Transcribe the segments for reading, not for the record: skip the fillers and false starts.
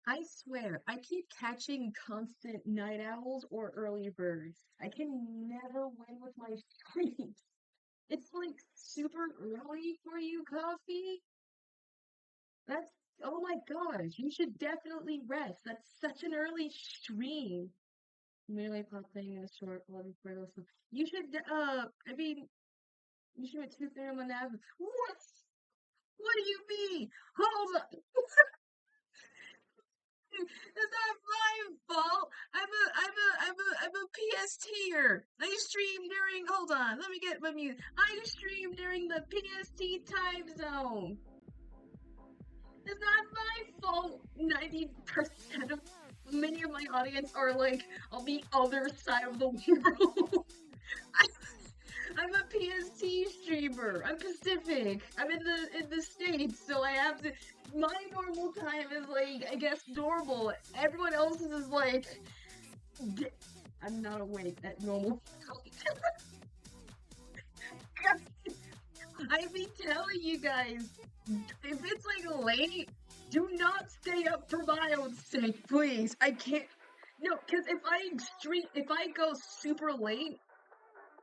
I swear, I keep catching constant night owls or early birds. I can never win with my streams. It's like super early for you, Coffee. That's, oh my gosh, you should definitely rest. That's such an early stream. Merely popping in a short while before listen. You should, I mean, you should at 2:30 on the nav. What? What do you mean? Hold up. It's not my fault. I'm a PSTer. I stream during, hold on, let me get my mute. I stream during the PST time zone. It's not my fault. 90% of many of my audience are like on the other side of the world. I'm a PST streamer. I'm Pacific. I'm in the States, so I have to. My normal time is like, I guess, normal. Everyone else's is like, I'm not awake at normal. I be telling you guys, if it's like late, do not stay up for my own sake, please. I can't. No, because if I go super late,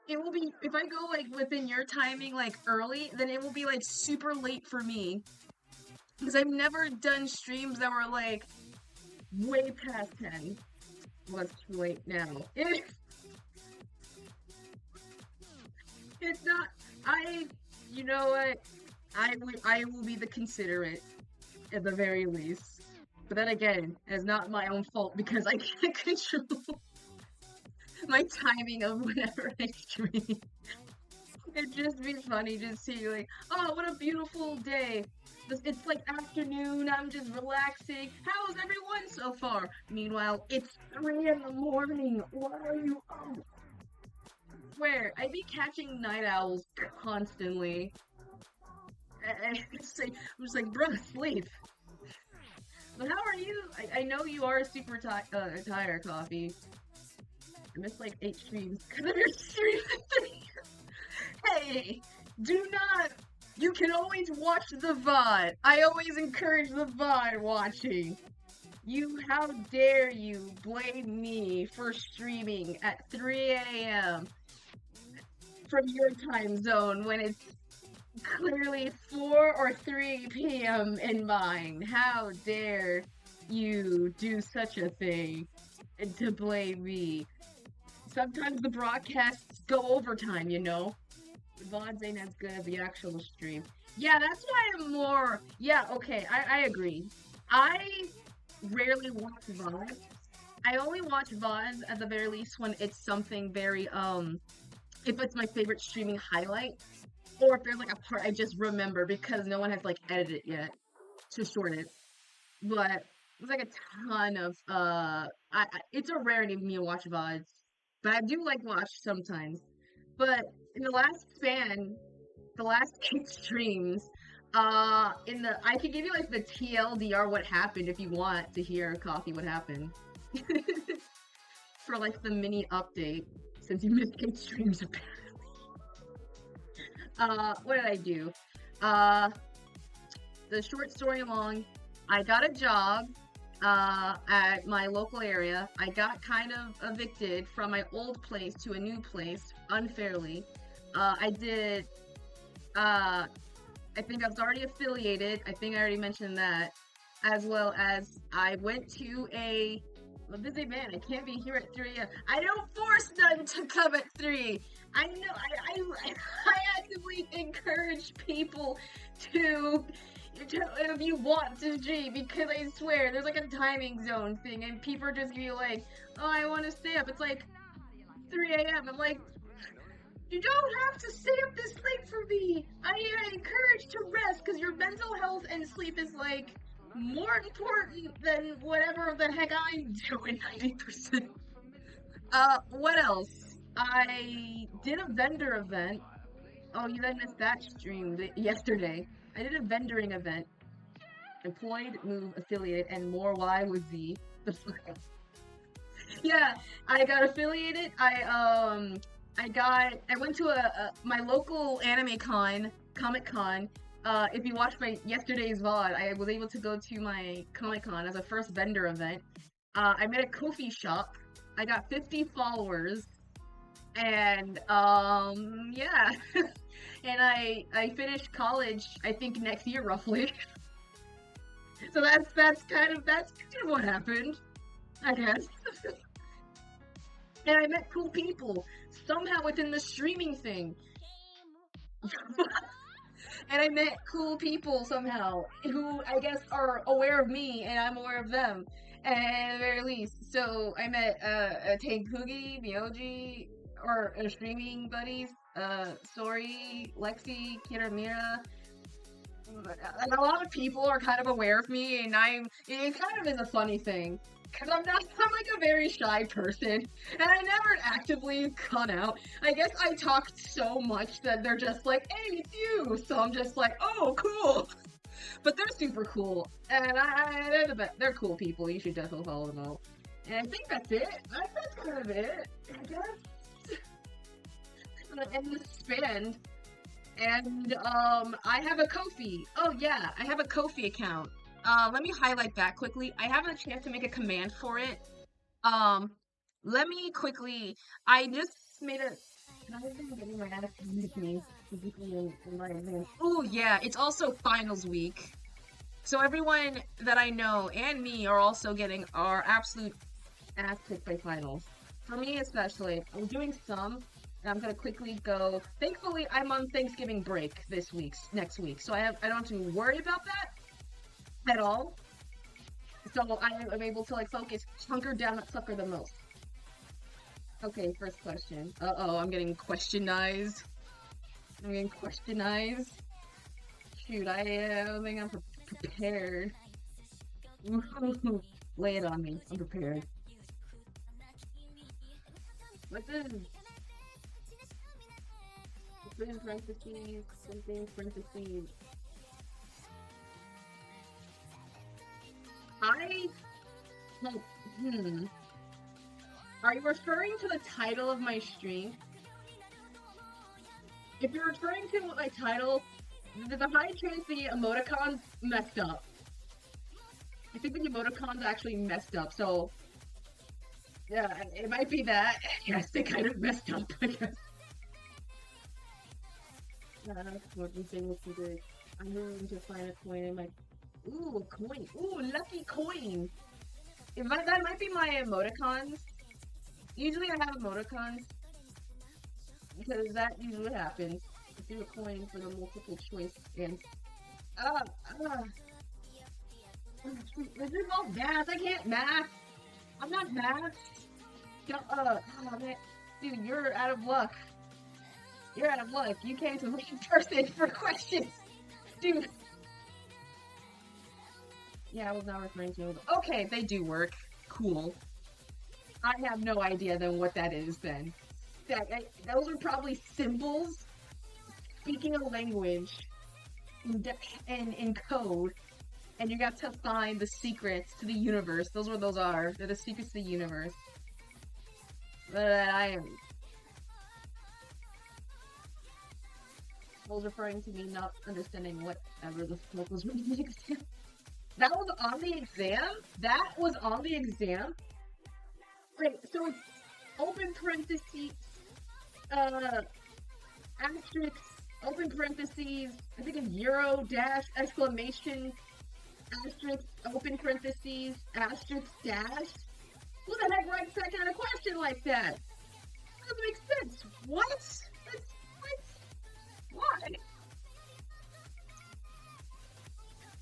it will be, if I go like within your timing, like early, then it will be like super late for me. Because I've never done streams that were like way past 10. Well, it's too late now. It's not, you know what? I will be the considerate at the very least. But then again, it's not my own fault because I can't control my timing of whenever I stream. It'd just be funny to see like, oh, what a beautiful day. It's like afternoon, I'm just relaxing. How's everyone so far? Meanwhile, it's 3 in the morning. What are you on? Swear, I be catching night owls constantly. I'm just like, bruh, sleep. But how are you? I know you are super tired, Coffee. I missed like 8 streams because of your stream. Hey, do not. You can always watch the VOD. I always encourage the VOD watching. How dare you blame me for streaming at 3 a.m. from your time zone when it's clearly 4 or 3 p.m. in mine. How dare you do such a thing and to blame me? Sometimes the broadcasts go overtime, you know? The VODs ain't as good as the actual stream. Yeah, that's why I'm more... Yeah, okay, I agree. I rarely watch VODs. I only watch VODs at the very least when it's something very, if it's my favorite streaming highlight, or if there's like a part I just remember because no one has like edited it yet to shorten it. But there's like a ton of, it's a rarity for me to watch VODs. But I do like watch sometimes. But in the last 8 streams, I could give you like the TLDR what happened if you want to hear, Coffee, what happened. For like the mini update, since you missed 8 streams apparently. What did I do? The short story long, I got a job at my local area. I got kind of evicted from my old place to a new place unfairly. I think I was already affiliated. I think I already mentioned that. As well as I went to a busy man. I can't be here at 3 a.m. I don't force them to come at 3. I know. I actively encourage people to if you want to stream, because I swear there's like a timing zone thing and people are just gonna be like, oh, I want to stay up. It's like 3 a.m. I'm like, you don't have to stay up this late for me. I encourage to rest because your mental health and sleep is like more important than whatever the heck I'm doing 90%. What else? I did a vendor event. Oh, you then missed that stream yesterday. I did a vendoring event. Employed, move, affiliated, and more Y with Z. Yeah, I got affiliated. I went to my local anime con, Comic Con, if you watched my yesterday's VOD, I was able to go to my Comic-Con as a first vendor event. I made a Ko-fi shop. I got 50 followers. And, yeah. And I finished college, I think next year, roughly. So that's kind of what happened, I guess. And I met cool people, somehow within the streaming thing. And I met cool people somehow, who I guess are aware of me, and I'm aware of them, at the very least. So I met, Tankugi, Myoji, or streaming buddies, Sori, Lexi, Kiramira. Like, a lot of people are kind of aware of me, and it kind of is a funny thing. Cause I'm like a very shy person, and I never actively come out. I guess I talk so much that they're just like, hey, it's you! So I'm just like, oh, cool! But they're super cool, and they're cool people, you should definitely follow them out. And I think that's it. That's kind of it, I guess. I'm gonna end this spin. And, I have a Ko-fi. Oh yeah, I have a Ko-fi account. Let me highlight that quickly. I have a chance to make a command for it. Let me quickly, I just made a, I've been getting my ass with me. Oh yeah, it's also finals week. So everyone that I know and me are also getting our absolute ass kicked by finals. For me especially, I'm doing some, and I'm gonna quickly go. Thankfully, I'm on Thanksgiving break next week, so I don't have to worry about that at all. So I'm able to like focus, hunker down, not sucker the most. Okay, first question. Uh-oh, I'm getting questionized. Shoot, I don't think I'm prepared. Lay it on me. I'm prepared. What's this? Parentheses, something, parentheses. Are you referring to the title of my stream? If you're referring to my title, there's a high chance the emoticons messed up. I think the emoticons actually messed up, so yeah, it might be that. Yes, they kind of messed up, I guess. I'm going to find a coin in my... Ooh, a coin. Ooh, lucky coin. That might be my emoticons. Usually I have emoticons. Because that usually happens. I do a coin for the multiple choice and... This is all math. I can't math. I'm not math. Oh man. Dude, you're out of luck. You're out of luck. You came to the wrong person for questions. Dude. Yeah, I was not referring to those. Okay, they do work. Cool. I have no idea then what that is then. Those are probably symbols speaking a language in code, and you got to find the secrets to the universe. Those are what those are. They're the secrets to the universe. But I was referring to me not understanding whatever the fuck was reading the exam. That was on the exam? That was on the exam? Wait, so it's open parentheses, asterisk, open parentheses, I think it's euro dash exclamation, asterisk, open parentheses, asterisk dash? Who the heck writes that kind of question like that? That doesn't make sense. What? Why?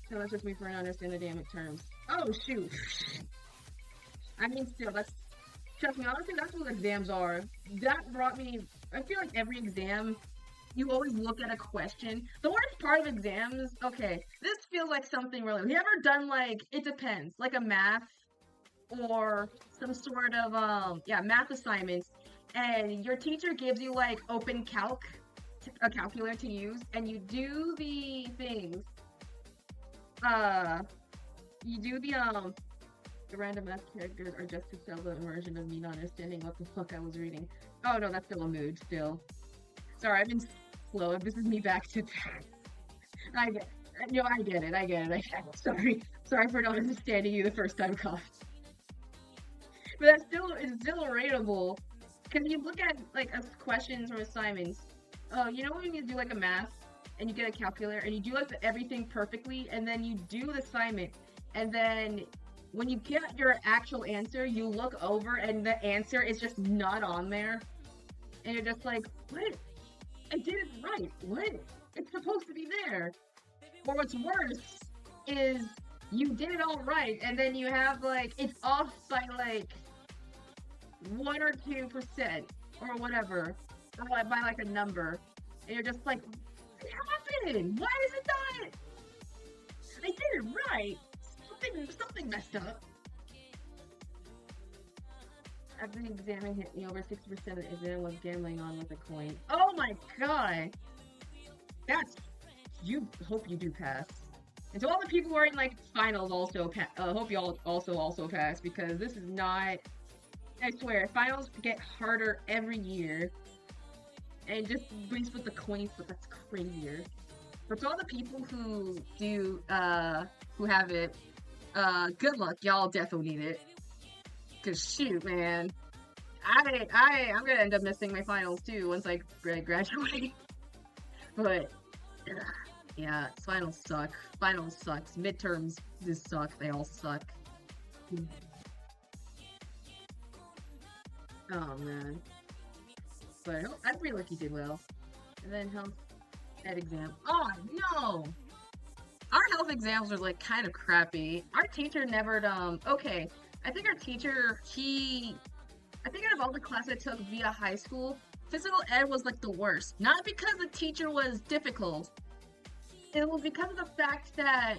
So that's just me for an understand the damn terms. Oh, shoot. I mean, still, trust me, honestly, that's what exams are. That brought me, I feel like every exam, you always look at a question. The worst part of exams, okay, this feels like something really, have you ever done, like, it depends, like a math, or some sort of, math assignments, and your teacher gives you, like, open calc, a calculator to use, and you do the things, the random math characters are just to sell the immersion of me not understanding what the fuck I was reading. Oh no, that's still a mood, still. Sorry, I've been slow. This is me back to I get no, I get it. I get it. Sorry. Sorry for not understanding you the first time, Cough. But it's still relatable. Because you look at, like, questions or assignments. Oh, you know when you do, like, a math, and you get a calculator, and you do, like, everything perfectly, and then you do the assignment, and then when you get your actual answer, you look over, and the answer is just not on there. And you're just like, what? I did it right. What? It's supposed to be there. Or what's worse is you did it all right, and then you have, like, it's off by, like, 1 or 2% or whatever, or by like a number, and you're just like, what happened? Why is it not? I did it right. Something messed up. After the exam hit me, over 60% of the exam was gambling on with a coin. Oh my god! You hope you do pass. And to all the people who are in, like, finals also, hope you all also pass, because this is not, I swear, finals get harder every year. And just brings with the coins, but that's crazier. But to all the people who do, who have it, good luck, y'all definitely need it. Cause shoot, man. I'm gonna end up missing my finals too once I graduate. But yeah, finals suck. Finals sucks. Midterms just suck. They all suck. Oh man. But I'm pretty lucky you did well. And then health ed exam. Oh no! Our health exams were like kind of crappy. Our teacher never okay. I think our teacher, I think out of all the classes I took via high school, physical ed was like the worst. Not because the teacher was difficult. It was because of the fact that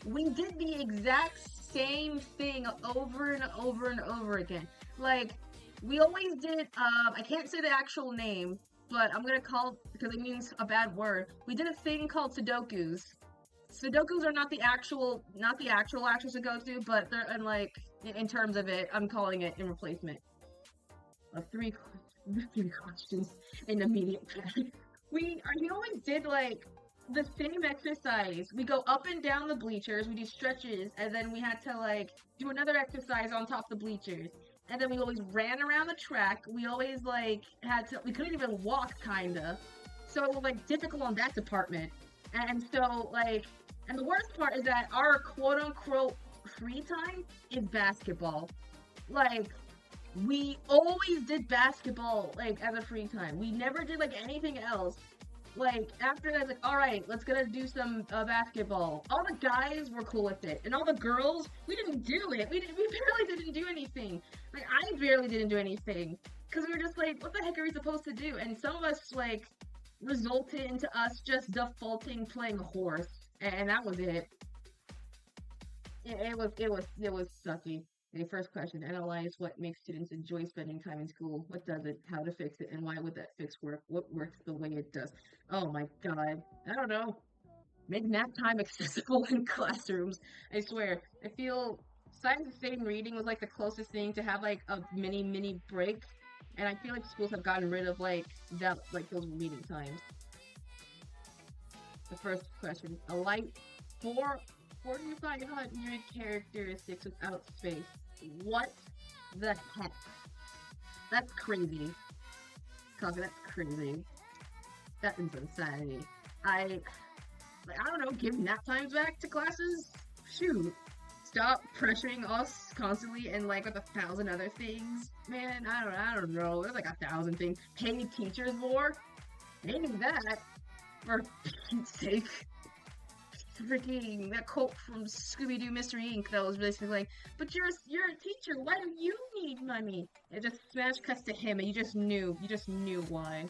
we did the exact same thing over and over and over again. Like, we always did, I can't say the actual name, but I'm gonna call it, because it means a bad word. We did a thing called Sudokus. Sudokus are not the actual Sudoku, but they're in terms of it, I'm calling it in replacement. Three questions in immediate past. We always did like the same exercise. We go up and down the bleachers, we do stretches, and then we had to like do another exercise on top of the bleachers. And then we always ran around the track. We always we couldn't even walk kinda. So it was like difficult on that department. And so and the worst part is that our quote unquote free time is basketball. Like, we always did basketball as a free time. We never did anything else. After that, alright, let's gonna do some basketball. All the guys were cool with it, and all the girls, we didn't do it. We barely didn't do anything. I barely didn't do anything. Because we were just what the heck are we supposed to do? And some of us, resulted into us just defaulting playing horse. And that was it. It was sucky. The first question, analyze what makes students enjoy spending time in school. What does it? How to fix it? And why would that fix work? What works the way it does? Oh my god. I don't know. Make nap time accessible in classrooms. I swear. I feel science-sustained reading was the closest thing to have a mini break. And I feel schools have gotten rid of those reading times. The first question. A light 4,500 characteristics without space. What the heck? That's crazy. Coffee, that's crazy. That is insanity. I don't know, give nap times back to classes? Shoot. Stop pressuring us constantly and with 1,000 other things. Man, I don't know. There's 1,000 things. Pay teachers more? Maybe that. For Pete's sake. Freaking that quote from Scooby-Doo Mystery Inc. that was basically but you're a teacher, why do you need money? It just smash cuts to him and you just knew why.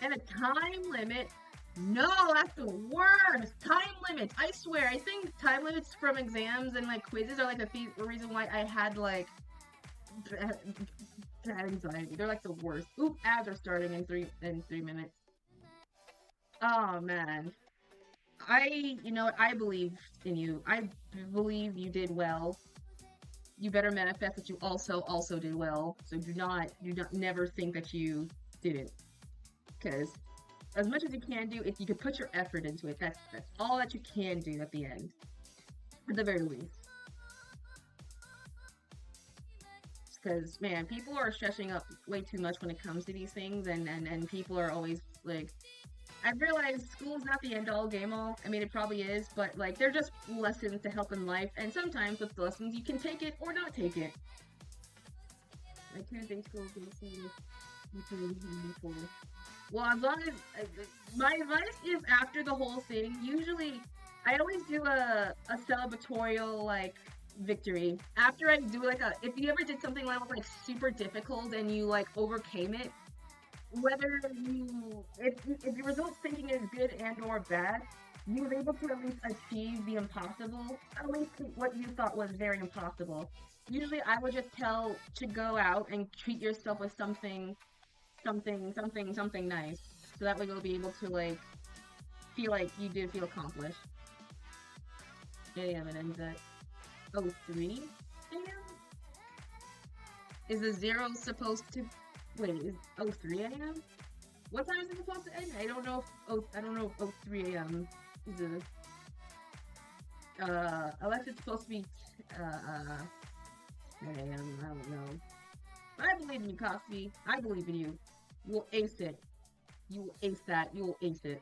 And a time limit? No, that's the worst! Time limits! I swear, I think time limits from exams and quizzes are the reason why I had bad anxiety. They're the worst. Oop, ads are starting in 3 minutes. Oh man. I believe in you. I believe you did well. You better manifest that you also did well. So do not never think that you didn't. Because as much as you can do, if you can put your effort into it, that's all that you can do at the end, at the very least. Because, man, people are stressing up way too much when it comes to these things, and people are always, like, I realize school's not the end-all, game-all. I mean, it probably is, but, like, they're just lessons to help in life, and sometimes with the lessons, you can take it or not take it. Like, Tuesday school, well, as long as, my advice is after the whole thing, usually, I always do a celebratorial, like, victory. After I do, like, if you ever did something that was, like, super difficult and you, like, overcame it, whether if your results thinking is good and or bad, you were able to at least achieve the impossible, at least what you thought was very impossible. Usually I would just tell to go out and treat yourself with something nice. So that way you'll be able to, like, feel like you did feel accomplished. Yeah, it ends at 03 a.m.? Is the 0 supposed to... Wait, is 03 a.m.? What time is it supposed to end? I don't know if 03 a.m. is unless it's supposed to be 10 a.m. I don't know. But I believe in you, Cosby. I believe in you. You will ace it. You will ace that. You will ace it.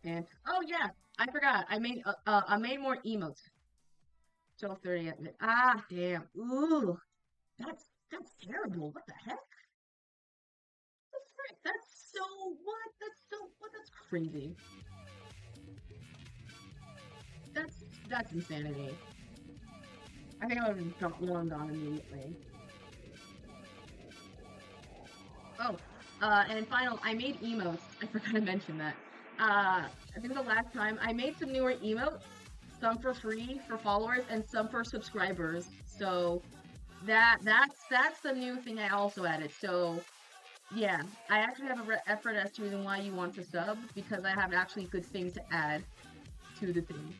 And oh yeah, I forgot. I made more emotes. 12:30 at midnight. Ah, damn. Ooh, that's terrible. What the heck? The frick? That's so what? That's crazy. That's insanity. I think I would have got one gone immediately. Oh, and final, I made emotes. I forgot to mention that. I think the last time I made some newer emotes, some for free for followers and some for subscribers. So that's the new thing I also added. So yeah, I actually have a effort as to why you want to sub because I have actually good things to add to the thing.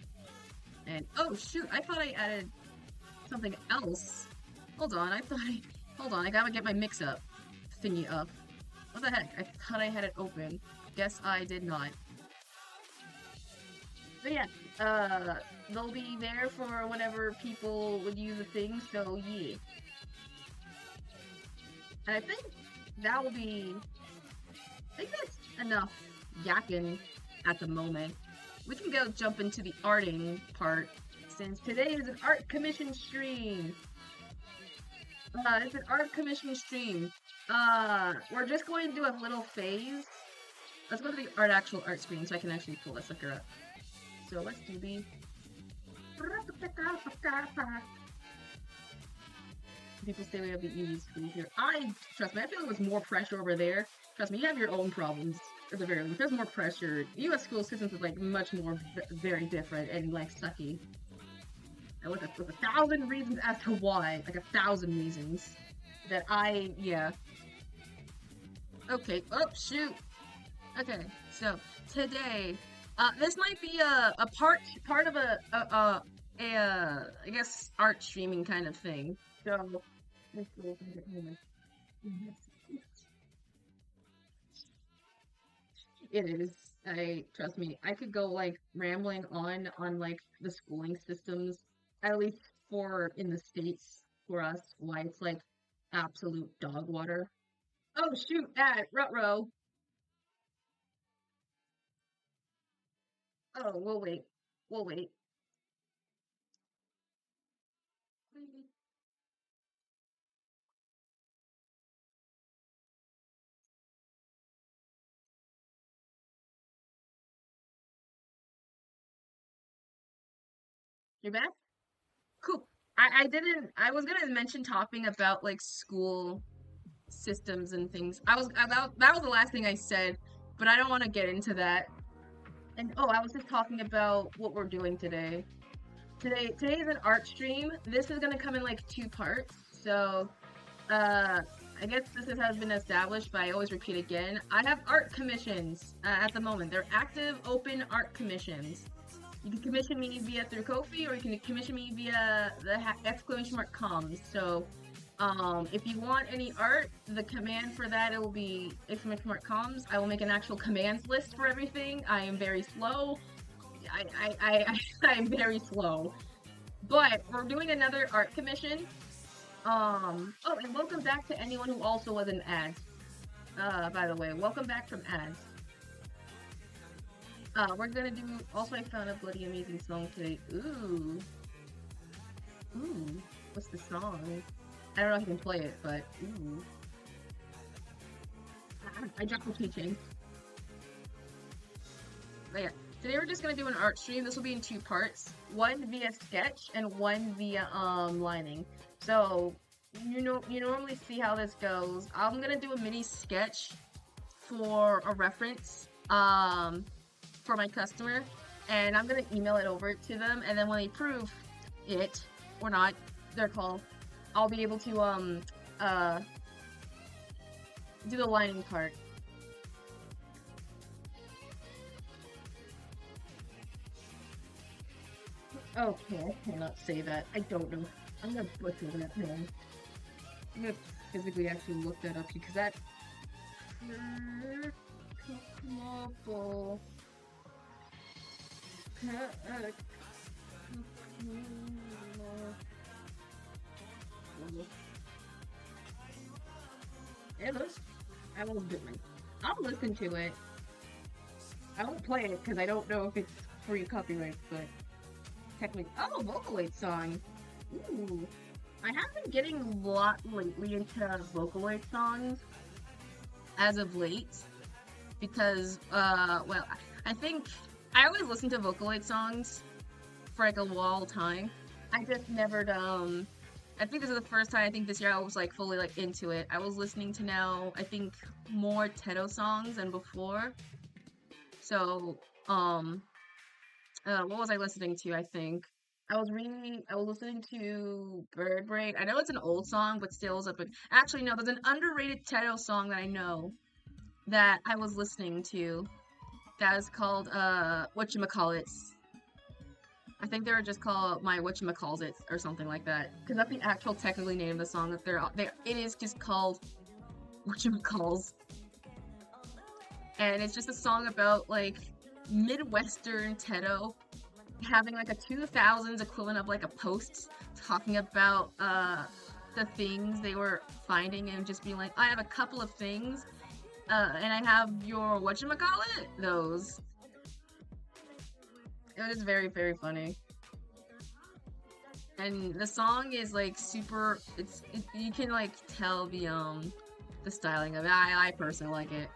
And oh shoot, I thought I added something else. Hold on, I gotta get my mix-up thingy up. What the heck? I thought I had it open. Guess I did not. But yeah, they'll be there for whenever people would use the thing, so yeah. And I think that will be... I think that's enough yakking at the moment. We can go jump into the arting part, since today is an art commission stream. It's an art commission stream. We're just going to do a little phase. Let's go to the actual art screen so I can actually pull this sucker up. So let's do the... People say we have the easy school here. Trust me, I feel like there's more pressure over there. Trust me, you have your own problems. At the very least, there's more pressure. U.S. school systems is like much more very different and like sucky. And with 1,000 reasons as to why, like 1,000 reasons that yeah. Okay. Oh shoot. Okay. So today, this might be a part of a I guess art streaming kind of thing. So let's go It is. Trust me, I could go like rambling on like the schooling systems, at least in the States for us, why it's like absolute dog water. Oh shoot, that ruh-roh. Oh, we'll wait. We'll wait. You're back? Cool. I was gonna mention talking about like school systems and things. That was the last thing I said, but I don't want to get into that. And oh, I was just talking about what we're doing today. Today is an art stream. This is gonna come in like 2 parts. So, I guess this has been established, but I always repeat again. I have art commissions at the moment. They're active, open art commissions. You can commission me through Ko-fi, or you can commission me via the !comms. So, If you want any art, the command for that, it will be exclamation mark comms. I will make an actual commands list for everything. I am very slow. I am very slow. But we're doing another art commission. Oh, and welcome back to anyone who also was in ads. By the way, welcome back from ads. We're gonna do, also I found a bloody amazing song today. Ooh. Ooh. What's the song? I don't know if I can play it, but ooh. I dropped the keychain. But yeah, today we're just gonna do an art stream. This will be in 2 parts. One via sketch and one via lining. So you normally see how this goes. I'm gonna do a mini sketch for a reference for my customer, and I'm gonna email it over to them, and then when they approve it or not, their call, I'll be able to do the lining part. Okay, I cannot say that. I don't know. I'm gonna butcher that name. I'm gonna physically actually look that up because that. It looks. I won't do it. I'll listen to it. I won't play it because I don't know if it's free copyright, but technically. Oh, Vocaloid song. Ooh. I have been getting a lot lately into Vocaloid songs as of late because, well, I think I always listen to Vocaloid songs for like a long time. I just never, I think this is the first time, I think this year I was like fully like into it. I was listening to now, I think, more Teto songs than before. So, what was I listening to, I think? I was listening to Bird Brain. I know it's an old song, but still is a big, actually no, there's an underrated Teto song that I know that I was listening to that is called, whatchamacallits. I think they were just called My Whatchamacallit or something like that. Because that's the actual technically name of the song that it is just called Whatchamacalls. And it's just a song about like Midwestern Teto having like a 2000s equivalent of like a post talking about the things they were finding and just being like, I have a couple of things and I have your whatchamacallit, those. It was very, very funny. And the song is like super, you can like tell the styling of it. I personally like it.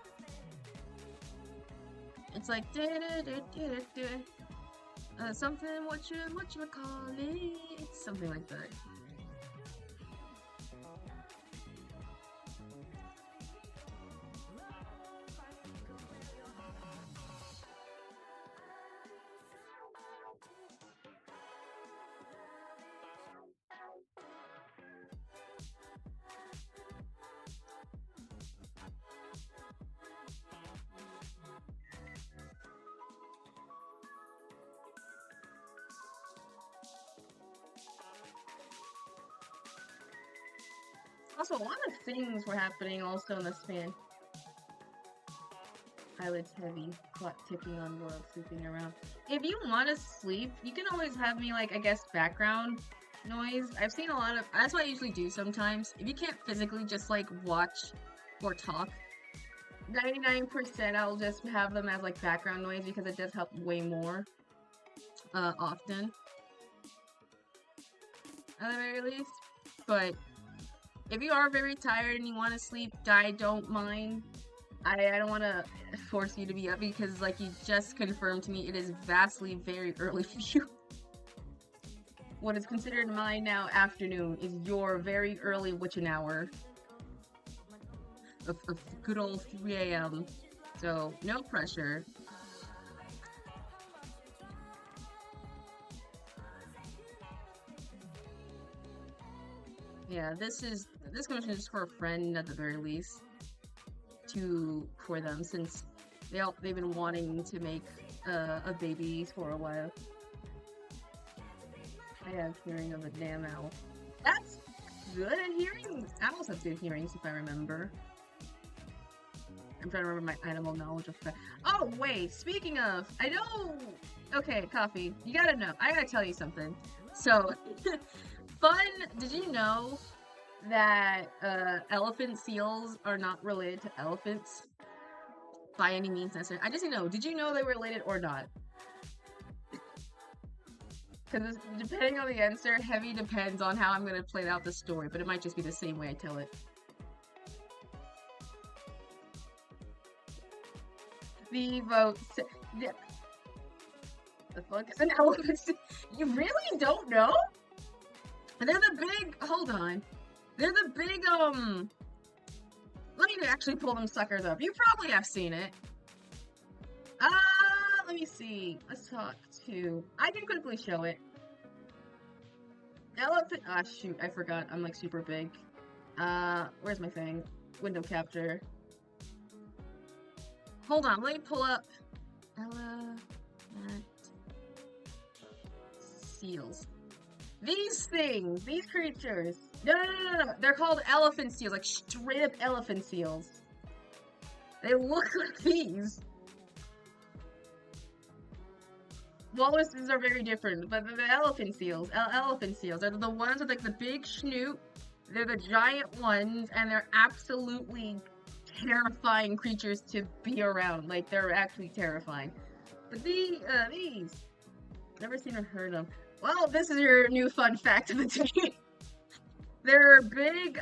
It's like something whatchamacallit, something like that. Also, a lot of things were happening also in the span. Eyelids heavy, clock ticking on world, sleeping around. If you want to sleep, you can always have me, like, I guess, background noise. I've seen a lot of, that's what I usually do sometimes. If you can't physically just, like, watch or talk, 99% I'll just have them as, like, background noise because it does help way more, often. At the very least. But if you are very tired and you want to sleep, I don't mind. I don't want to force you to be up because, like, you just confirmed to me it is vastly very early for you. What is considered my now afternoon is your very early witching hour of good old 3 a.m. So, no pressure. Yeah, this commission is for a friend at the very least. For them since they've been wanting to make a baby for a while. I have hearing of a damn owl. That's good at hearing. Animals have good hearings, if I remember. I'm trying to remember my animal knowledge of that. Oh, wait, speaking of, I know... Okay, Coffee, you gotta know. I gotta tell you something. So, did you know that elephant seals are not related to elephants? By any means necessary. I just didn't know. Did you know they were related or not? Because depending on the answer, heavy depends on how I'm going to play out the story, but it might just be the same way I tell it. The vote. Yeah. The fuck is an elephant? You really don't know? They're the big. Hold on. They're the big. Let me actually pull them suckers up. You probably have seen it. Let me see. Let's talk to... I can quickly show it. Elephant... Ah, shoot. I forgot. I'm, like, super big. Where's my thing? Window capture. Hold on. Let me pull up... Elephant... Seals. These things! These creatures! No. They're called elephant seals, like straight up elephant seals. They look like these. Walruses are very different, but the elephant seals, are the ones with like the big snoot. They're the giant ones, and they're absolutely terrifying creatures to be around. Like, they're actually terrifying. But these, never seen or heard of. Well, this is your new fun fact of the day. They're big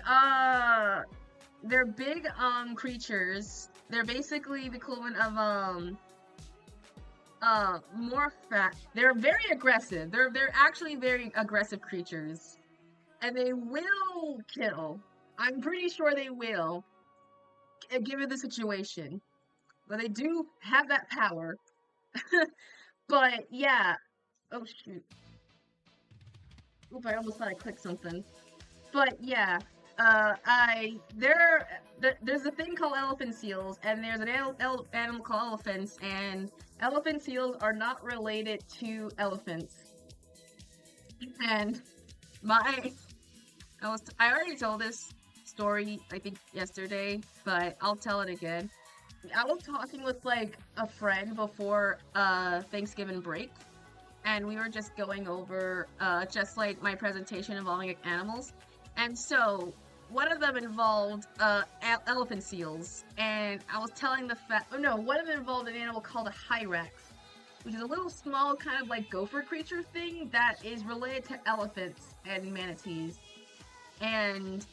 creatures. They're basically the equivalent of, more fat. They're very aggressive. They're actually very aggressive creatures. And they will kill. I'm pretty sure they will, given the situation. But they do have that power. But, yeah. Oh, shoot. Oop, I almost thought I clicked something. But yeah, there's a thing called elephant seals, and there's an animal called elephants, and elephant seals are not related to elephants. And I already told this story, I think, yesterday, but I'll tell it again. I was talking with, like, a friend before, Thanksgiving break, and we were just going over, just, like, my presentation involving, like, animals. And so, one of them involved, elephant seals, and I was telling one of them involved an animal called a hyrax, which is a little small kind of like gopher creature thing that is related to elephants and manatees. And,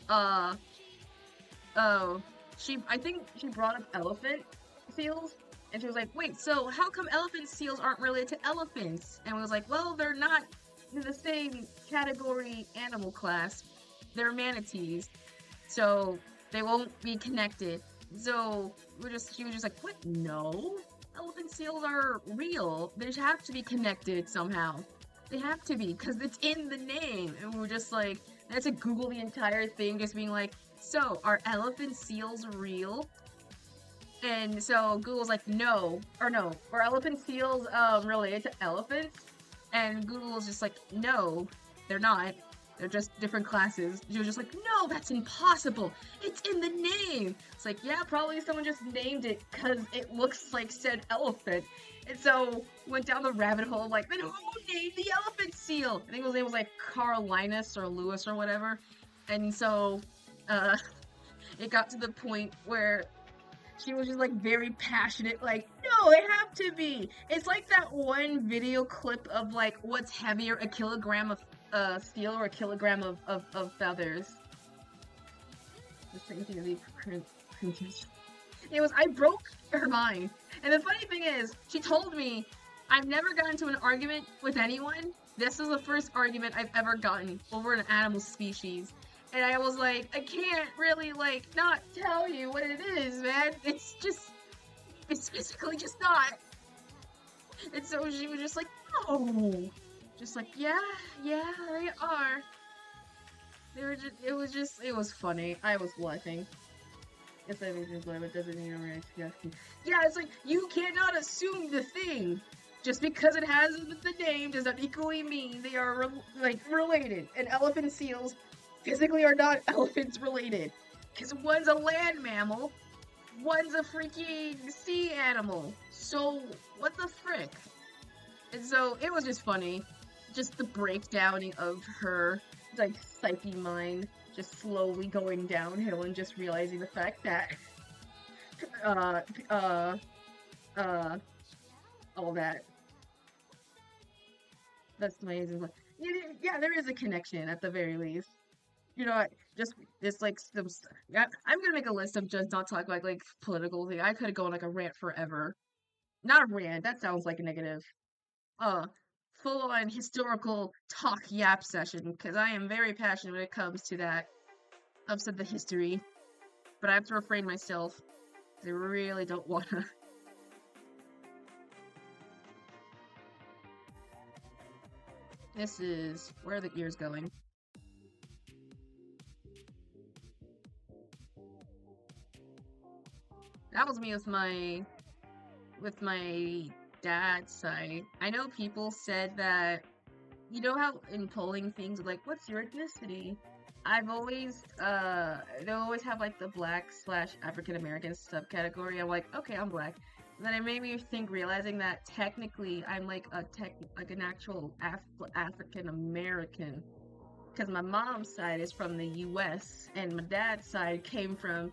I think she brought up elephant seals, and she was like, wait, so how come elephant seals aren't related to elephants? And we was like, well, they're not in the same category animal class. They're manatees, so they won't be connected. So she was just like, what? No, elephant seals are real. They have to be connected somehow. They have to be, because it's in the name. And we were just like, I had to Google the entire thing, just being like, so are elephant seals real? And so Google's like, no, are elephant seals related to elephants? And Google's just like, no, they're not. They're just different classes. She was just like, no, that's impossible. It's in the name. It's like, yeah, probably someone just named it because it looks like said elephant. And so went down the rabbit hole, like, then who named the elephant seal? I think his name was like Carl Linus or Lewis or whatever. And so it got to the point where she was just like very passionate, like, no, they have to be. It's like that one video clip of like what's heavier, a kilogram of steel or a kilogram of feathers. The same thing as these creatures. I broke her mind. And the funny thing is, she told me, I've never gotten into an argument with anyone. This is the first argument I've ever gotten over an animal species. And I was like, I can't really, like, not tell you what it is, man. It's physically just not. And so she was just like, no. Just like, yeah, they are. It was funny. I was blushing. If that makes me blush, it doesn't mean I'm reacting. Yeah, it's like, you cannot assume the thing. Just because it has the name does not equally mean they are, related. And elephant seals physically are not elephants related. Because one's a land mammal, one's a freaking sea animal. So, what the frick? And so, it was just funny. Just the breakdowning of her, like, psyche mind just slowly going downhill and just realizing the fact that, all that. That's amazing. Yeah, there is a connection at the very least. You know what? Just like some. Yeah, I'm gonna make a list of just not talk about like political thing. I could go on like a rant forever. Not a rant. That sounds like a negative. Uh, Full on historical talk yap session because I am very passionate when it comes to that. Upset the history, but I have to refrain myself. I really don't wanna. This is where are the ears going? That was me with my dad's side. I know people said that you know how in polling things like what's your ethnicity? I've always they always have like the black slash African American subcategory. I'm like, okay, I'm black. And then it made me think realizing that technically I'm like an actual African American because my mom's side is from the US and my dad's side came from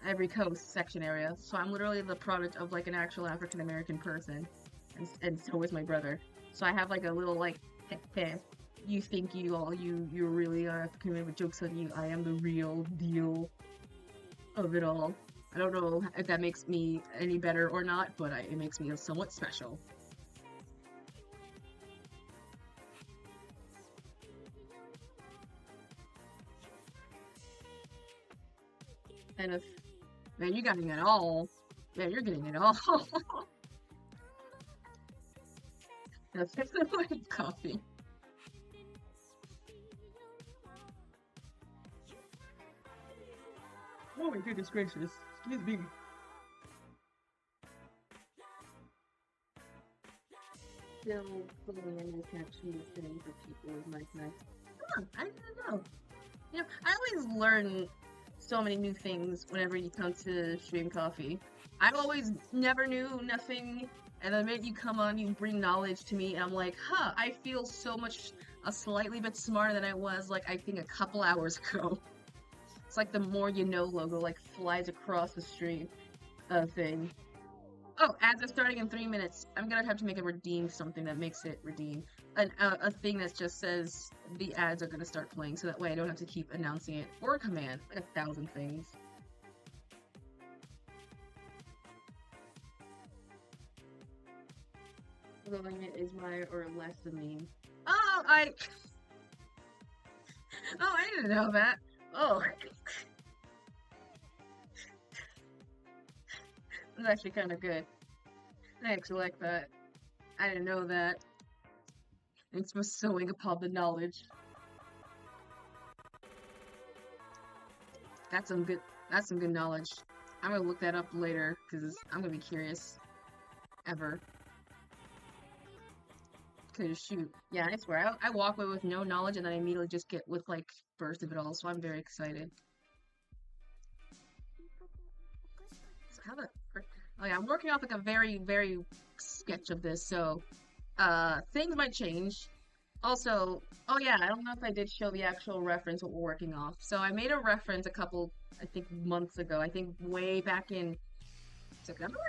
Ivory Coast section area. So I'm literally the product of like an actual African American person. And so is my brother. So I have like a little like you think you really are African American, jokes on you. I am the real deal of it all. I don't know if that makes me any better or not, but it makes me somewhat special. And if man, you're getting it all. Man, you're getting it all. That's coffee. Oh my goodness gracious. Excuse me. Still putting in this caption thing for people is nice. Oh, I don't know. You know, I always learn so many new things whenever you come to stream coffee. I always never knew nothing, and the minute you come on, you bring knowledge to me, and I'm like, huh, I feel so much, a slightly bit smarter than I was, like, I think a couple hours ago. It's like the more you know logo, like, flies across the stream thing. Oh, ads are starting in 3 minutes. I'm gonna have to make a redeem something that makes it redeem. A thing that just says the ads are gonna start playing, so that way I don't have to keep announcing it. Or a command, like 1,000 things. Loving it is my or less than me. Oh, Oh, I didn't know that. Oh. That's actually kind of good. I actually like that. I didn't know that. It's bestowing upon the knowledge. That's some good knowledge. I'm gonna look that up later, because I'm gonna be curious. Ever. Cause shoot. Yeah, I swear, I walk away with no knowledge and then I immediately just get with like burst of it all, so I'm very excited. So how the oh yeah, I'm working off like a very sketch of this, so things might change. Also, oh yeah, I don't know if I did show the actual reference what we're working off. So I made a reference a couple, I think months ago, I think way back in September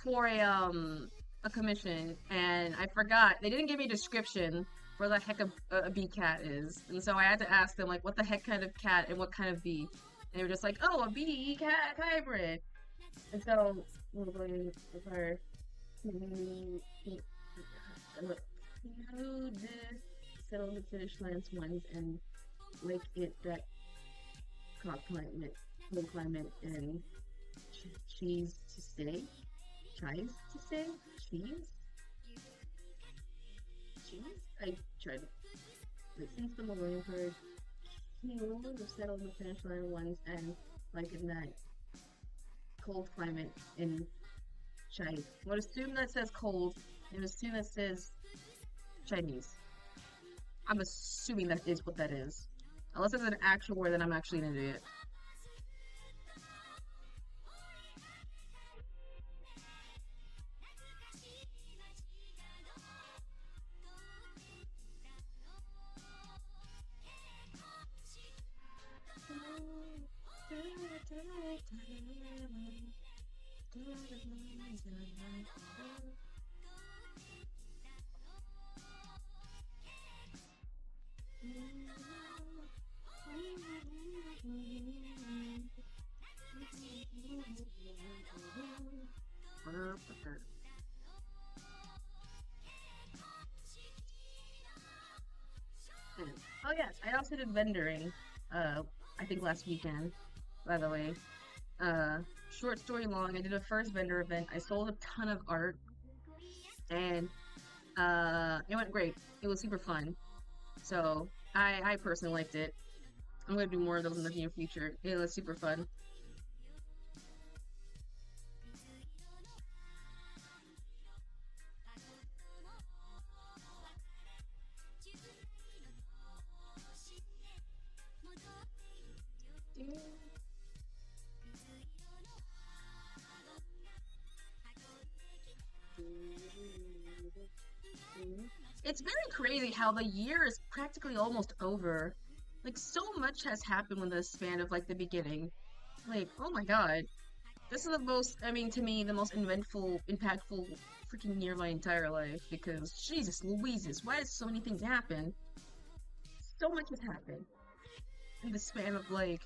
for a commission, and I forgot, they didn't give me a description for the heck a BeeCat is. And so I had to ask them like what the heck kind of cat and what kind of bee. And they were just like, oh, a BeeCat hybrid. And so we're going with our through this settle the finish lines ones and like it that cold climate and cheese to stay. Tries to stay? Cheese? I tried to since the Millennium Card the settle the finish line ones and like in that cold climate in Chinese. I would assume that says cold and assume that says Chinese. I'm assuming that is what that is. Unless it's an actual word, then I'm actually an idiot. Oh yes, I also did vendoring. I think last weekend. By the way, uh, short story long. I did a first vendor event. I sold a ton of art, and it went great. It was super fun. So I personally liked it. I'm gonna do more of those in the near future. It was super fun. It's very crazy how the year is practically almost over. Like, so much has happened with the span of, like, the beginning. Like, oh my god. This is the most, I mean, to me, the most eventful, impactful freaking year of my entire life. Because, Jesus Louises, why did so many things happen? So much has happened in the span of, like,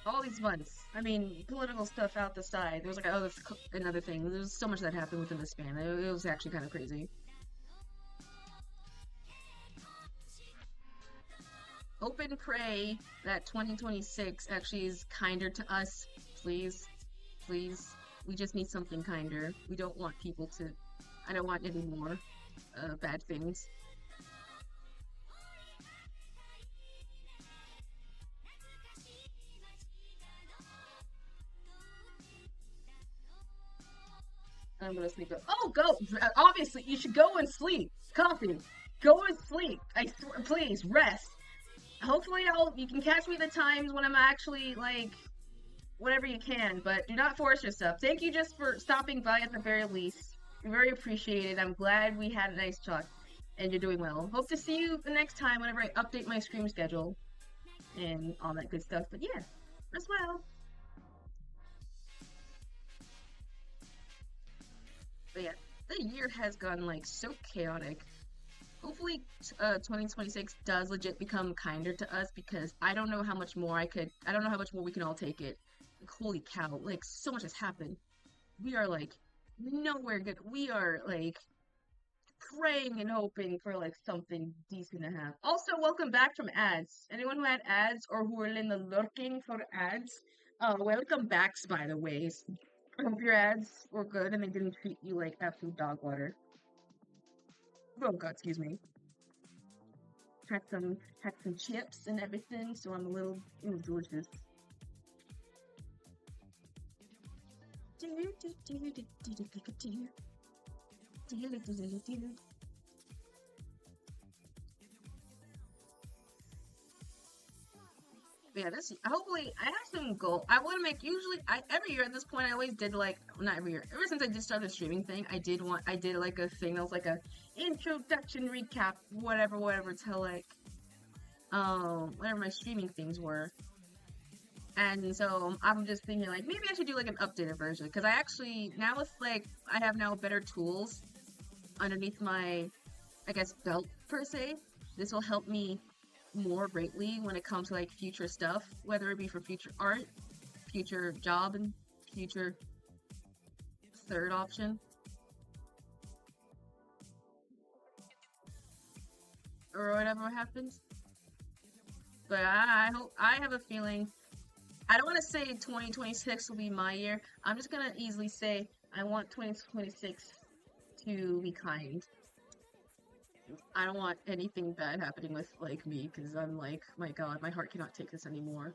all these months. I mean, political stuff out the side. There was, like, another thing. There was so much that happened within the span. It was actually kind of crazy. Hope and pray that 2026 actually is kinder to us. Please. Please. We just need something kinder. We don't want people to... I don't want any more bad things. I'm gonna sleep. Oh, go! Obviously, you should go and sleep. Coffee. Go and sleep. Please, rest. Hopefully, you can catch me the times when I'm actually, like, whatever you can, but do not force yourself. Thank you just for stopping by at the very least. Very appreciated. I'm glad we had a nice talk, and you're doing well. Hope to see you the next time whenever I update my stream schedule and all that good stuff. But yeah, as well. But yeah, the year has gone like so chaotic. Hopefully, 2026 does legit become kinder to us because I don't know how much more I don't know how much more we can all take it. Like, holy cow, like, so much has happened. We are, like, nowhere good. We are, like, praying and hoping for, like, something decent to happen. Also, welcome back from ads. Anyone who had ads or who are in the looking for ads, welcome backs, by the way. I hope your ads were good and they didn't treat you like absolute dog water. Oh god, excuse me. Had some chips and everything, so I'm a little delicious. Yeah, this hopefully I have some goal. I want to make usually every year at this point I always did like not every year. Ever since I just started the streaming thing, I did like a thing that was like a introduction recap, whatever to like whatever my streaming things were. And so I'm just thinking like maybe I should do like an updated version because I actually now with like I have now better tools underneath my I guess belt per se. This will help me more greatly when it comes to like future stuff, whether it be for future art, future job, and future third option, or whatever happens. But I hope I have a feeling. I don't want to say 2026 will be my year. I'm just gonna easily say I want 2026 to be kind. I don't want anything bad happening with like me because I'm like, my God, my heart cannot take this anymore.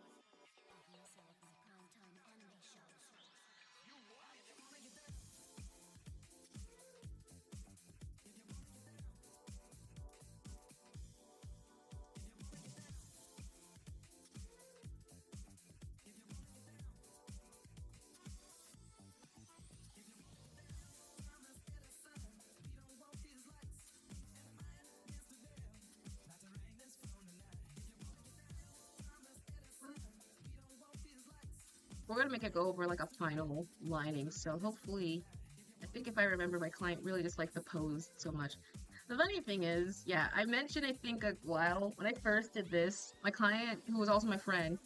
we're gonna make it go over like a final lining. So hopefully, I think if I remember, my client really just liked the pose so much. The funny thing is, yeah, I mentioned I think a while when I first did this, my client, who was also my friend,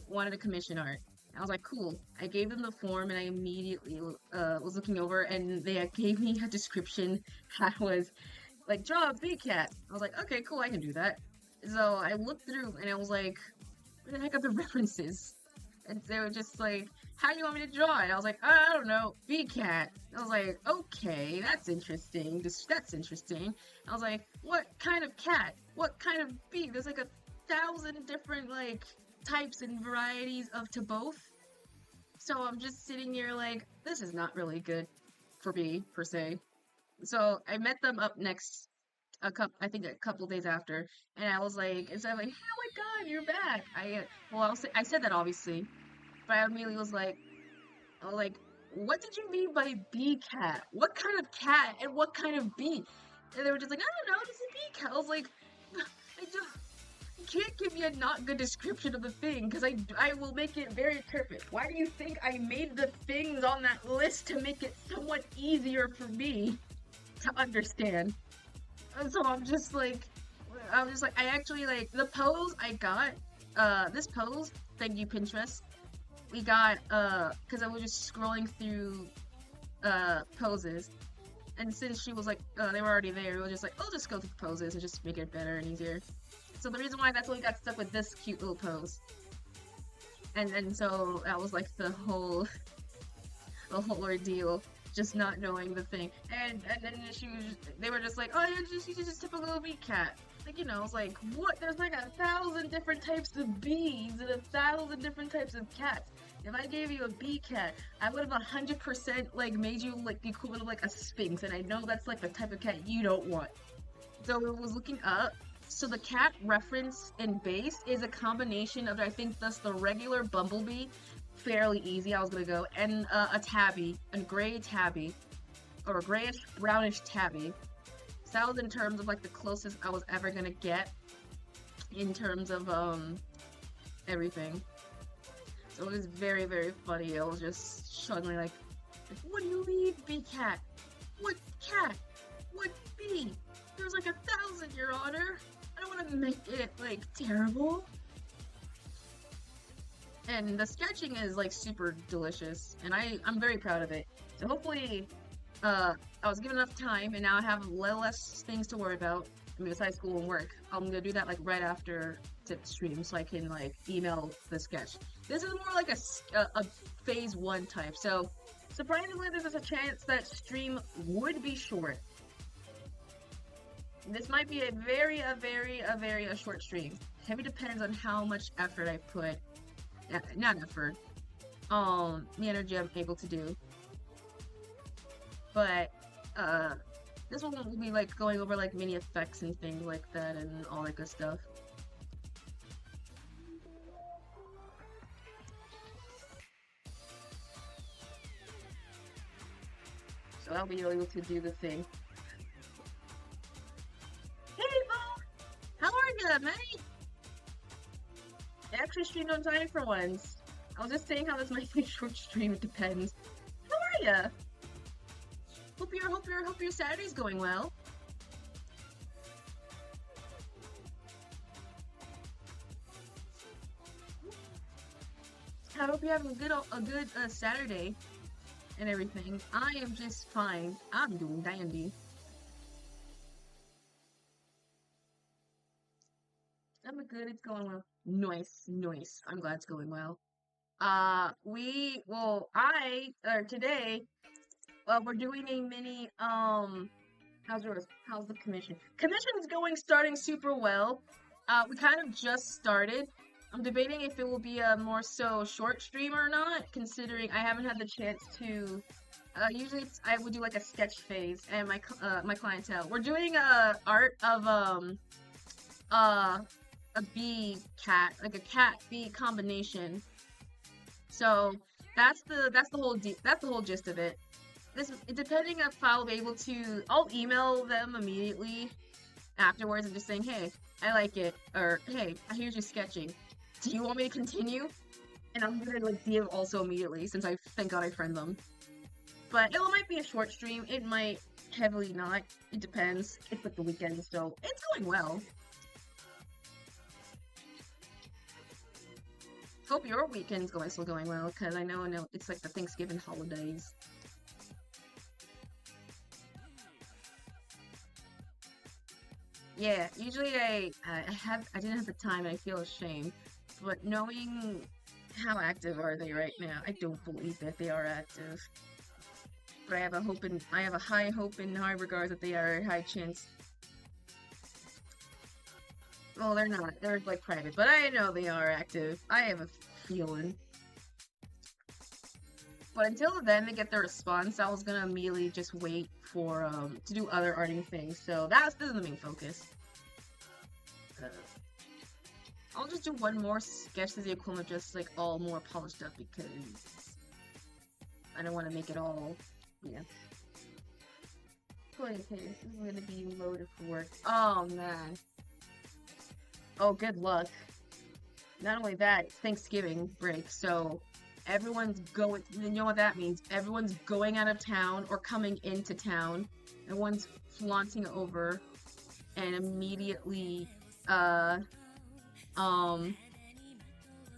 wanted a commission art. I was like, cool. I gave them the form and I immediately was looking over and they gave me a description that was like, draw a BeeCat. I was like, okay, cool, I can do that. So I looked through and I was like, where the heck are the references? And they were just like, how do you want me to draw it? I was like, I don't know, BeeCat. I was like, okay, that's interesting. That's interesting. I was like, what kind of cat? What kind of bee? There's like 1,000 different like types and varieties of to both. So I'm just sitting here like, this is not really good for me per se. So I met them up next a couple days after, and I was like, instead of like, oh my god, you're back. I said that obviously, but I immediately was like, what did you mean by BeeCat? What kind of cat and what kind of bee? And they were just like, I don't know, it's a BeeCat. I was like, you can't give me a not good description of the thing, because I will make it very perfect. Why do you think I made the things on that list to make it somewhat easier for me to understand? And so I actually like the pose I got, this pose, thank you Pinterest, we got, cause I was just scrolling through, poses, and since she was like, they were already there, we were just like, I'll just go through poses and just make it better and easier. So the reason why that's why we got stuck with this cute little pose. And so that was like the whole ordeal. Just not knowing the thing, and then they were just like, oh, she's just typical BeeCat. Like, you know, it's like, what? There's like 1,000 different types of bees and 1,000 different types of cats. If I gave you a BeeCat, I would have 100% like made you like the equivalent of like a Sphinx, and I know that's like the type of cat you don't want. So I was looking up. So the cat reference in base is a combination of, I think that's the regular Bumblebee, fairly easy, I was gonna go, and a tabby, a gray tabby, or a grayish brownish tabby. So that was in terms of like the closest I was ever gonna get in terms of everything. So it was very, very funny. I was just struggling like, what do you mean BeeCat? What cat? What bee? There's like 1,000, Your Honor. I don't want to make it like terrible. And the sketching is like super delicious, and I'm very proud of it. So hopefully, I was given enough time, and now I have a little less things to worry about. I mean, besides school and work, I'm gonna do that like right after the stream, so I can like email the sketch. This is more like a phase 1 type. So surprisingly, there's a chance that stream would be short. This might be a very short stream. Heavy depends on how much effort I put. Not effort, the energy I'm able to do. But, this one will be like going over like mini effects and things like that and all that good stuff. So I'll be able to do the thing. Hey, Bo! How are ya, mate? I actually streamed on time for once. I was just saying how this might be a short stream, it depends. How are ya? Hope your Saturday's going well. I hope you're having a good Saturday and everything. I am just fine. I'm doing dandy. I'm good, it's going well. Nice. I'm glad it's going well. Today, we're doing a mini, how's the commission? Commission's starting super well. We kind of just started. I'm debating if it will be a more so short stream or not, considering I haven't had the chance to, usually I would do like a sketch phase and my clientele. We're doing art of, a BeeCat, like a cat-bee combination. So that's the whole gist of it. Depending if I'll be able to, I'll email them immediately afterwards and just saying, hey, I like it, or hey, here's your sketching. Do you want me to continue? And I'm gonna like DM also immediately since I thank God I friend them. But it might be a short stream. It might heavily not. It depends. It's like the weekend, so it's going well. Hope your weekend's still going well, because I know it's like the Thanksgiving holidays. Yeah, usually I didn't have the time and I feel ashamed. But knowing how active are they right now, I don't believe that they are active. But I have a high hope and high regards that they are a high chance. Well, they're not. They're like private, but I know they are active. I have a feeling. But until then, they get their response. I was gonna immediately just wait for to do other arting things. So this is the main focus. I'll just do one more sketch as the equivalent of just like all more polished up because I don't want to make it all. Yeah. Okay, this is gonna be loaded for work. Oh man. Oh, good luck. Not only that, it's Thanksgiving break, so everyone's going. You know what that means? Everyone's going out of town or coming into town. Everyone's flaunting over, and immediately,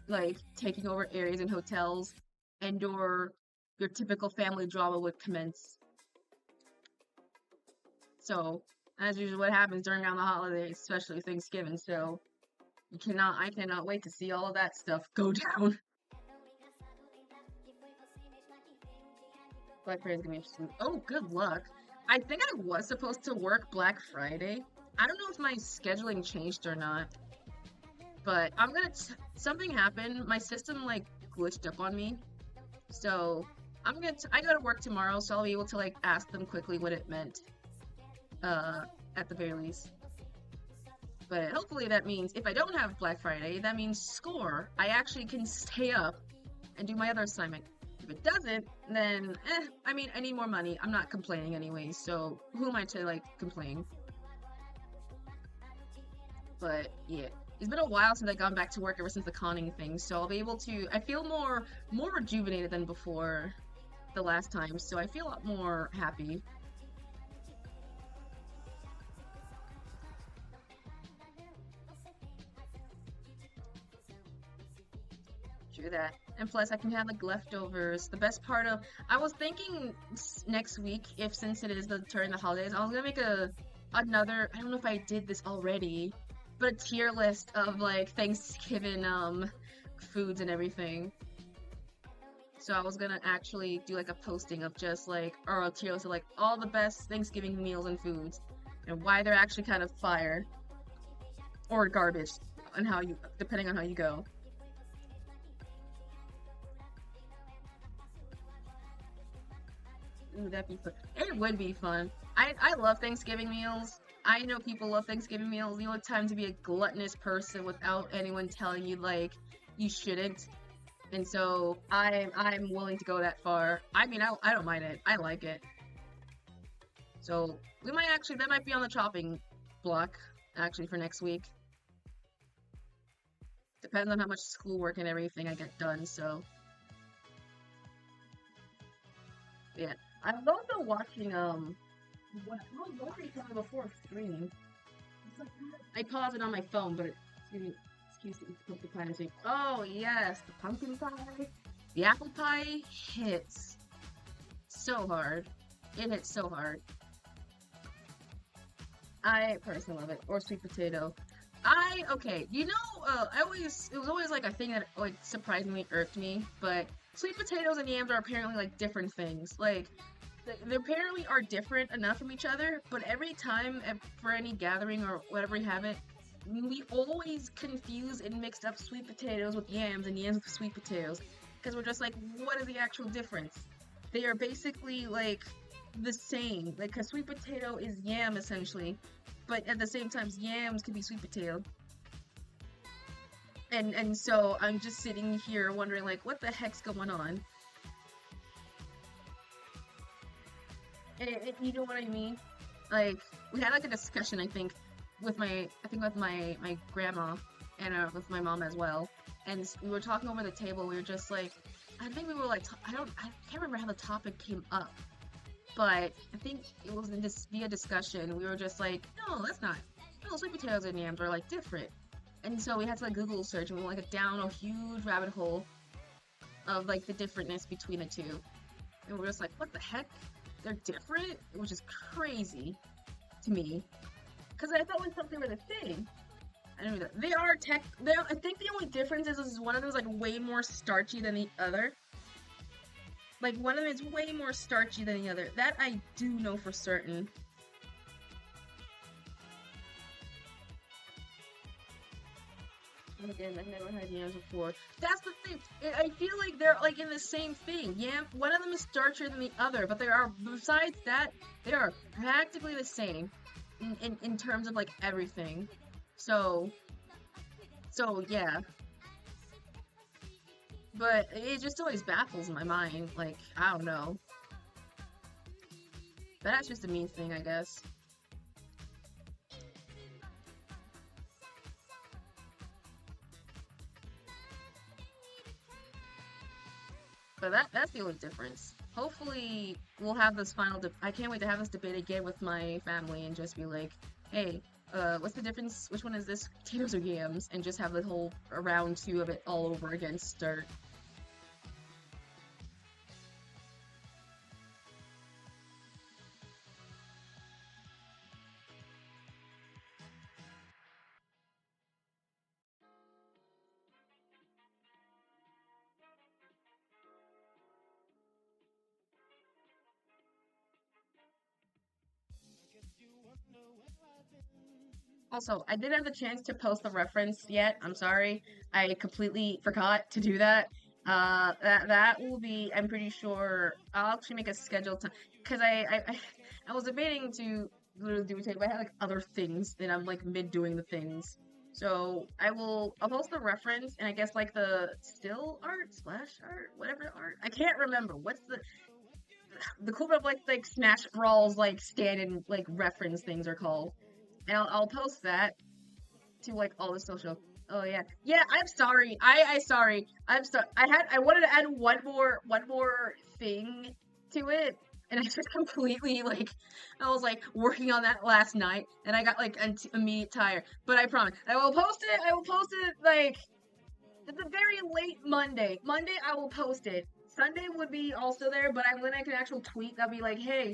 like taking over areas and hotels, and/or your typical family drama would commence. So, as usual, what happens during around the holidays, especially Thanksgiving. So, I cannot wait to see all of that stuff go down. Black Friday's gonna be interesting. Oh, good luck. I think I was supposed to work Black Friday. I don't know if my scheduling changed or not. But I'm gonna something happened. My system like glitched up on me. So I go to work tomorrow, so I'll be able to like ask them quickly what it meant. At the very least. But hopefully that means if I don't have Black Friday, that means score. I actually can stay up and do my other assignment. If it doesn't, then I mean, I need more money. I'm not complaining anyway, so who am I to like complain? But yeah, it's been a while since I've gone back to work ever since the conning thing, so I'll be able to. I feel more rejuvenated than before the last time, so I feel a lot more happy. True that. And plus, I can have like leftovers. The best part of I was thinking next week, if since it is the during the holidays, I was gonna make another. I don't know if I did this already, but a tier list of like Thanksgiving foods and everything. So I was gonna actually do like a posting of just like or a tier list of like all the best Thanksgiving meals and foods and why they're actually kind of fire or garbage on how you depending on how you go. Ooh, that'd be fun. It would be fun. I love Thanksgiving meals. I know people love Thanksgiving meals. The only time to be a gluttonous person without anyone telling you like you shouldn't. And so I'm willing to go that far. I mean, I don't mind it. I like it. So that might be on the chopping block actually for next week. Depends on how much schoolwork and everything I get done. So yeah. I was also watching what was it before streaming? I paused it on my phone, but excuse me, it's pumpkin pie and oh yes, the pumpkin pie. The apple pie hits so hard. It hits so hard. I personally love it. Or sweet potato. Okay, you know, it was always like a thing that like surprisingly irked me, but sweet potatoes and yams are apparently like different things. Like, they apparently are different enough from each other, but every time for any gathering or whatever we have it, we always confuse and mix up sweet potatoes with yams and yams with sweet potatoes. Because we're just like, what is the actual difference? They are basically like the same. Like, a sweet potato is yam essentially, but at the same time, yams can be sweet potato. And so I'm just sitting here wondering like, what the heck's going on? You know what I mean? Like, we had like a discussion, I think with my grandma and with my mom as well. And we were talking over the table. We were just like, I think we were like, I can't remember how the topic came up, but I think it was in this via discussion. We were just like, no, that's not. No, sweet potatoes and yams are like different. And so we had to like Google search, and we went like down a huge rabbit hole of like the differentness between the two. And we're just like, what the heck? They're different? Which is crazy to me. Because I thought we thought they were the same. I don't know that. They are I think the only difference is one of them is like way more starchy than the other. Like one of them is way more starchy than the other. That I do know for certain. Again, I've never had yams before. That's the thing. I feel like they're like in the same thing. Yeah, one of them is starchier than the other, but they are, besides that, they are practically the same in terms of like everything. So yeah. But it just always baffles my mind. Like, I don't know. But that's just a me thing, I guess. But that's the only difference. Hopefully, we'll have this I can't wait to have this debate again with my family and just be like, hey, what's the difference? Which one is this? Potatoes or yams? And just have the whole round two of it all over again start. Also, I didn't have the chance to post the reference yet. I'm sorry. I completely forgot to do that. That will be. I'm pretty sure I'll actually make a schedule time because I was debating to literally do it, but I had like other things and I'm like mid doing the things. So I'll post the reference and I guess like the still art, splash art, whatever art. I can't remember what's the cool of like Smash Brawls like stand-in like reference things are called. And I'll post that to like all the social. Oh yeah, yeah. I'm sorry. Sorry. I'm sorry. I wanted to add one more thing to it, and I just completely like I was like working on that last night, and I got like an immediate tired. But I promise I will post it. I will post it like at the very late Monday. Monday I will post it. Sunday would be also there, but when I can actual tweet, I'll be like, hey,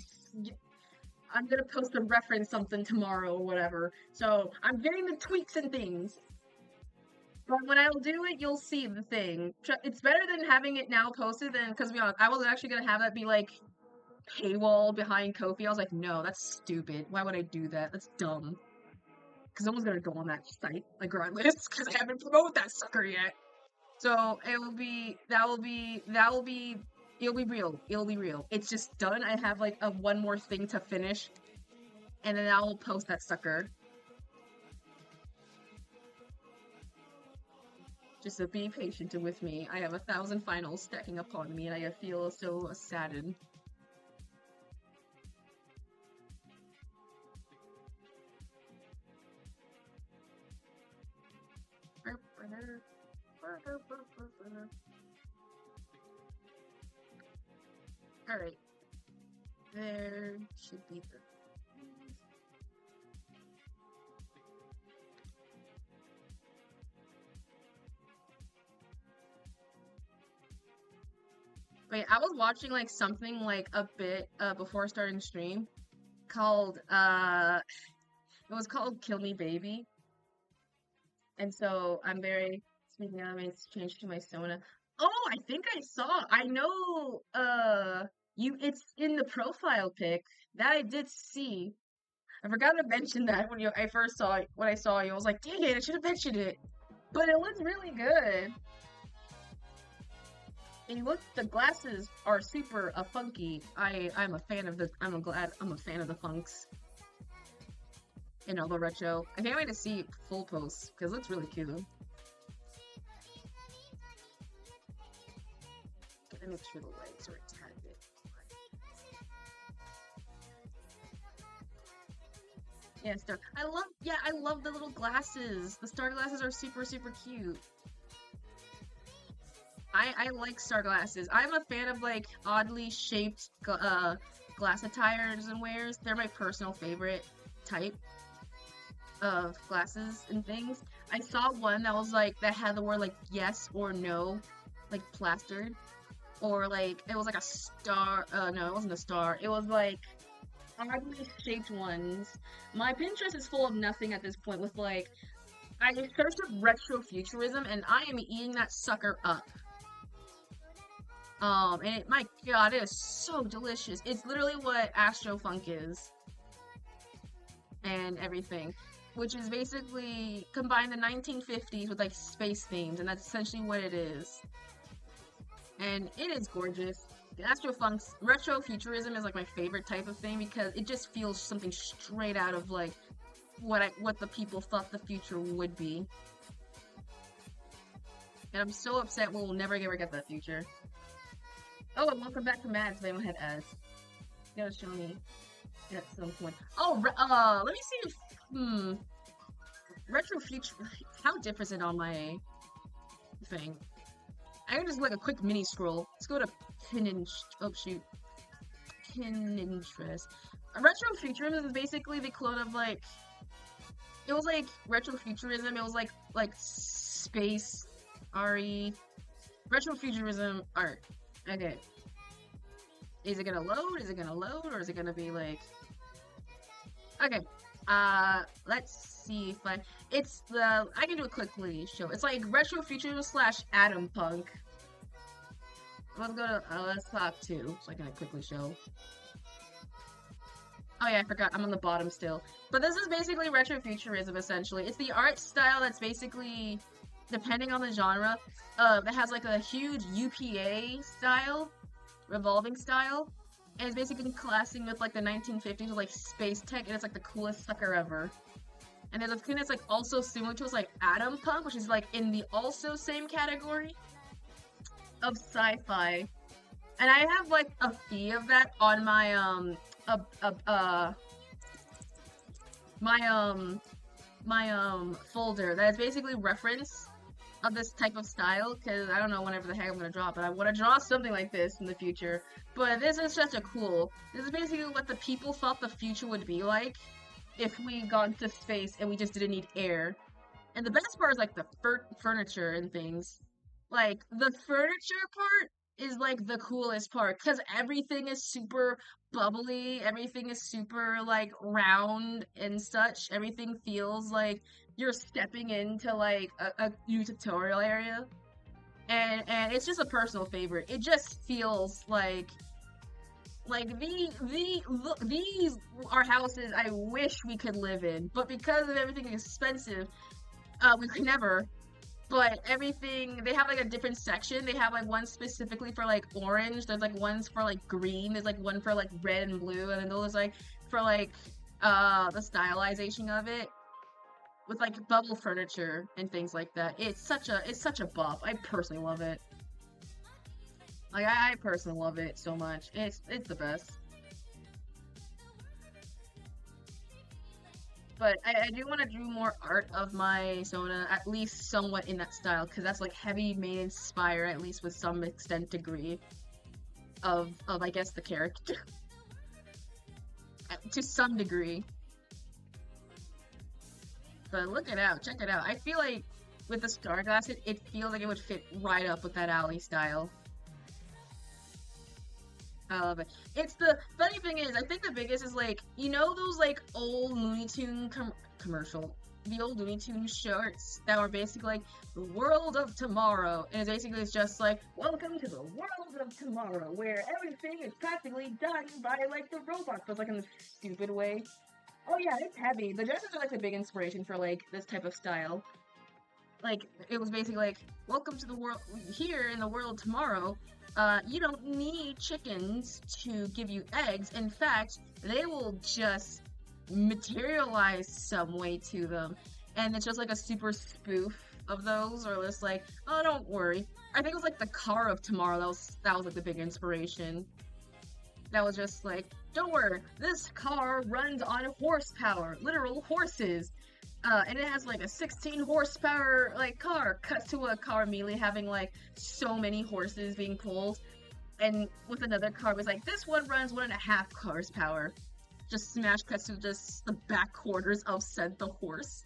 I'm gonna post a reference something tomorrow or whatever. So I'm getting the tweaks and things. But when I'll do it, you'll see the thing. It's better than having it now posted than, because to be honest, I was actually gonna have that be like paywall behind Ko-fi. I was like, no, that's stupid. Why would I do that? That's dumb. Because no one's gonna go on that site, like regardless, because I haven't promoted that sucker yet. So it'll be real. It'll be real. It's just done. I have like one more thing to finish. And then I'll post that sucker. Just to be patient with me. I have 1,000 finals stacking upon me and I feel so saddened. Alright. There should be the... Wait, I was watching like something like a bit before starting stream called it was called Kill Me Baby. And so I'm very speaking of it's changed to my Sona. Oh, I think I saw. I know it's in the profile pic that I did see. I forgot to mention that when I first saw it, when I saw you. I was like, dang it, I should have mentioned it. But it looks really good. And look, the glasses are super funky. I'm a fan of I'm a fan of the funks. And all the retro. I can't wait to see full posts because it looks really cute. Gotta make sure the legs are a tad bit. Yeah, star. I love the little glasses. The star glasses are super, super cute. I like star glasses. I'm a fan of like oddly shaped glass attires and wares. They're my personal favorite type of glasses and things. I saw one that was like that had the word like yes or no like plastered, or like it was like a star. No, it wasn't a star. It was like oddly shaped ones. My Pinterest is full of nothing at this point. With like, I searched up retrofuturism and I am eating that sucker up. And my god, it is so delicious. It's literally what Astrofunk is. And everything. Which is basically combine the 1950s with like space themes, and that's essentially what it is. And it is gorgeous. Astrofunk's retrofuturism is like my favorite type of thing because it just feels something straight out of like what the people thought the future would be. And I'm so upset we'll never ever get that future. Oh, and welcome back to Mads. They had ads. You gotta show me at some point. Oh, let me see if retrofuture. How different is it on my thing? I can just like a quick mini scroll. Let's go to Pinterest. Oh shoot, Pinterest. Retrofuturism is basically the clone of like. It was like retrofuturism. It was like space, RE, retrofuturism art. Okay. Is it gonna load? Is it gonna load, or is it gonna be like? Okay. Let's see if it's the, I can do it quickly show. It's like retrofuturism slash atom punk. Let's go to, let's talk to, so I can quickly show. Oh yeah, I forgot, I'm on the bottom still. But this is basically retrofuturism, essentially. It's the art style that's basically, depending on the genre, that has like a huge UPA style, revolving style. And it's basically classing with like the 1950s with like space tech, and it's like the coolest sucker ever. And there's a thing that's like also similar to it's like atom punk, which is like in the also same category of sci-fi. And I have like a few of that on my folder that is basically reference of this type of style, because I don't know whenever the heck I'm gonna draw, but I want to draw something like this in the future. But this is just a cool. This is basically what the people thought the future would be like if we got into space and we just didn't need air. And the best part is like the furniture and things. Like the furniture part is like the coolest part because everything is super bubbly, everything is super like round and such. Everything feels like you're stepping into like a new tutorial area, and it's just a personal favorite. It just feels like these are houses I wish we could live in, but because of everything expensive, we could never. But everything, they have like a different section. They have like one specifically for like orange. There's like ones for like green. There's like one for like red and blue, and then those like for like the stylization of it with like bubble furniture and things like that. It's such a bop. I personally love it. Like I personally love it so much. It's the best. But I do want to do more art of my Sona, at least somewhat in that style, because that's like heavy main inspire, at least with some extent degree of I guess the character. To some degree. But look it out, check it out. I feel like with the star glass, it feels like it would fit right up with that alley style. I love it. It's the funny thing is, I think the biggest is like, you know those like old Looney Tune the old Looney Tune shorts that were basically like the world of tomorrow, and it's just like, welcome to the world of tomorrow, where everything is practically done by like the robots, but like in a stupid way. Oh yeah, it's heavy. The dresses are like a big inspiration for like this type of style. Like it was basically like, welcome to the world here in the world tomorrow. You don't need chickens to give you eggs. In fact, they will just materialize some way to them. And it's just like a super spoof of those, or just like, oh, don't worry. I think it was like the car of tomorrow. That was like the big inspiration. that was just like, don't worry, this car runs on horsepower, literal horses. And it has like a 16 horsepower like car. Cuts to a car immediately having like so many horses being pulled, and with another car was like, this one runs 1.5 horsepower. Just smash cuts to just the back quarters of said the horse.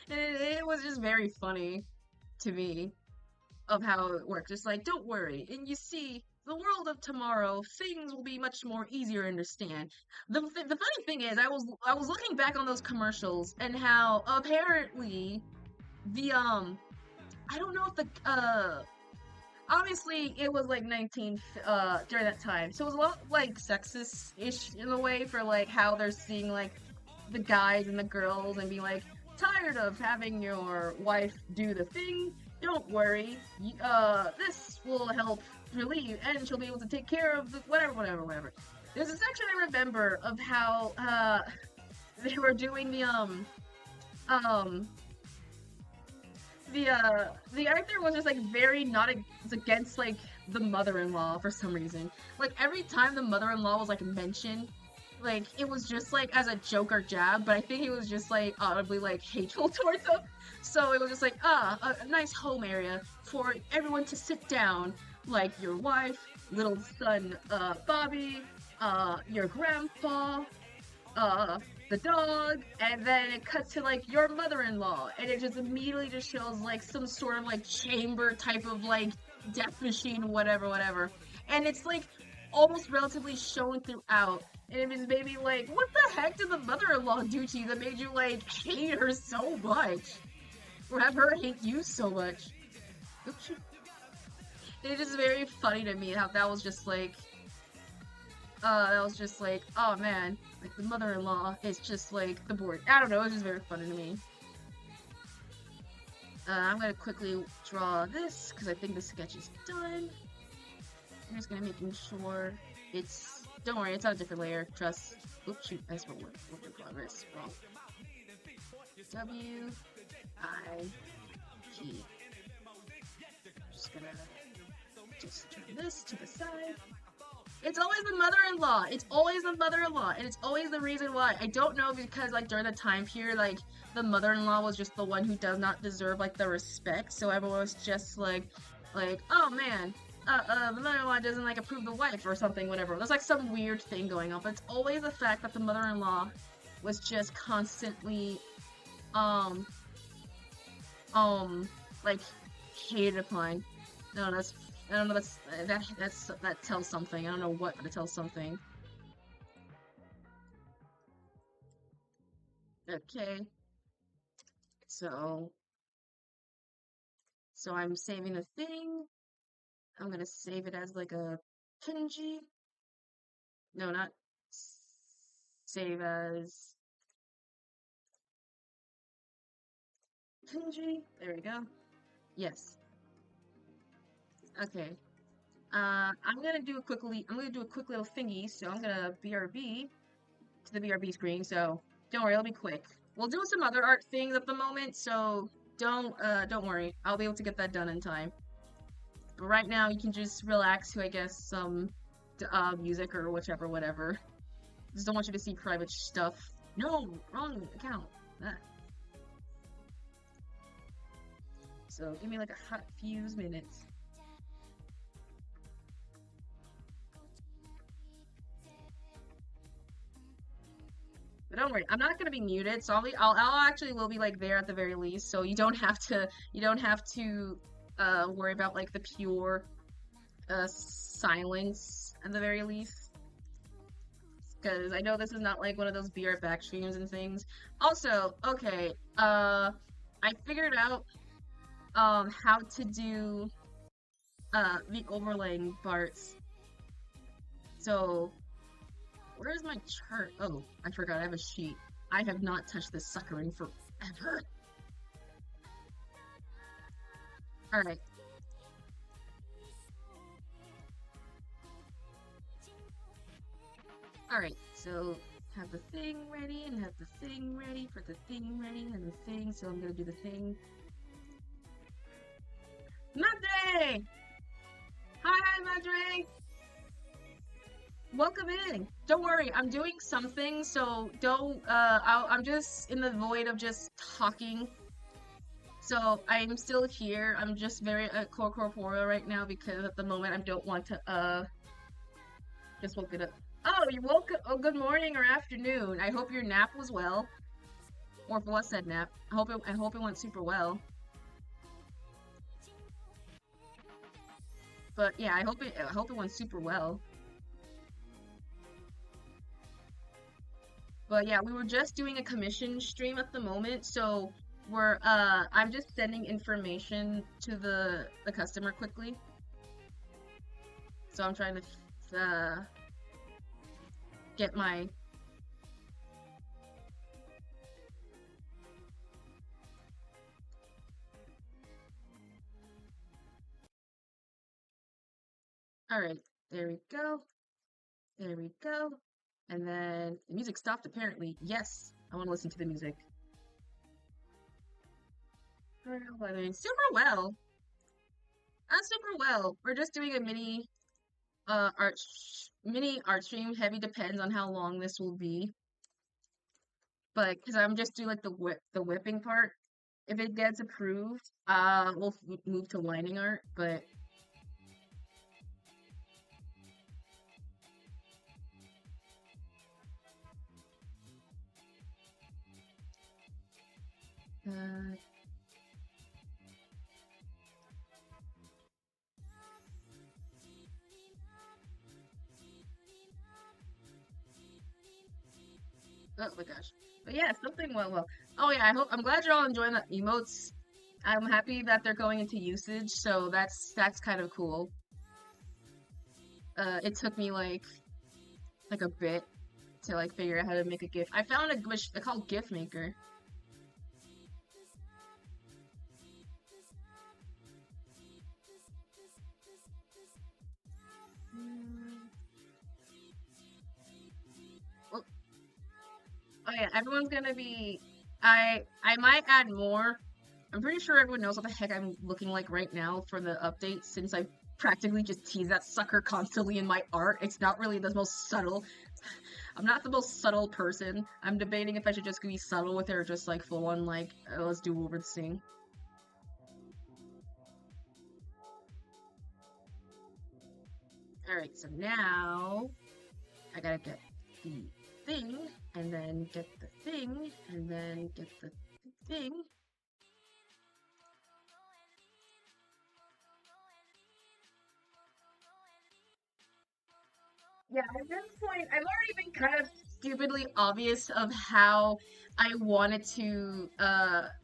And it was just very funny to me of how it works. Just like, don't worry, and you see, the world of tomorrow, things will be much more easier to understand. The funny thing is, I was looking back on those commercials and how apparently the I don't know if the obviously it was like 19 during that time, so it was a lot like sexist-ish in a way for like how they're seeing like the guys and the girls and be like, tired of having your wife do the thing? Don't worry, this will help relieve, and she'll be able to take care of the whatever. There's a section I remember of how they were doing the actor was just like very not against like the mother-in-law for some reason. Like every time the mother-in-law was like mentioned, like it was just like as a joke or jab, but I think he was just like audibly like hateful towards them. So it was just like a nice home area for everyone to sit down, like your wife, little son Bobby, your grandpa, the dog, and then it cuts to like your mother-in-law, and it just immediately just shows like some sort of like chamber type of like death machine, whatever, and it's like almost relatively shown throughout. And it was maybe like, what the heck did the mother-in-law do to you that made you like hate her so much, or have her hate you so much? Oops. It is very funny to me how that was just like, oh man, like the mother-in-law is just like the board. I don't know, it's just very funny to me. I'm gonna quickly draw this because I think the sketch is done. I'm just gonna making sure it's, don't worry, it's on a different layer, trust. Oops, shoot, I spelled work in progress, wrong. W, I, G. Just gonna turn this to the side. It's always the mother-in-law. It's always the mother-in-law, and it's always the reason why. I don't know, because like during the time period, like the mother-in-law was just the one who does not deserve like the respect. So everyone was just like, oh man, the mother-in-law doesn't like approve the wife or something, whatever. There's like some weird thing going on, but it's always the fact that the mother-in-law was just constantly, like hated upon. No, I don't know, that tells something. I don't know what, but it tells something. Okay. So I'm saving the thing. I'm gonna save it as like a PNG. No, not save as PNG. There we go. Yes. Okay. I'm gonna do a quick little thingy, so I'm gonna BRB to the BRB screen, so don't worry, it'll be quick. We'll do some other art things at the moment, so don't worry. I'll be able to get that done in time. But right now, you can just relax to, I guess, some music or whichever, whatever. Just don't want you to see private stuff. No, wrong account. Ah. So give me like a hot few minutes. But don't worry, I'm not gonna be muted, so I'll actually will be like there at the very least, so you don't have to worry about like the pure silence at the very least. Because I know this is not like one of those BR back streams and things. Also, okay, I figured out how to do the overlaying parts. So where's my chart? Oh, I forgot I have a sheet. I have not touched this sucker in forever. Alright. Alright, so have the thing ready, and have the thing ready for the thing ready, and the thing, so I'm gonna do the thing. Madre! Hi, Madre! Welcome in. Don't worry, I'm doing something, so don't. I'm just in the void of just talking. So I'm still here. I'm just very corporeal right now because at the moment I don't want to. Just woke it up. Oh, you woke up. Oh, good morning or afternoon. I hope your nap was well, or if it was said nap. I hope it went super well. But yeah, I hope it went super well. But yeah, we were just doing a commission stream at the moment, so I'm just sending information to the customer quickly. So I'm trying to get my all right, there we go. There we go. And then the music stopped apparently. Yes, I want to listen to the music. We're doing super well. Super well. We're just doing a mini art stream. Heavy depends on how long this will be. But because I'm just doing like the whipping part. If it gets approved, we'll move to lining art. But uh, oh my gosh. But yeah, something well. Oh yeah, I'm glad you're all enjoying the emotes. I'm happy that they're going into usage, so that's kind of cool. It took me like a bit to like figure out how to make a GIF. I found a glitch. They're called GIF Maker. Well, oh yeah, everyone's gonna be. I might add more. I'm pretty sure everyone knows what the heck I'm looking like right now for the update since I practically just tease that sucker constantly in my art. It's not really the most subtle. I'm not the most subtle person. I'm debating if I should just be subtle with it or just like full on like let's do over the thing. Alright, so now I gotta get the thing, and then get the thing, and then get the thing. Yeah, at this point, I've already been kind of stupidly obvious of how I wanted to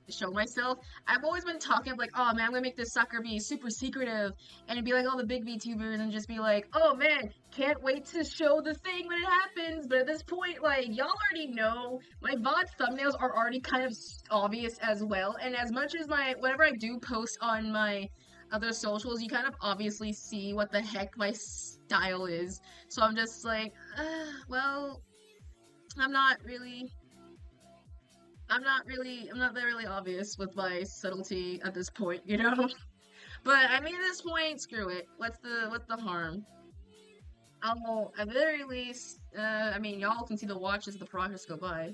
show myself. I've always been talking of like, oh man, I'm gonna make this sucker be super secretive, and it'd be like all the big VTubers and just be like, oh man, can't wait to show the thing when it happens. But at this point, like y'all already know, my VOD thumbnails are already kind of obvious as well. And as much as whenever I do post on my other socials, you kind of obviously see what the heck my style is. So I'm just like, well, I'm not really, I'm not that really obvious with my subtlety at this point, you know? But I mean, at this point, screw it. What's the harm? I'll, at the very least, I mean, y'all can see the watch as the progress go by.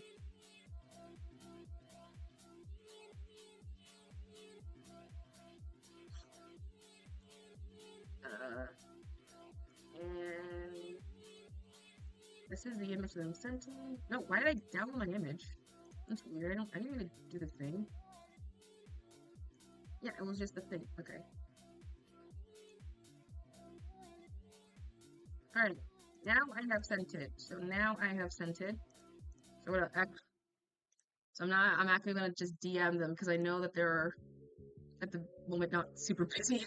Uh, and this is the image that I'm sending. No, why did I download my image? That's weird. I didn't even do the thing. Yeah, it was just the thing. Okay. Alright. Now I have sent it. So now I have sent it. So what so I'm actually gonna just DM them because I know that they're at the moment not super busy.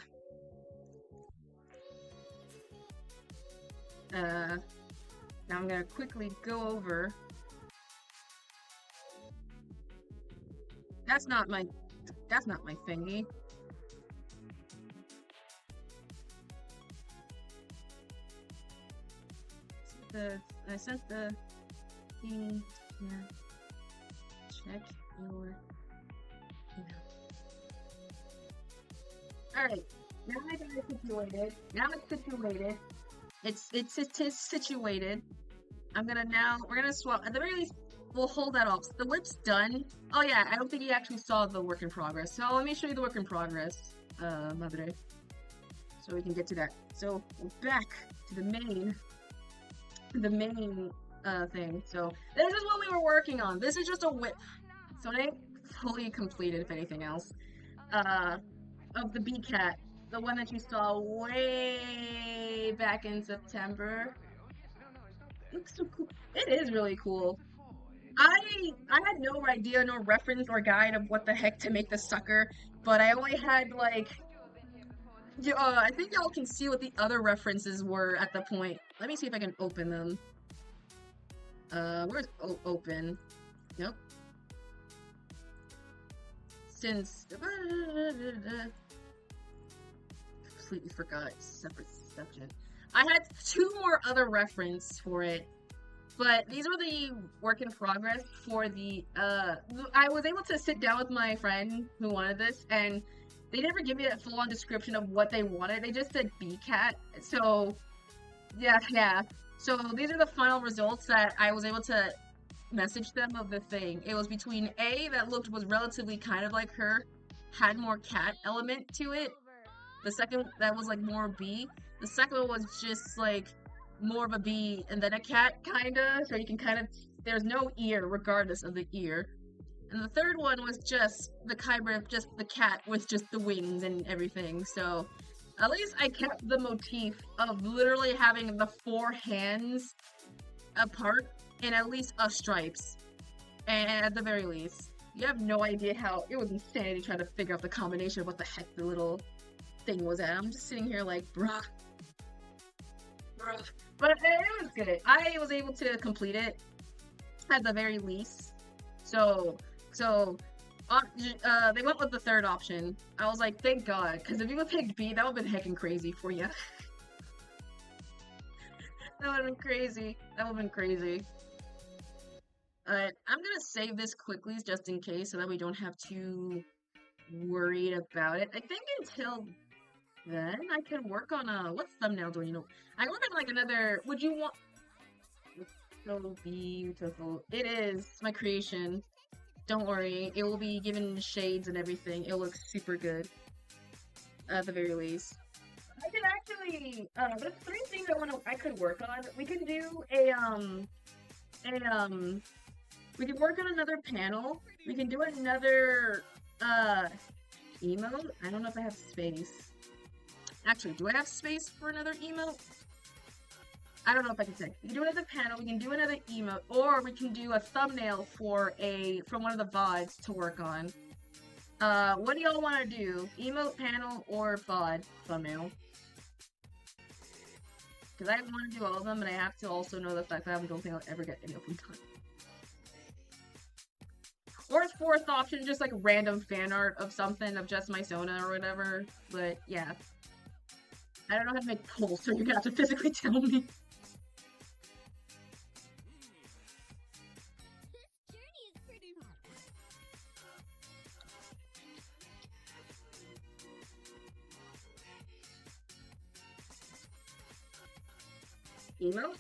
Now I'm gonna quickly go over. That's not my thingy. I sent the thing here. Check your email. Alright, now I got it situated. Now it's situated. It's situated. We're gonna swap. At the very least, we'll hold that off. The whip's done. Oh yeah, I don't think you actually saw the work in progress. So let me show you the work in progress, Madre. So we can get to that. So we're back to the main thing. So this is what we were working on. This is just a whip. So it ain't fully completed, if anything else. Of the BeeCat, the one that you saw way back in September. Looks so cool. It is really cool. I had no idea, no reference or guide of what the heck to make the sucker, but I only had like I think y'all can see what the other references were at the point. Let me see if I can open them. Where's open? Nope. Since completely forgot separate section. I had 2 more other reference for it, but these were the work in progress for the I was able to sit down with my friend who wanted this, and they never give me a full-on description of what they wanted. They just said BeeCat. So yeah. So these are the final results that I was able to message them of the thing. It was between A, that was relatively kind of like her, had more cat element to it. The second, that was like more bee. The second one was just like more of a bee and then a cat, kinda. So you can kind of, there's no ear regardless of the ear. And the third one was just the hybrid, just the cat with just the wings and everything. So at least I kept the motif of literally having the 4 hands apart and at least stripes. And at the very least, you have no idea how, it was insanity trying to figure out the combination of what the heck the little thing was at. I'm just sitting here like, bruh. But it was good. I was able to complete it at the very least. So they went with the third option. I was like, thank God, because if you would picked B, that would have been heckin' crazy for you. That would have been crazy. That would have been crazy. I'm gonna save this quickly just in case, so that we don't have to worried about it. I think until then, I could work on what thumbnail do I know? I can work on like another. Would you want? It's so beautiful. It is my creation. Don't worry, it will be given shades and everything. It looks super good. At the very least. I could actually, there's 3 things I could work on. We can do we can work on another panel. We can do another, emote. I don't know if I have space. Actually, do I have space for another emote? I don't know if I can say. We can do another panel, we can do another emote, or we can do a thumbnail from one of the VODs to work on. What do y'all want to do? Emote, panel, or VOD thumbnail? Because I want to do all of them, and I have to also know the fact that I don't think I'll ever get any of them done. Or a 4th option, just like random fan art of something, of just my Sona or whatever. But yeah. I don't know how to make polls, so you're gonna have to physically tell me. Emote?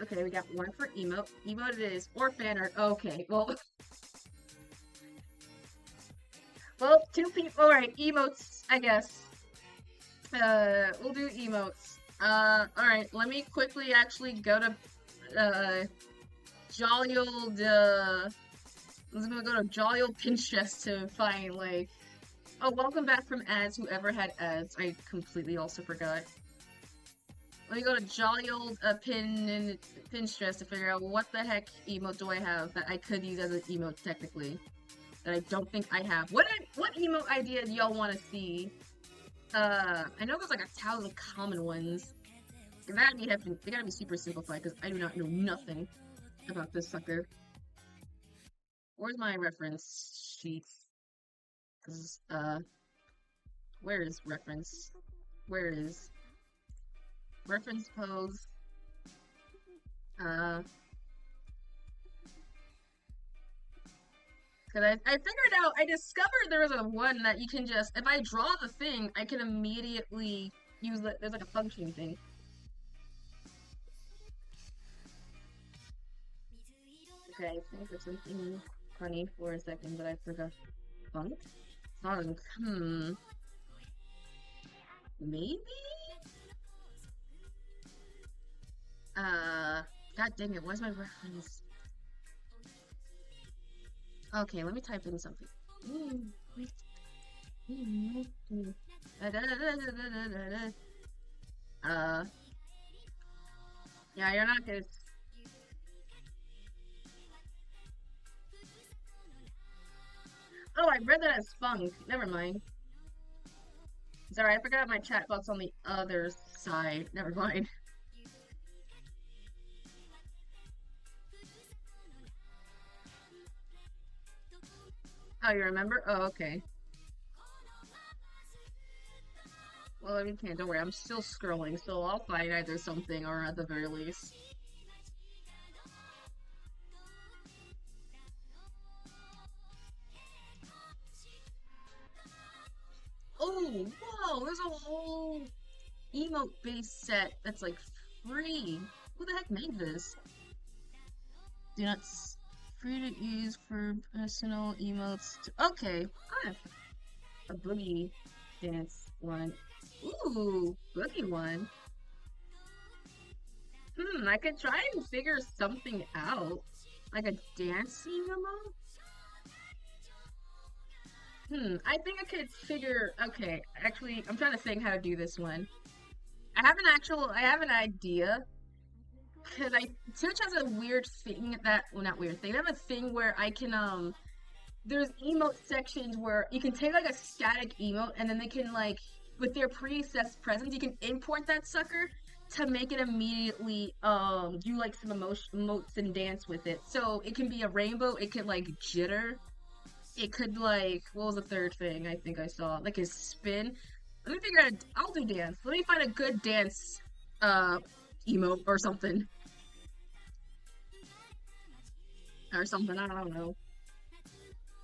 Okay, we got 1 for emote. Emote it is, or fan art. Okay, well. Well, 2 people. Alright, emotes, I guess. We'll do emotes. Alright, let me quickly actually go to, jolly old, I was gonna go to jolly old Pinterest to find, like, oh, welcome back from ads, whoever had ads. I completely also forgot. Let me go to jolly old Pinterest to figure out what the heck emote do I have that I could use as an emote technically. That I don't think I have. What emote idea do y'all want to see? I know there's like 1,000 common ones. They gotta be super simplified because I do not know nothing about this sucker. Where's my reference sheet? Cause where is reference? Where is reference pose? Cause I figured out, I discovered there was a one that you can just, if I draw the thing, I can immediately use it, there's like a function thing. Okay, I think there's something funny for a second, but I forgot. Funk? Funk? Maybe? God dang it, where's my reference? Okay, let me type in something. Yeah, you're not gonna. Oh, I read that as funk. Never mind. Sorry, I forgot my chat box on the other side. Never mind. Oh, you remember? Oh, okay. Well, I mean, can't. Don't worry. I'm still scrolling, so I'll find either something or at the very least. Oh, whoa! There's a whole emote-based set that's like free. Who the heck made this? Do not free to use for personal emotes. Okay, I have a boogie dance one. Ooh, boogie one. I could try and figure something out. Like a dancing emote? I think I could figure, okay, actually, I'm trying to think how to do this one. I have an idea, because Twitch has a weird thing that, well, not weird thing, they have a thing where I can, there's emote sections where you can take, like, a static emote, and then they can, like, with their preset presence, you can import that sucker to make it immediately, do, like, some emotes and dance with it. So, it can be a rainbow, it could, like, jitter, it could, like, what was the third thing I think I saw? Like a spin. Let me figure out, I'll do dance. Let me find a good dance, emote or something. Or something, I don't know.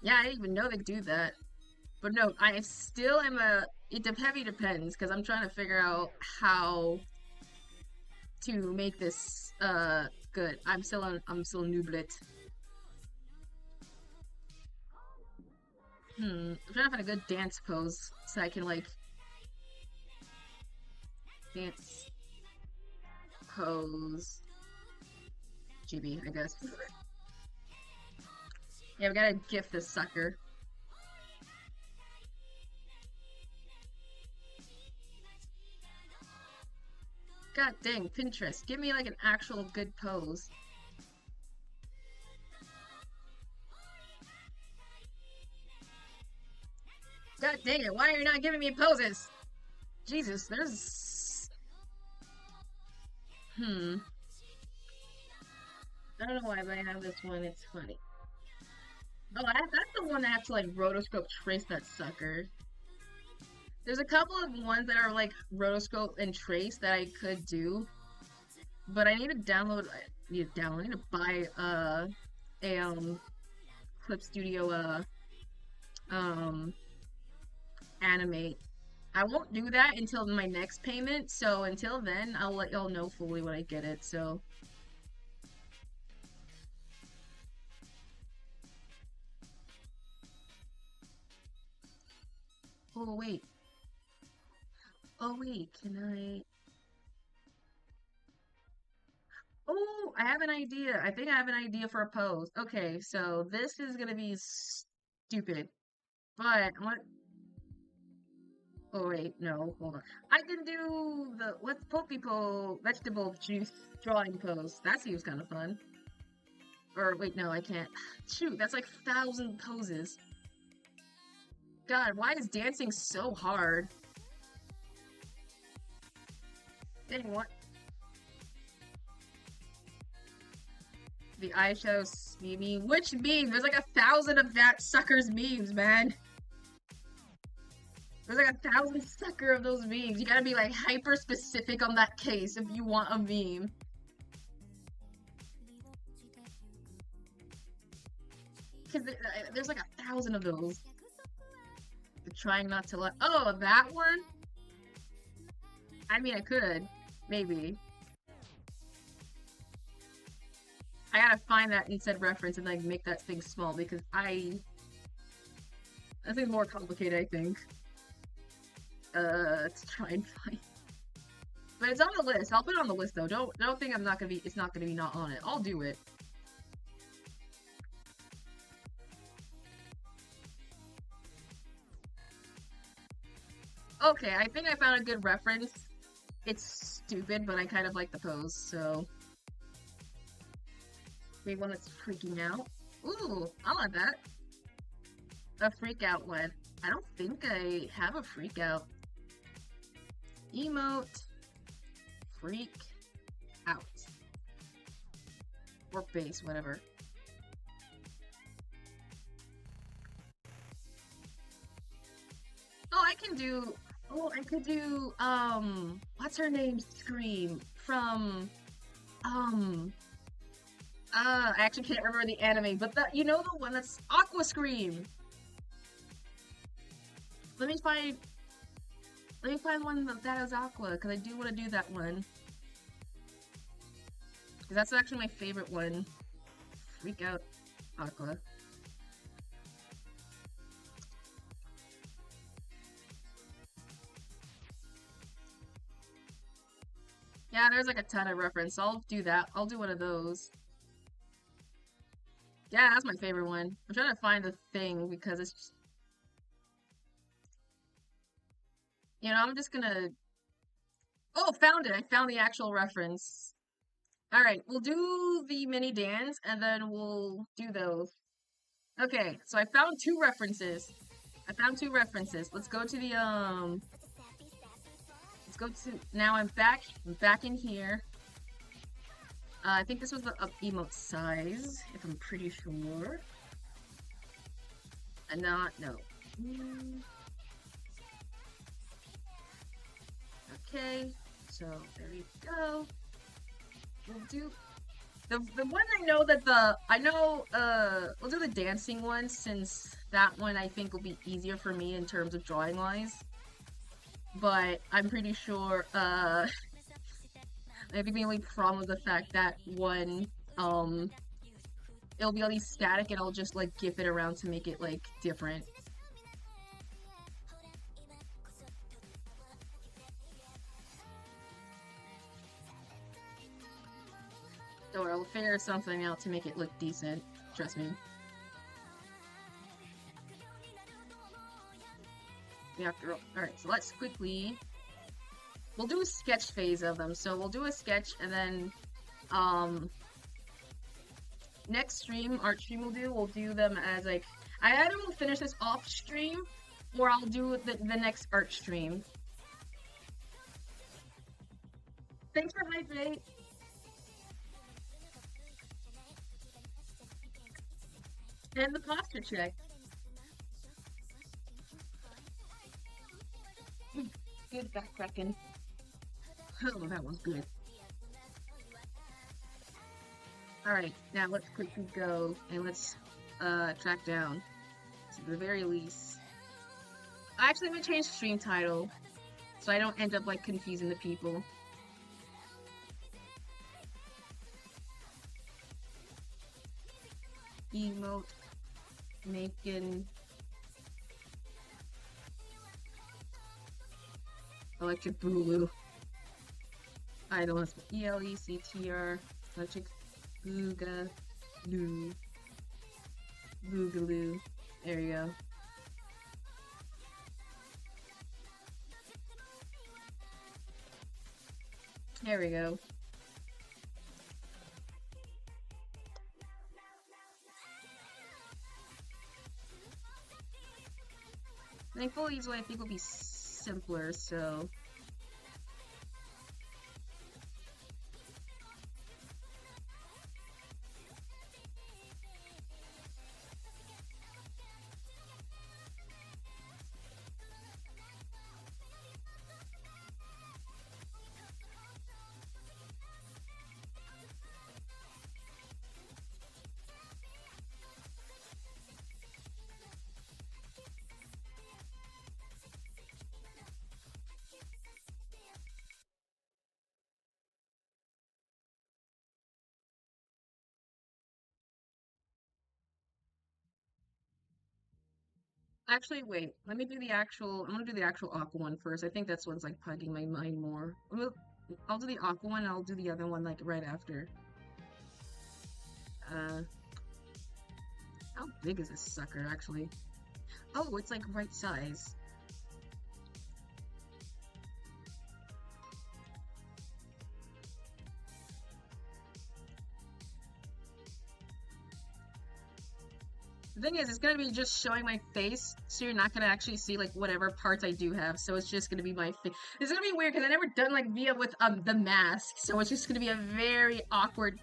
Yeah, I didn't even know they do that. But no, I still am it heavy depends, because I'm trying to figure out how to make this, good. I'm still nooblet. I'm trying to find a good dance pose so I can, like, dance pose. GB, I guess. Yeah, we gotta gift this sucker. God dang, Pinterest, give me, like, an actual good pose. God dang it, why are you not giving me poses? Jesus, there's... I don't know why, but I have this one, it's funny. Oh, that's the one that I have to, like, rotoscope trace that sucker. There's a couple of ones that are, like, rotoscope and trace that I could do. But I need to download, I need to buy, a, Clip Studio, Animate. I won't do that until my next payment, so until then, I'll let y'all know fully when I get it, so. Oh, wait. Oh, wait, can I... Oh, I have an idea. I think I have an idea for a pose. Okay, so this is gonna be stupid, but what? Oh wait, no, hold on. I can do the what's Pokepo vegetable juice drawing pose. That seems kind of fun. Or wait, no, I can't. Shoot, that's like 1,000 poses. God, why is dancing so hard? Dang, what? The eyeshadow meme. Which meme? There's like 1,000 of that sucker's memes, man. There's like 1,000 sucker of those memes. You gotta be like hyper specific on that case if you want a meme. Because there's like 1,000 of those. Trying not to let. Oh, that one? I mean, I could. Maybe. I gotta find that and said reference and like make that thing small because that thing's more complicated, I think. Let's try and find. But it's on the list. I'll put it on the list though. Don't think I'm not gonna be. It's not gonna be not on it. I'll do it. Okay, I think I found a good reference. It's stupid, but I kind of like the pose, so. Maybe one that's freaking out. Ooh, I like that. A freak out one. I don't think I have a freak out. Emote. Freak out. Or base, whatever. Oh, I can do. Oh, I could do. What's her name? Scream from. I actually can't remember the anime, but you know the one that's Aqua Scream. Let me find one that is Aqua, because I do want to do that one. Because that's actually my favorite one. Freak out Aqua. Yeah, there's like a ton of reference. I'll do that. I'll do one of those. Yeah, that's my favorite one. I'm trying to find the thing because it's just... You know, I'm just gonna... Oh, found it! I found the actual reference. Alright, we'll do the mini dance and then we'll do those. Okay, so I found two references. Let's go to the, Let's go to... Now I'm back in here. I think this was the emote size, if I'm pretty sure. And not, no. Okay, so there we go. We'll do the one I know that we'll do the dancing one since that one I think will be easier for me in terms of drawing wise. But I'm pretty sure I think the only problem with the fact that one, it'll be at least static and I'll just, like, gif it around to make it, like, different. Or I'll figure something out to make it look decent. Trust me. Alright, so let's quickly... We'll do a sketch phase of them. So we'll do a sketch and then, next stream, art stream we'll do them as like, I either will finish this off stream or I'll do the next art stream. Thanks for hydrate. And the posture check. Good back cracking. Oh, that was good. Alright, now let's quickly go and let's track down to the very least. Actually, I'm gonna change the stream title so I don't end up like confusing the people. Emote making electric boogaloo. I don't want to spell ELECTR electric boogaloo. Boogaloo. There you go. There we go. Thankfully, each way I think will be simpler, so... Actually, wait. Let me do the actual. I'm gonna do the actual aqua one first. I think that's what's like bugging my mind more. I'll do the aqua one. And I'll do the other one like right after. Uh, how big is this sucker actually? Oh, it's like right size. The thing is, it's gonna be just showing my face, so you're not gonna actually see like whatever parts I do have. So it's just gonna be my face. It's gonna be weird because I never done like Via with the mask, so it's just gonna be a very awkward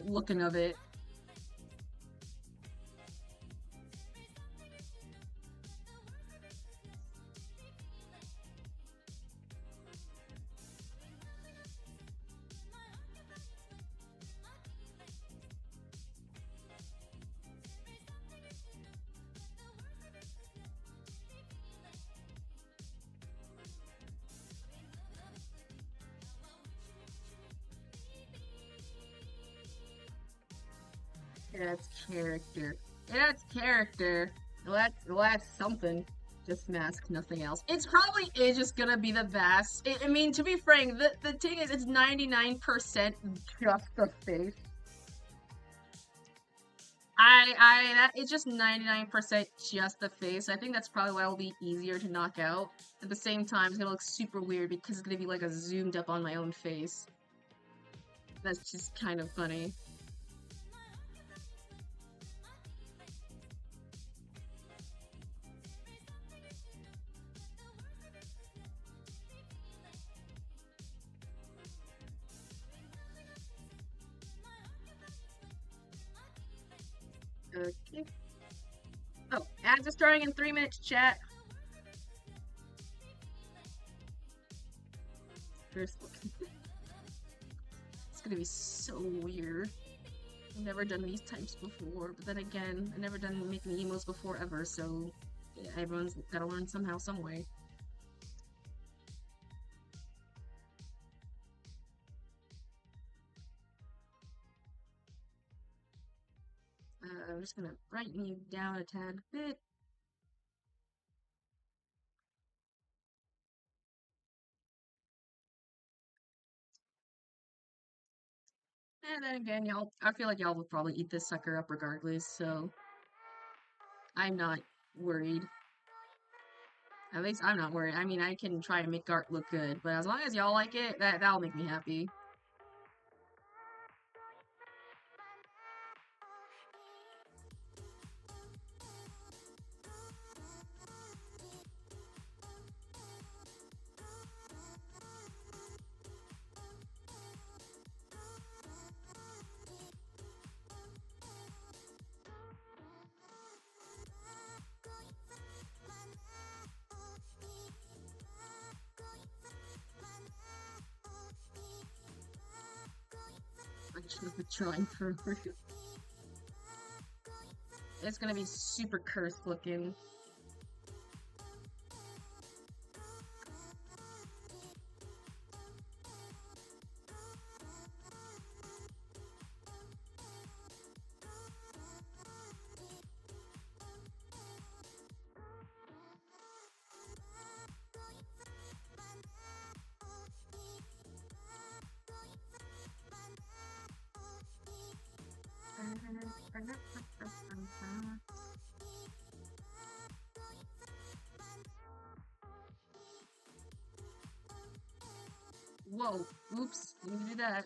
looking of it. It adds character. It adds character. Well, that's something. Just mask, nothing else. It's probably is just gonna be the best. I mean, to be frank, the thing is, it's 99% just the face. It's just 99% just the face. I think that's probably why it'll be easier to knock out. At the same time, it's gonna look super weird because it's gonna be like a zoomed up on my own face. That's just kind of funny. Okay. Oh, ads are starting in 3 minutes, chat. First look. It's gonna be so weird. I've never done these types before, but then again, I've never done making emos before ever, so yeah, everyone's gotta learn somehow, some way. I'm just gonna brighten you down a tad bit. And then again, I feel like y'all will probably eat this sucker up regardless, so I'm not worried. At least I'm not worried. I mean, I can try and make art look good, but as long as y'all like it, that'll make me happy. I'm just gonna be trying for it's gonna be super cursed looking. Whoa, oops, didn't do that.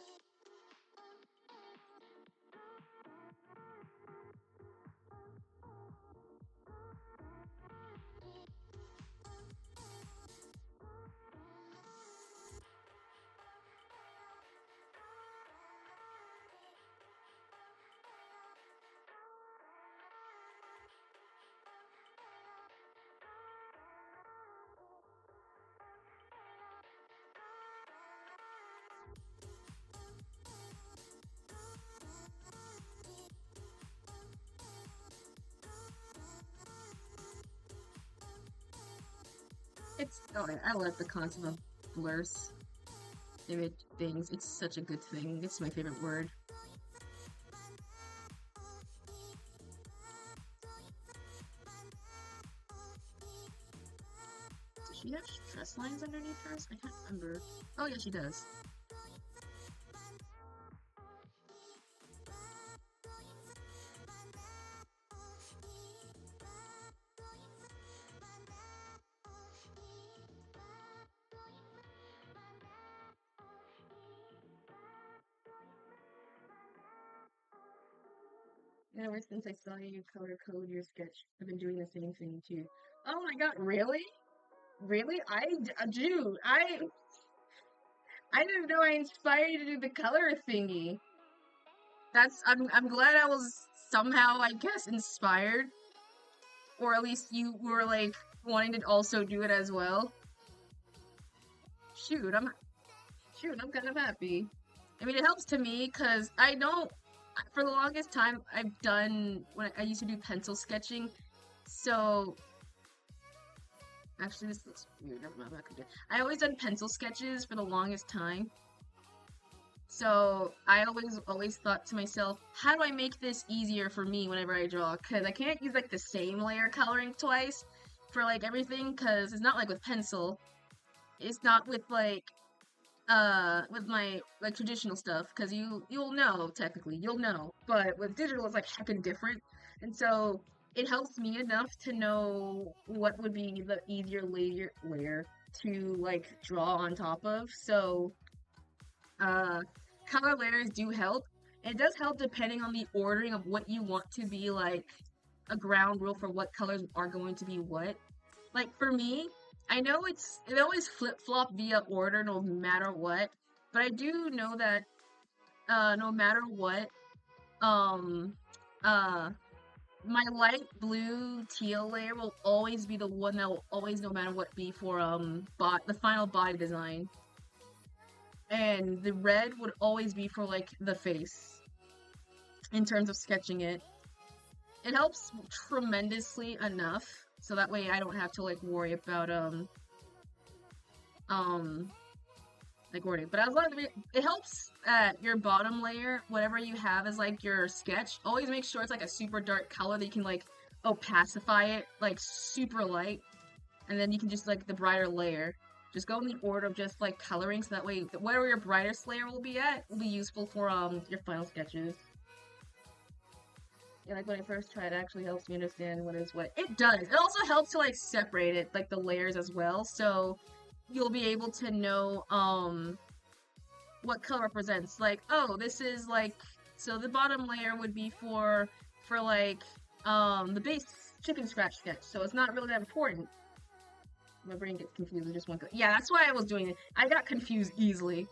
I love the concept of blurs image things. It's such a good thing. It's my favorite word. she have stress lines underneath hers? I can't remember. Oh yeah, she does. Ever since I saw you color code your sketch, I've been doing the same thing too. Oh my god, really? Really? Dude, I didn't know I inspired you to do the color thingy. I'm glad I was somehow, I guess, inspired. Or at least you were like wanting to also do it as well. Shoot, I'm kind of happy. I mean, it helps to me because I don't. For the longest time, I've done when I used to do pencil sketching. So actually, this looks weird. Never mind, I'm not gonna do it. I always done pencil sketches for the longest time. So I always thought to myself, how do I make this easier for me whenever I draw? Because I can't use like the same layer coloring twice for like everything. Because it's not like with pencil. It's not with like with my like traditional stuff, because you'll know, technically you'll know, but with digital it's like heckin' different, and so it helps me enough to know what would be the easier layer to like draw on top of. So uh color layers do help. It does help depending on the ordering of what you want to be like a ground rule for what colors are going to be what. Like for me, I know it always flip-flop via order no matter what, but I do know that no matter what, um uh my light blue teal layer will always be the one that will always no matter what be for the final body design. And the red would always be for like the face in terms of sketching it. It helps tremendously enough, so that way I don't have to like worry about like wording. But as long as it helps at your bottom layer, whatever you have as like your sketch, always make sure it's like a super dark color that you can like opacify it like super light, and then you can just like the brighter layer. Just go in the order of just like coloring, so that way whatever your brightest layer will be at will be useful for your final sketches. Yeah, like when I first tried, it actually helps me understand what is what. It does. It also helps to like separate it, like the layers as well, so you'll be able to know what color represents. Like, oh, this is like, so the bottom layer would be for like the base chicken scratch sketch, so it's not really that important. My brain gets confused with just one color. Yeah, that's why I was doing it. I got confused easily.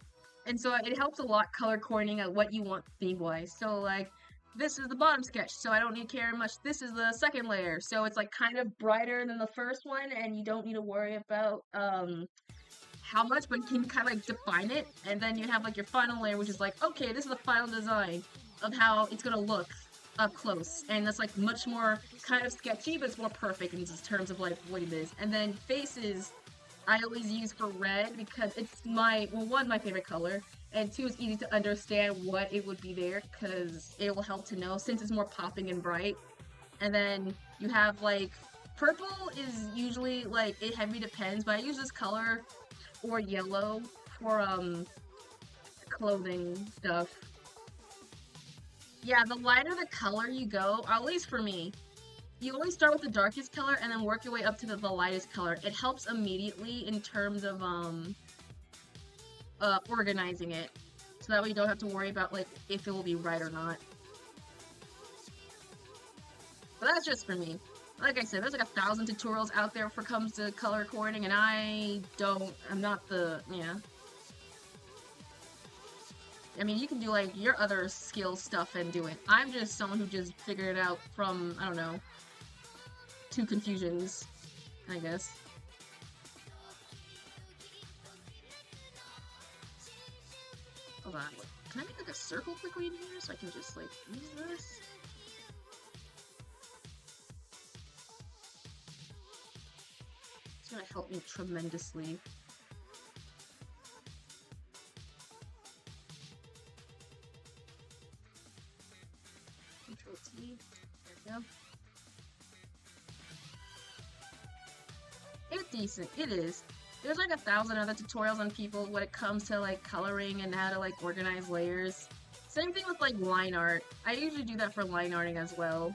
And so it helps a lot color coordinating at what you want theme-wise. So like, this is the bottom sketch, so I don't need to care much. This is the second layer, so it's like kind of brighter than the first one, and you don't need to worry about how much, but you can kind of like define it. And then you have like your final layer, which is like, okay, this is the final design of how it's gonna look up close, and that's like much more kind of sketchy, but it's more perfect in terms of like what it is. And then faces, I always use for red because it's my, well, one, my favorite color, and two, it's easy to understand what it would be there because it will help to know since it's more popping and bright. And then you have like purple is usually like it heavy depends, but I use this color or yellow for clothing stuff. Yeah, the lighter the color you go, or at least for me, you always start with the darkest color and then work your way up to the lightest color. It helps immediately in terms of organizing it, so that way you don't have to worry about like if it will be right or not. But that's just for me. Like I said, there's like 1,000 tutorials out there for comes to color coordinating, and I'm not the, yeah. I mean, you can do like your other skill stuff and do it. I'm just someone who just figured it out from, I don't know, 2 confusions, I guess. Hold on, can I make like a circle quickly in here so I can just like use this? It's gonna help me tremendously. Control T. There we go. It decent. It is. There's like 1,000 other tutorials on people when it comes to like coloring and how to like organize layers. Same thing with like line art. I usually do that for line arting as well.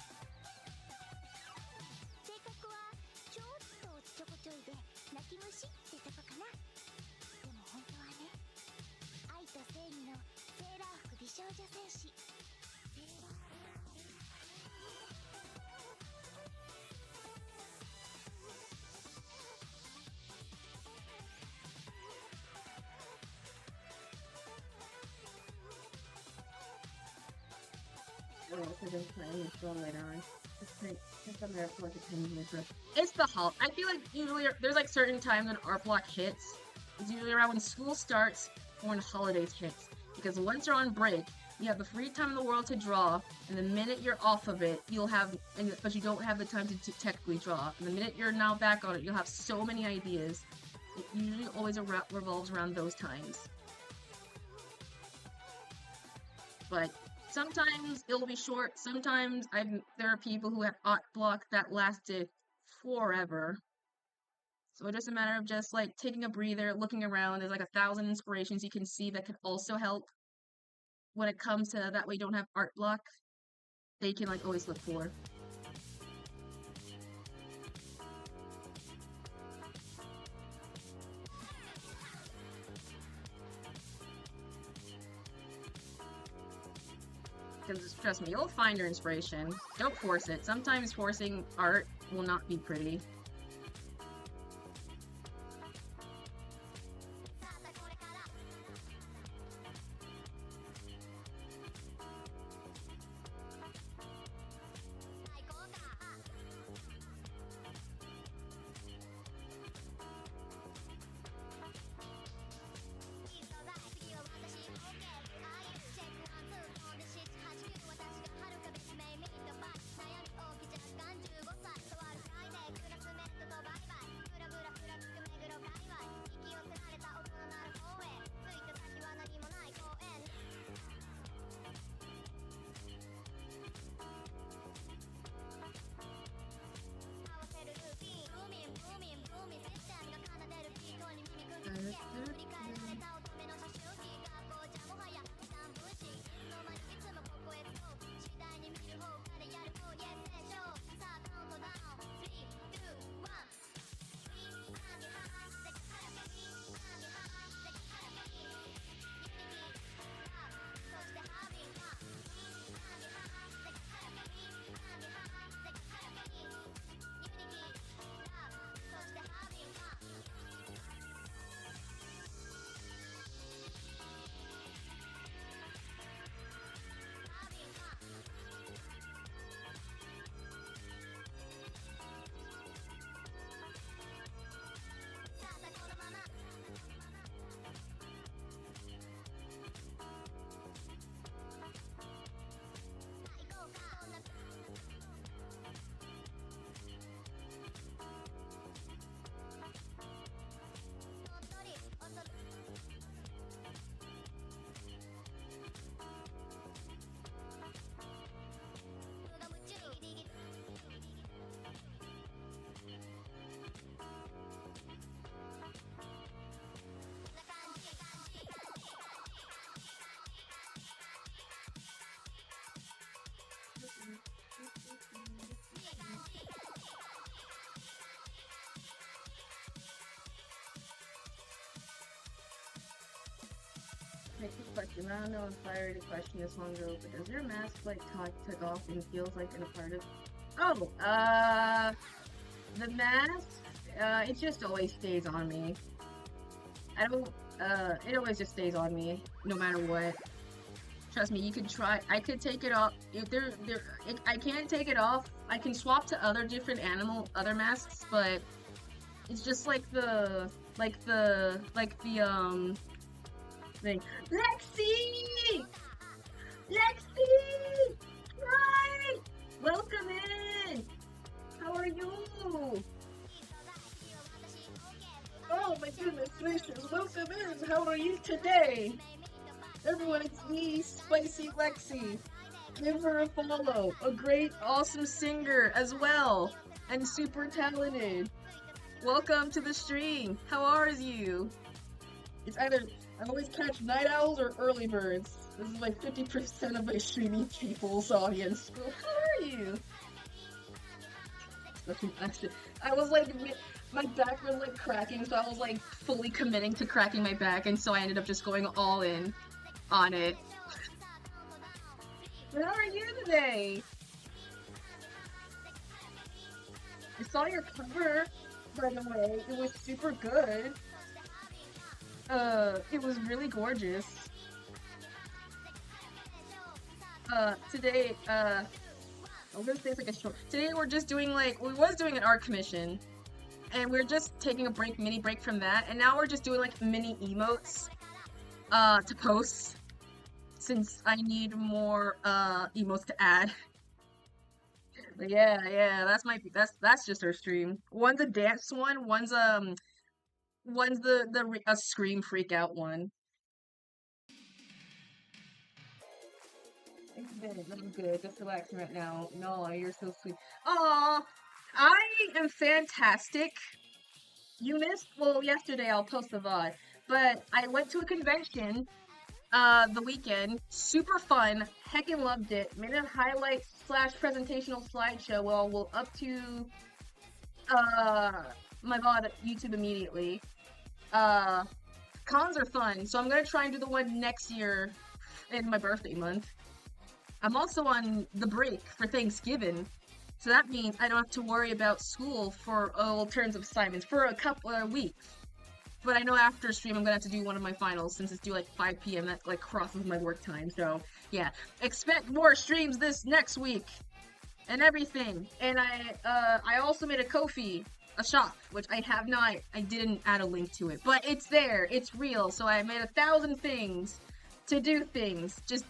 It's the halt. I feel like usually there's like certain times when art block hits. It's usually around when school starts or when holidays hits. Because once you're on break, you have the free time in the world to draw, and the minute you're off of it, you'll have, but you don't have the time to technically draw. And the minute you're now back on it, you'll have so many ideas. It usually always revolves around those times. But sometimes it'll be short. Sometimes there are people who have art block that lasted forever. So it's just a matter of just like taking a breather, looking around. There's like 1,000 inspirations you can see that could also help when it comes to that way you don't have art block. They can like always look for. Because trust me, you'll find your inspiration. Don't force it. Sometimes forcing art will not be pretty. Quick question. I don't know if I already questioned this long ago, but does your mask like take off and feels like in a part of? Oh, the mask. It just always stays on me. I don't. It always just stays on me, no matter what. Trust me, you could try. I could take it off. If I can't take it off. I can swap to other different other masks, but it's just like the thing. Lexi! Lexi! Hi! Welcome in! How are you? Oh my goodness gracious, welcome in! How are you today? Everyone, it's me, Spicy Lexi. Give her a follow. A great, awesome singer as well. And super talented. Welcome to the stream. How are you? It's either I always catch night owls or early birds. This is like 50% of my streaming people's audience. Well, how are you? I was like, my back was like cracking, so I was like fully committing to cracking my back, and so I ended up just going all in on it. But how are you today? I saw your cover, by the way. It was super good. It was really gorgeous. Today, I'm gonna say it's like a short. Today we're just doing like, we was doing an art commission, and we're just taking a break, mini break from that, and now we're just doing like mini emotes, to post, since I need more, emotes to add. But yeah, that's just our stream. One's a dance one, one's a scream freak out one. I'm good. Just relaxing right now. No, you're so sweet. Aw, I am fantastic. You missed, well, yesterday I'll post the VOD, but I went to a convention, the weekend. Super fun. Heckin' loved it. Made a highlight slash presentational slideshow. Well, we'll up to, my VOD YouTube immediately. Cons are fun, so I'm gonna try and do the one next year in my birthday month. I'm also on the break for Thanksgiving, so that means I don't have to worry about school for all turns of assignments for a couple of weeks. But I know after stream I'm gonna have to do one of my finals since it's due like 5 p.m. That like crosses my work time. So yeah, expect more streams this next week and everything. And I also made a Ko-fi, a shop, which I didn't add a link to it, but it's there, it's real. So I made 1,000 things to do things. Just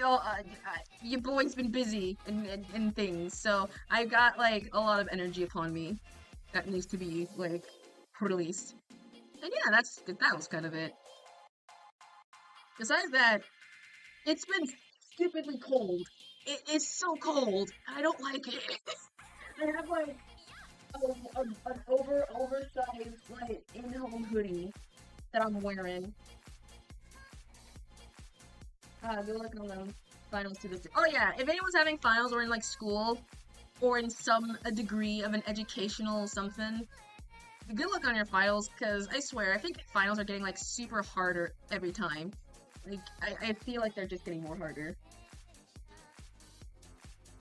your boy's been busy and things, so I got like a lot of energy upon me that needs to be like released. And yeah, that was kind of it. Besides that, it's been stupidly cold. It is so cold. I don't like it. I have like an oversized like in-home hoodie that I'm wearing. Good luck on the finals to this. Oh yeah, if anyone's having finals or in like school or in a degree of an educational something, good luck on your finals, because I swear, I think finals are getting like super harder every time. Like, I feel like they're just getting more harder.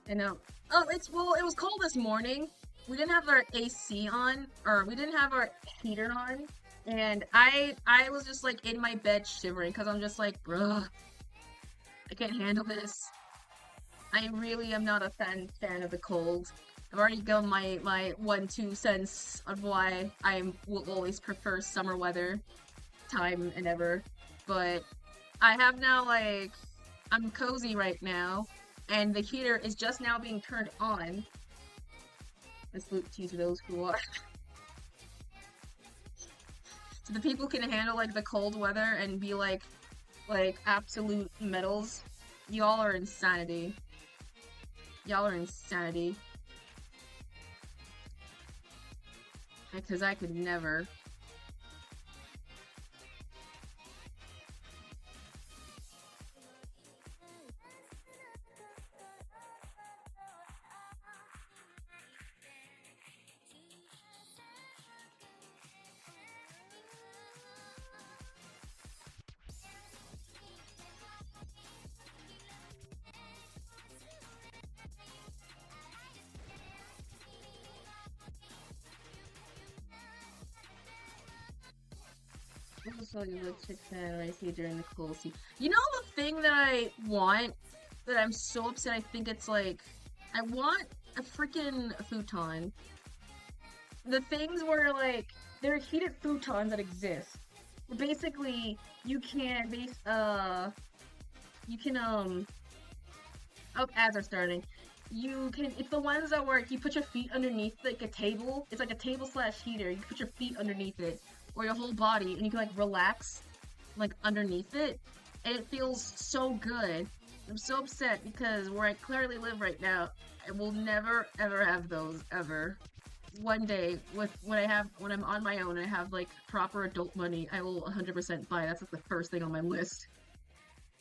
I know. Oh, it was cold this morning. We didn't have our AC on, or we didn't have our heater on, and I was just like in my bed shivering, because I'm just like, bruh, I can't handle this. I really am not a fan of the cold. I've already given my 1-2 cents of why I will always prefer summer weather, time and ever. But I have now, like, I'm cozy right now, and the heater is just now being turned on. Let's tease those who are. So the people can handle like the cold weather and be like absolute metals. Y'all are insanity. Y'all are insanity. Because I could never. I saw you look chick fan when I see during the cold season. You know the thing that I want, that I'm so upset, I think it's like, I want a freaking futon. The things where like, there are heated futons that exist. Basically, you can oh, ads are starting. You can, it's the ones that work, you put your feet underneath like a table. It's like a table slash heater. You put your feet underneath it, or your whole body, and you can like relax like underneath it, and it feels so good. I'm so upset because where I clearly live right now, I will never ever have those ever. one day when I'm on my own and I have like proper adult money, I will 100% buy. That's like the first thing on my list.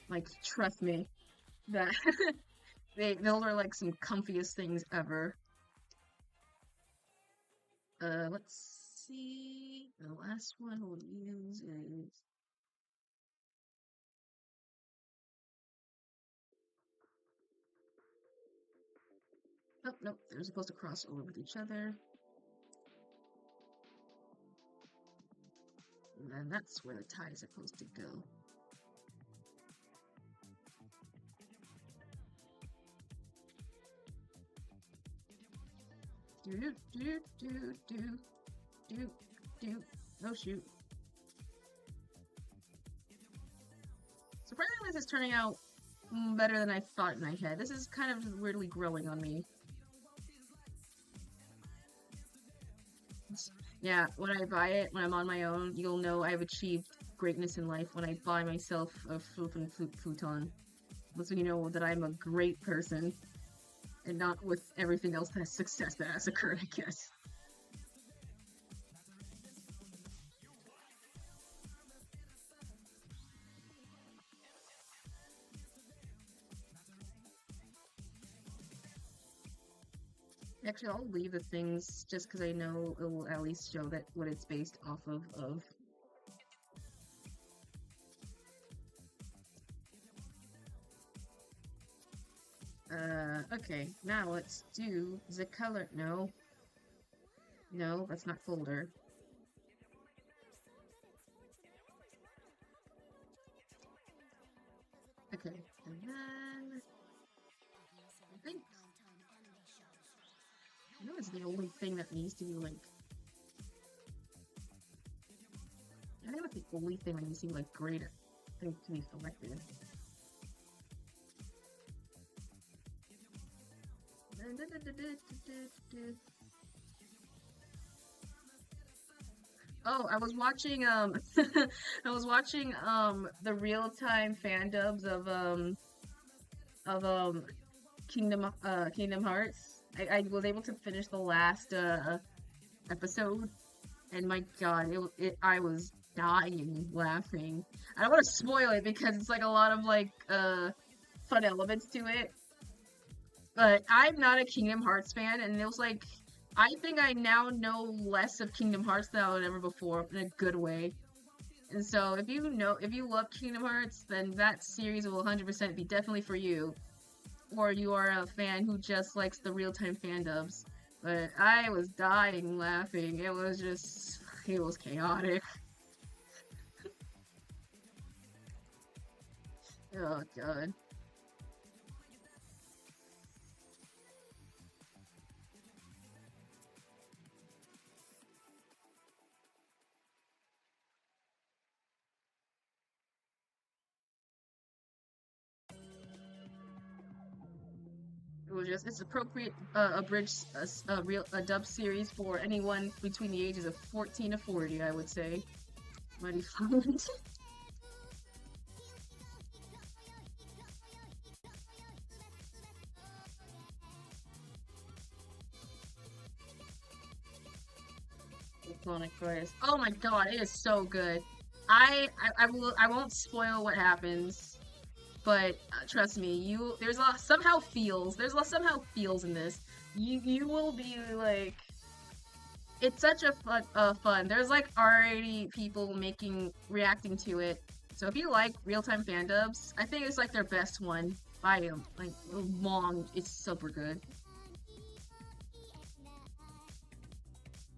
Like, trust me, that those are like some comfiest things ever. Let's see. The last one we'll use is. Oh, nope, they're supposed to cross over with each other. And then that's where the tie is supposed to go. Do do do do do do. Oh shoot. Surprisingly, this is turning out better than I thought in my head. This is kind of just weirdly growing on me. Yeah, when I buy it, when I'm on my own, you'll know I've achieved greatness in life when I buy myself a flippin' futon. That's when you know that I'm a great person, and not with everything else that success that has occurred, I guess. Actually, I'll leave the things just because I know it will at least show that what it's based off of. Okay, now let's do the color. No. No, that's not folder. Okay, and then I think it's the only thing that needs to be like. I think that's the only thing that needs to be like greater thing to be selected. Oh, I was watching I was watching the real-time fandubs of Kingdom Hearts. I was able to finish the last episode, and my god, I was dying laughing. I don't want to spoil it because it's like a lot of like fun elements to it. But I'm not a Kingdom Hearts fan, and it was like I think I now know less of Kingdom Hearts than I would ever before in a good way. And so if you love Kingdom Hearts, then that series will 100% be definitely for you. Or you are a fan who just likes the real-time fandubs. But I was dying laughing. It was chaotic. Oh god. It's appropriate a dub series for anyone between the ages of 14 to 40, I would say. Mighty fun. Brownish Grayish. Oh my god, it is so good. I won't spoil what happens, but trust me, there's a lot somehow feels in this. You will be like, it's such a fun. There's like already people reacting to it. So if you like real-time fandubs, I think it's like their best one by like long. It's super good.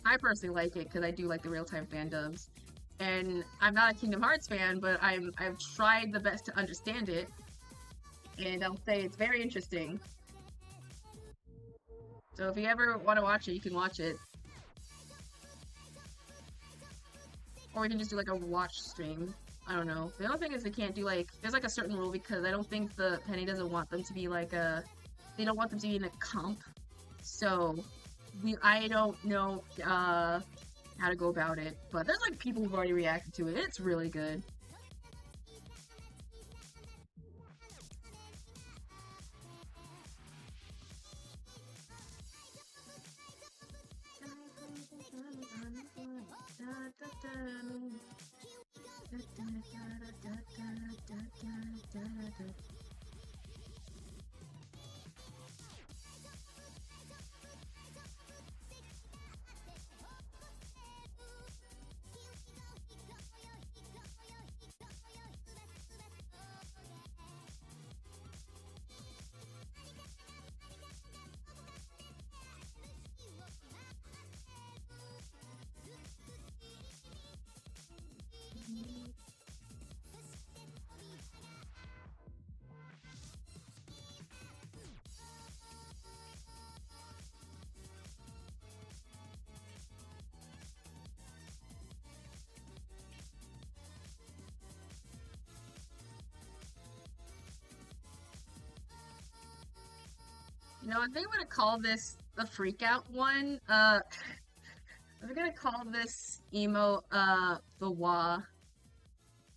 I personally like it because I do like the real-time fandubs. And I'm not a Kingdom Hearts fan, but I've tried the best to understand it, and I'll say it's very interesting. So if you ever want to watch it, you can watch it. Or we can just do like a watch stream. I don't know. The only thing is they can't do like, there's like a certain rule because I don't think the Penny doesn't want them to be like they don't want them to be in a comp. So I don't know how to go about it. But there's like people who've already reacted to it. It's really good. You know, I think I'm gonna call this the freak out one. I'm gonna call this emo, the wah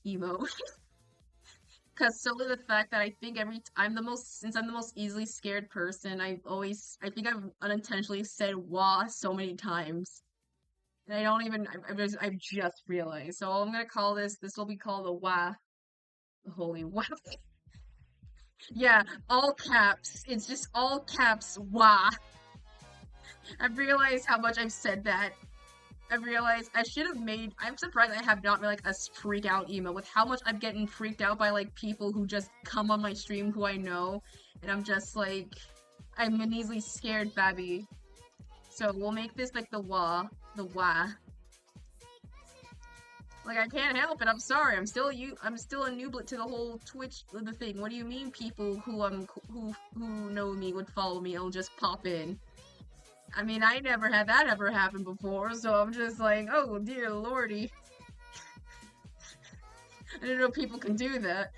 emo. Cause solely the fact that I think since I'm the most easily scared person, I think I've unintentionally said wah so many times. And I don't even, I've just realized. So I'm gonna call this will be called the wah, the holy wah. Yeah, all caps. It's just all caps, wah. I've realized how much I've said that. I realized I'm surprised I have not made like a freak out emo with how much I'm getting freaked out by like people who just come on my stream who I know, and I'm just like, I'm an easily scared babby. So we'll make this like the wah. Like I can't help it. I'm sorry. I'm still a nooblet to the whole Twitch the thing. What do you mean people who know me would follow me? I'll just pop in. I mean, I never had that ever happen before, so I'm just like, oh dear lordy. I didn't know people can do that.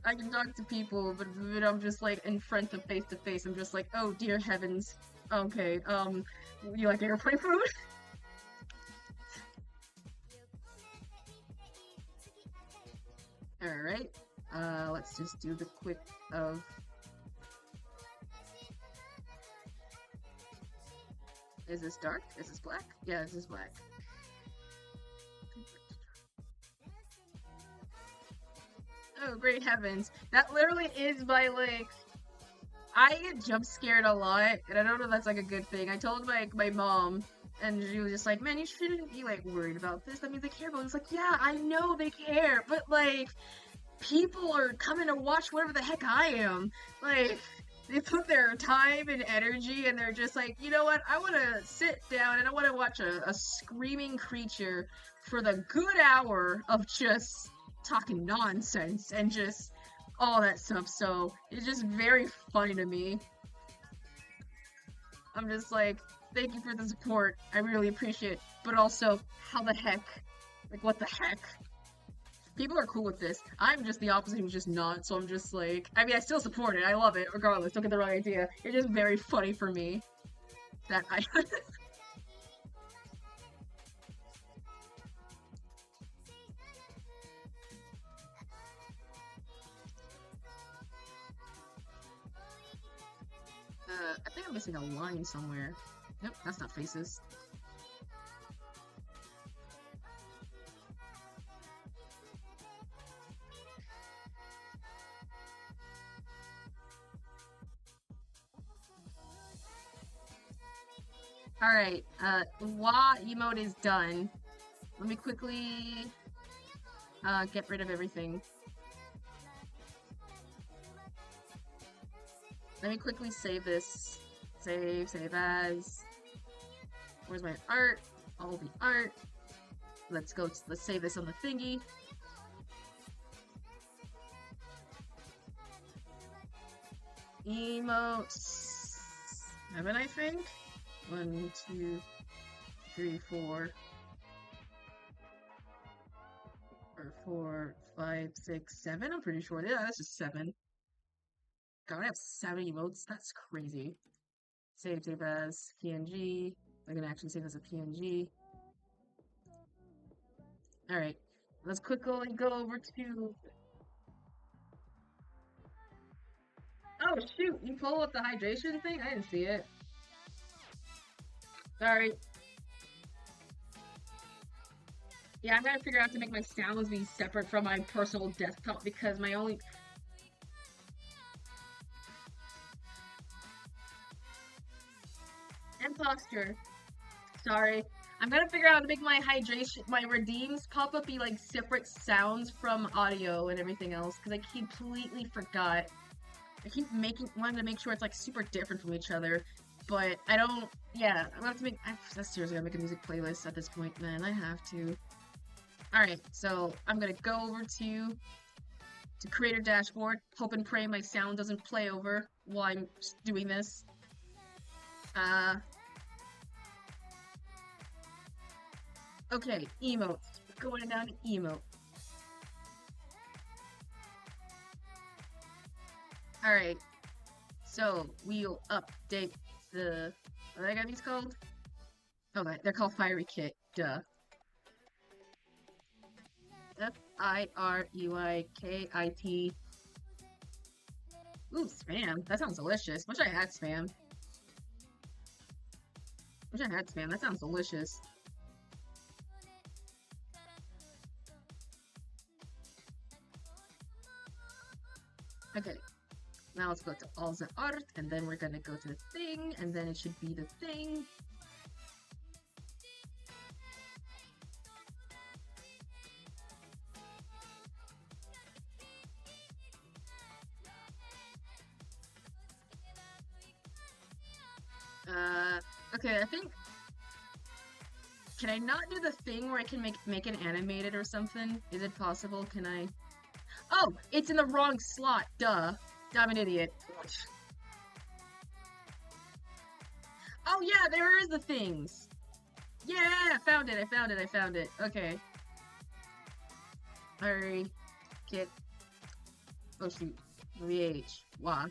I can talk to people, but when I'm just like in front of face to face, I'm just like, oh dear heavens. Okay, you like airplane food? Alright. Let's just do the quick of... Is this dark? Is this black? Yeah, this is black. Oh, great heavens. That literally is my, like... I get jump scared a lot, and I don't know if that's, like, a good thing. I told my mom, and she was just like, man, you shouldn't be, like, worried about this. That means they care about it. It's like, yeah, I know they care, but, like... people are coming to watch whatever the heck I am. Like, they put their time and energy and they're just like, you know what, I want to sit down and I want to watch a screaming creature for the good hour of just talking nonsense and just all that stuff. So it's just very funny to me. I'm just like, thank you for the support. I really appreciate it. But also, how the heck? Like, what the heck? People are cool with this. I'm just the opposite who's just not, so I'm just like... I mean, I still support it. I love it, regardless. Don't get the wrong idea. It's just very funny for me that I... I think I'm missing a line somewhere. Nope, that's not faces. Alright, wah emote is done. Let me quickly get rid of everything. Let me quickly save this. Save as. Where's my art? All the art. Let's save this on the thingy. Emotes. 7, I think? 1, 2, 3, 4. Or 4, 5, 6, 7. I'm pretty sure. Yeah, that's just 7. God, I have 7 emotes. That's crazy. Save as PNG. I'm gonna actually save as a PNG. Alright. Let's quickly go over to... Oh shoot, you pull up the hydration thing? I didn't see it. Sorry. Yeah, I'm gonna figure out to make my sounds be separate from my personal desktop because my only... And posture. Sorry. I'm gonna figure out how to make my redeems pop-up be like separate sounds from audio and everything else because I completely forgot. I keep wanting to make sure it's like super different from each other, but I don't, yeah, I'm gonna have to that's seriously gonna make a music playlist at this point, man, I have to. Alright, so I'm gonna go over to creator dashboard, hope and pray my sound doesn't play over while I'm doing this. Okay, emotes. Going down to emote. Alright. So, we'll update the... What are these called? Oh, they're called Fiery Kit. Duh. F-I-R-E-Y-K-I-T. Ooh, spam. That sounds delicious. Wish I had spam. Wish I had spam. That sounds delicious. Okay. Now let's go to all the art, and then we're gonna go to the thing, and then it should be the thing. Okay, I think... Can I not do the thing where I can make it animated or something? Is it possible? Can I... Oh! It's in the wrong slot! Duh! I'm an idiot. Oh yeah, there is the things! Yeah! I found it! Okay. Fiery Kit. Oh shoot. VH. Wow.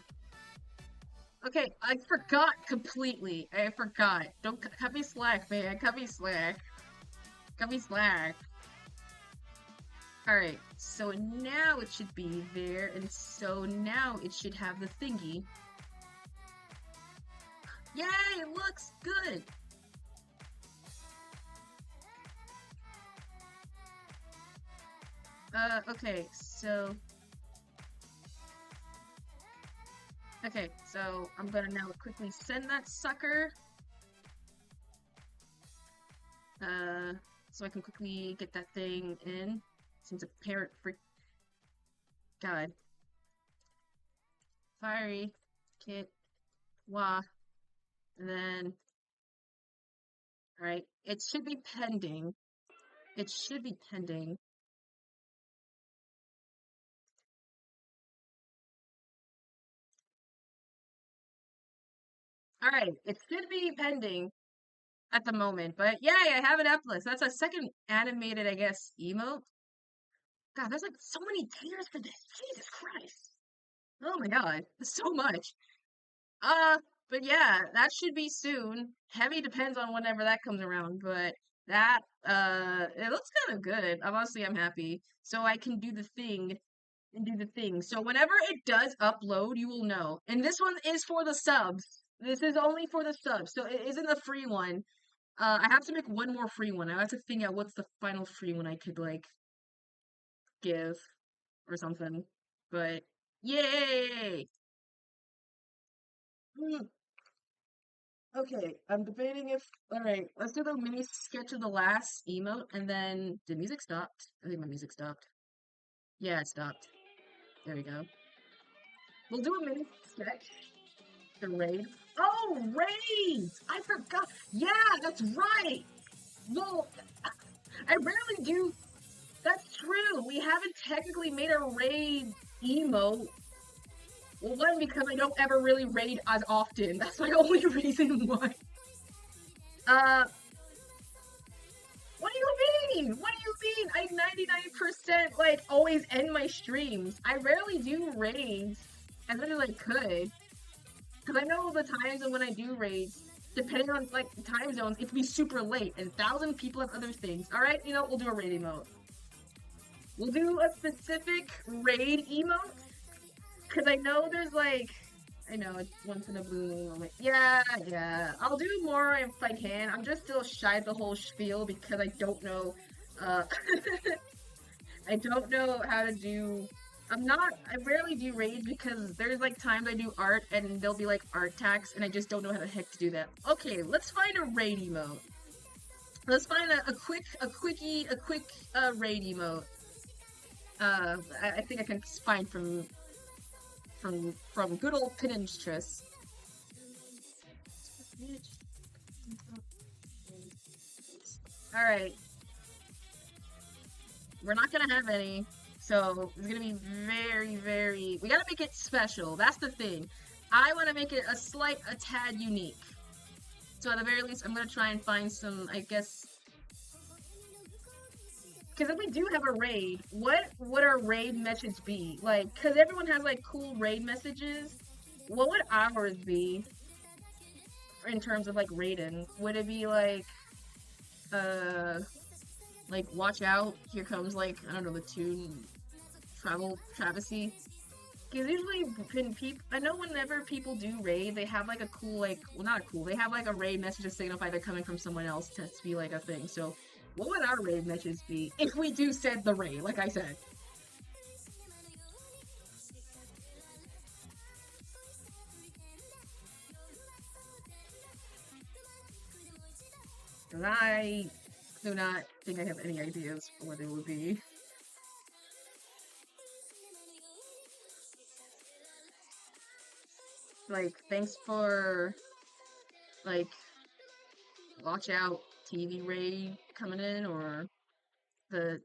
Okay, I forgot completely. I forgot. Don't cut me slack, man. Cut me slack. Alright, so now it should be there, and so now it should have the thingy. Yay! It looks good! Okay, so... Okay, so I'm gonna now quickly send that sucker. So I can quickly get that thing in. Since a parrot freak. God. Fiery Kit. Wah. And then. Alright. It should be pending. Alright, it should be pending at the moment, but yay, I have an F-list. That's a second animated, I guess, emote. God, there's like so many tiers for this. Jesus Christ. Oh my god, so much. But yeah, that should be soon. Heavy depends on whenever that comes around, but that, it looks kind of good. I'm happy. So I can do the thing and do the thing. So whenever it does upload, you will know. And this one is for the subs. This is only for the subs, so it isn't a free one. I have to make one more free one. I have to figure out what's the final free one I could, like, give or something. But, yay! Mm, okay, I'm debating if... Alright, let's do the mini sketch of the last emote, and then... Did music stop? I think my music stopped. Yeah, it stopped. There we go. We'll do a mini sketch. The raid. Oh, raids! I forgot. Yeah, that's right. Well, I rarely do. That's true. We haven't technically made a raid emote. Well, one, because I don't ever really raid as often. That's my only reason why. What do you mean? What do you mean? I 99% like always end my streams. I rarely do raids as much as I could. Because I know the times when I do raids, depending on, like, time zones, it can be super late, and 1,000 people have other things. Alright, you know, we'll do a raid emote. We'll do a specific raid emote, because I know there's, like, I know, it's once in a blue moon. Yeah. I'll do more if I can. I'm just still shy of the whole spiel, because I don't know, I don't know how to do... I rarely do raids because there's like times I do art and there'll be like art tags and I just don't know how the heck to do that. Okay, let's find a raid emote. Let's find a quick raid emote. I think I can find from good old Pinterest. Alright. We're not gonna have any. So, it's gonna be very... We gotta make it special. That's the thing. I want to make it a tad unique. So, at the very least, I'm gonna try and find some, I guess... Because if we do have a raid, what would our raid message be? Like, because everyone has like cool raid messages. What would ours be in terms of like raiding? Would it be uh, like watch out, here comes like, I don't know, the tune travel travesty? Because usually when people, I know whenever people do raid, they have like a cool, like, well, not cool, they have like a raid message to signify they're coming from someone else to be like a thing. So, what would our raid message be if we do send the raid, like I said? Because I do not think I have any ideas for what it would be. Like, thanks for, like, watch out TV raid coming in, or the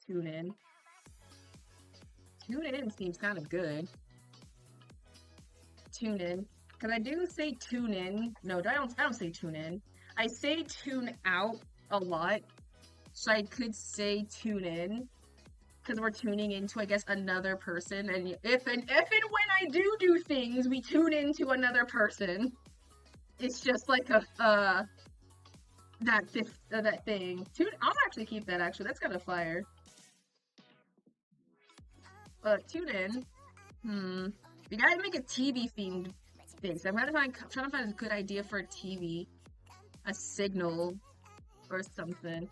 tune in. Tune in seems kind of good. Tune in. Because I do say tune in. No, I don't say tune in. I say tune out a lot. So I could say tune in. Because we're tuning into, I guess, another person. And if and when I do things, we tune into another person. It's just like that thing. I'll actually keep that, actually. That's kind of fire. Tune in. We gotta make a TV themed thing. So I'm trying to find a good idea for a TV, a signal, or something.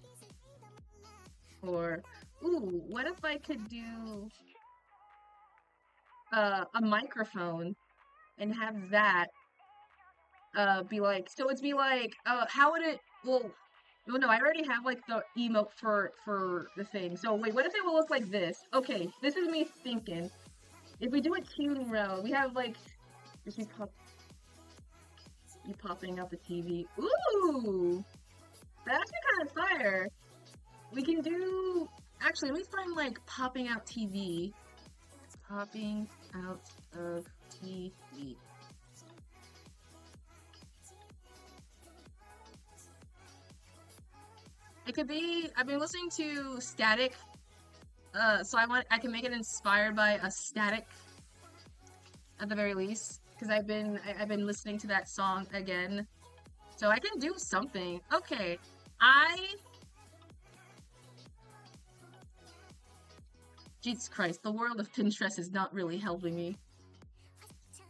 Or, ooh, what if I could do a microphone and have that be like, so it'd be like, how would it? Well, no, I already have like the emote for the thing. So wait, what if it will look like this? Okay, this is me thinking. If we do a tune row, we have like, just you popping out the TV. Ooh, that's actually kind of fire. We can do, actually, let me find like popping out TV. Popping out of TV. It could be, I've been listening to Static, so I can make it inspired by a Static at the very least, because I've been listening to that song again, so I can do something. Okay, Jesus Christ, the world of Pinterest is not really helping me.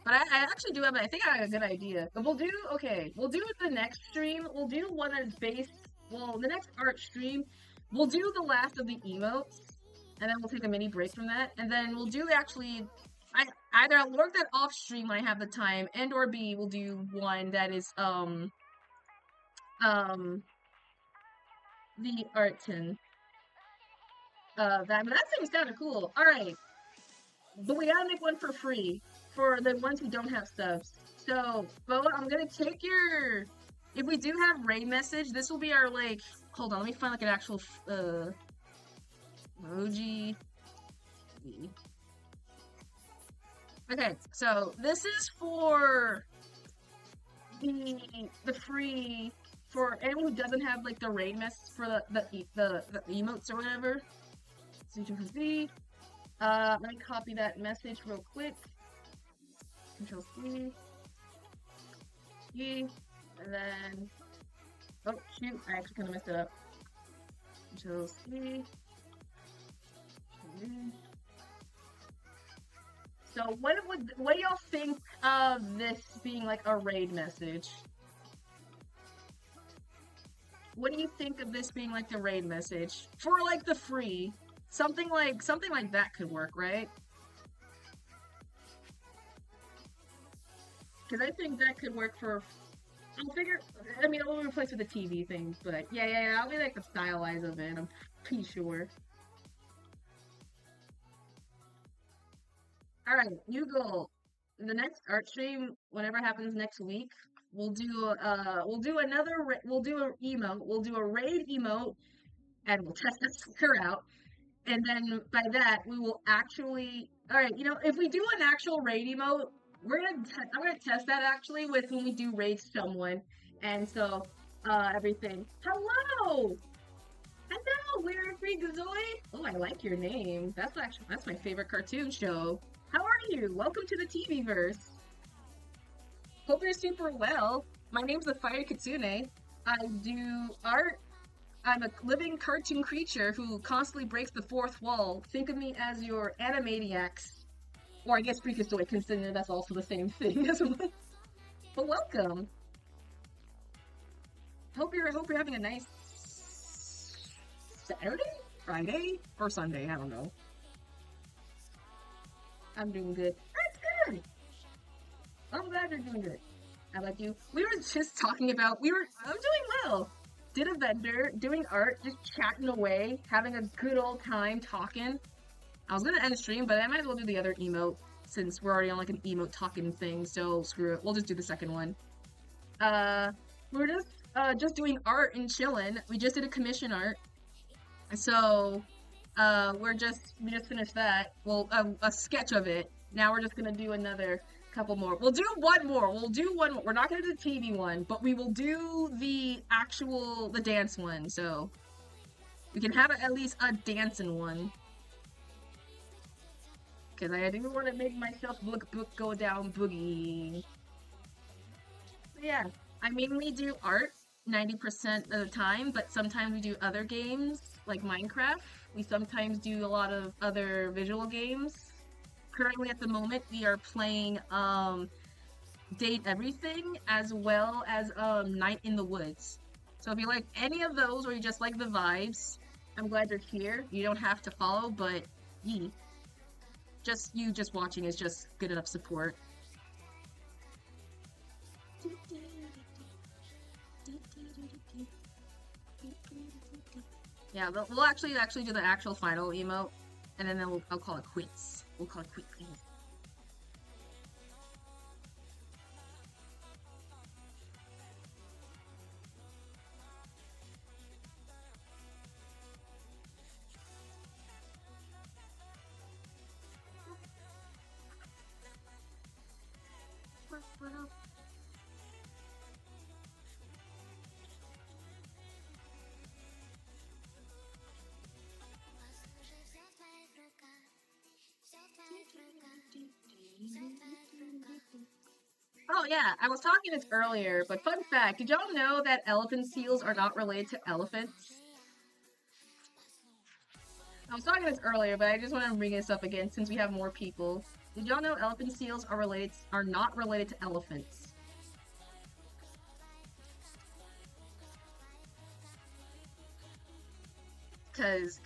But I actually do have, I think I have a good idea. But we'll do the next stream, we'll do one that's based, well, the next art stream, we'll do the last of the emotes, and then we'll take a mini break from that, and then we'll do actually, either I'll work that off stream when I have the time, and or B, we'll do one that is, the arton. That seems kind of cool. Alright, but we gotta make one for free for the ones who don't have subs. So, Bo, I'm gonna take your. If we do have raid message, this will be our like. Hold on, let me find like an actual emoji. Okay, so this is for the free for anyone who doesn't have like the raid mess for the emotes or whatever. So you can see. Let me copy that message real quick. Control C. E. And then. Oh, shoot. I actually kind of messed it up. Control C. So, what do y'all think of this being like a raid message? What do you think of this being like the raid message? For like the free. Something like that could work, right? Because I think that could work for. I mean, I'll replace with the TV thing, but yeah, I'll be like the stylized of it. I'm pretty sure. All right, new goal. The next art stream, whenever happens next week, we'll do a emote, we'll do a raid emote, and we'll test that sucker out. And then by that, we will actually. All right, if we do an actual raid emote, I'm gonna test that actually with when we do raid someone, and so everything. Hello, Hello, we're Freakazoid. Oh, I like your name. That's my favorite cartoon show. How are you? Welcome to the TV verse. Hope you're super well. My name's TheFireyKitsune. I do art. I'm a living cartoon creature who constantly breaks the fourth wall. Think of me as your animaniacs. Or I guess Freakazoid, considering that's also the same thing as well. But welcome. Hope you're having a nice Saturday? Friday? Or Sunday, I don't know. I'm doing good. That's good! I'm glad you're doing good. I like you. We were just talking about, I'm doing well. Did a vendor, doing art, just chatting away, having a good old time talking. I was gonna end the stream, but I might as well do the other emote, since we're already on like an emote talking thing, so screw it. We'll just do the second one. We're just doing art and chilling. We just did a commission art. So, we just finished that. Well, a sketch of it. Now we're just gonna do another couple more. We'll do one more. We're not gonna do the TV one, but we will do the dance one. So, we can have at least a dancing one. Because I do want to make myself go down boogie. So yeah, I mainly do art 90% of the time, but sometimes we do other games like Minecraft. We sometimes do a lot of other visual games. Currently at the moment we are playing Date Everything as well as Night in the Woods. So if you like any of those or you just like the vibes, I'm glad you're here. You don't have to follow, but just watching is just good enough support. Yeah, we'll actually do the actual final emote, and then I'll call it quits. We'll call it quits. Oh yeah, I was talking this earlier, but fun fact, did y'all know that elephant seals are not related to elephants? I was talking this earlier, but I just want to bring this up again since we have more people. Did y'all know elephant seals are not related to elephants? Cause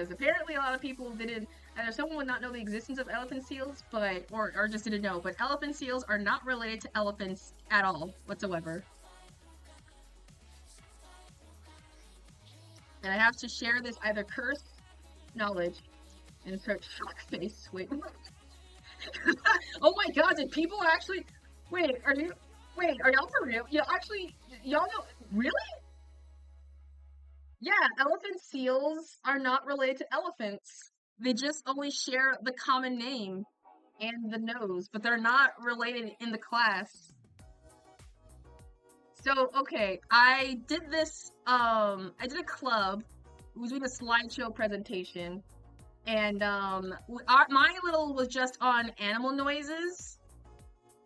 apparently a lot of people didn't, either someone would not know the existence of elephant seals, or just didn't know, but elephant seals are not related to elephants at all, whatsoever. And I have to share this either curse, knowledge, insert shock face, wait. Oh my god, did people actually, wait, are y'all for real? Y'all know, really? Yeah, elephant seals are not related to elephants. They just only share the common name and the nose, but they're not related in the class. So, okay, I did I did a club. We was doing a slideshow presentation, and my little was just on animal noises,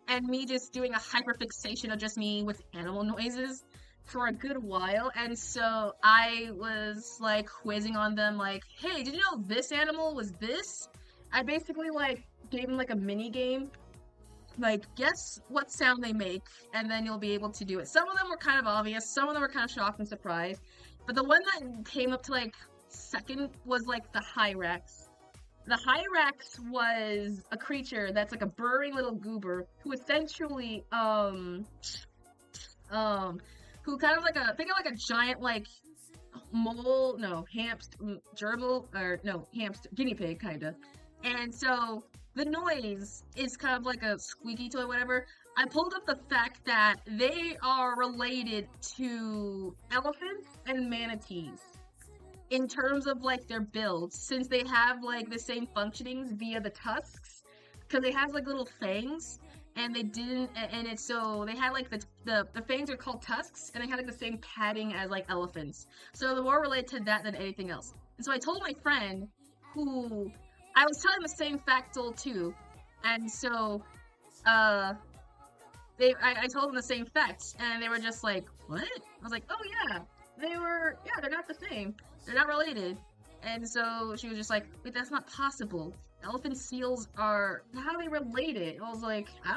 and me just doing a hyperfixation of just me with animal noises for a good while, and so I was like quizzing on them like, hey, did you know this animal was this? I basically like gave them like a mini game, like guess what sound they make, and then you'll be able to do it. Some of them were kind of obvious, some of them were kind of shocked and surprised, but the one that came up to like second was like the Hyrax. The Hyrax was a creature that's like a burrowing little goober who essentially who kind of like think of like a giant like mole, no, hamster, guinea pig kind of. And so the noise is kind of like a squeaky toy, whatever. I pulled up the fact that they are related to elephants and manatees in terms of like their builds, since they have like the same functionings via the tusks, because they have like little fangs. and they didn't, and it's so they had like the fangs are called tusks, and they had like the same padding as like elephants. So they're more related to that than anything else. And so I told my friend, who I was telling the same factual too, and so uh I told them the same facts, and they were just like, what? I was like, oh yeah, they're not the same, they're not related. And so she was just like, wait, that's not possible. Elephant seals are, how are they related? I was like, I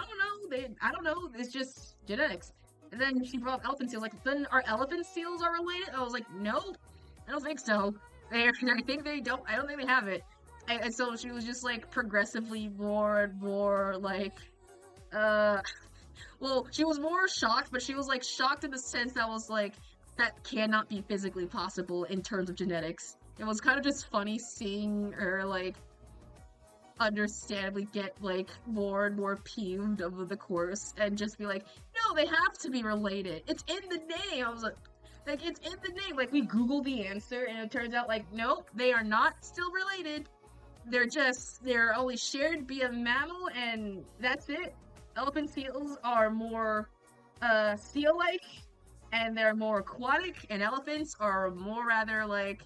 don't know, it's just genetics. And then she brought up elephant seals, like, then our elephant seals are related? I was like, no, I don't think so. I think they don't, I don't think they have it. And so she was just like progressively more and more like, well, she was more shocked, but she was like shocked in the sense that was like, that cannot be physically possible in terms of genetics. It was kind of just funny seeing her like understandably get like more and more peeved over the course and just be like, no, they have to be related. It's in the name. I was like it's in the name. Like we Googled the answer and it turns out like, nope, they are not still related. They're only shared via mammal and that's it. Elephant seals are more seal-like and they're more aquatic, and elephants are more rather like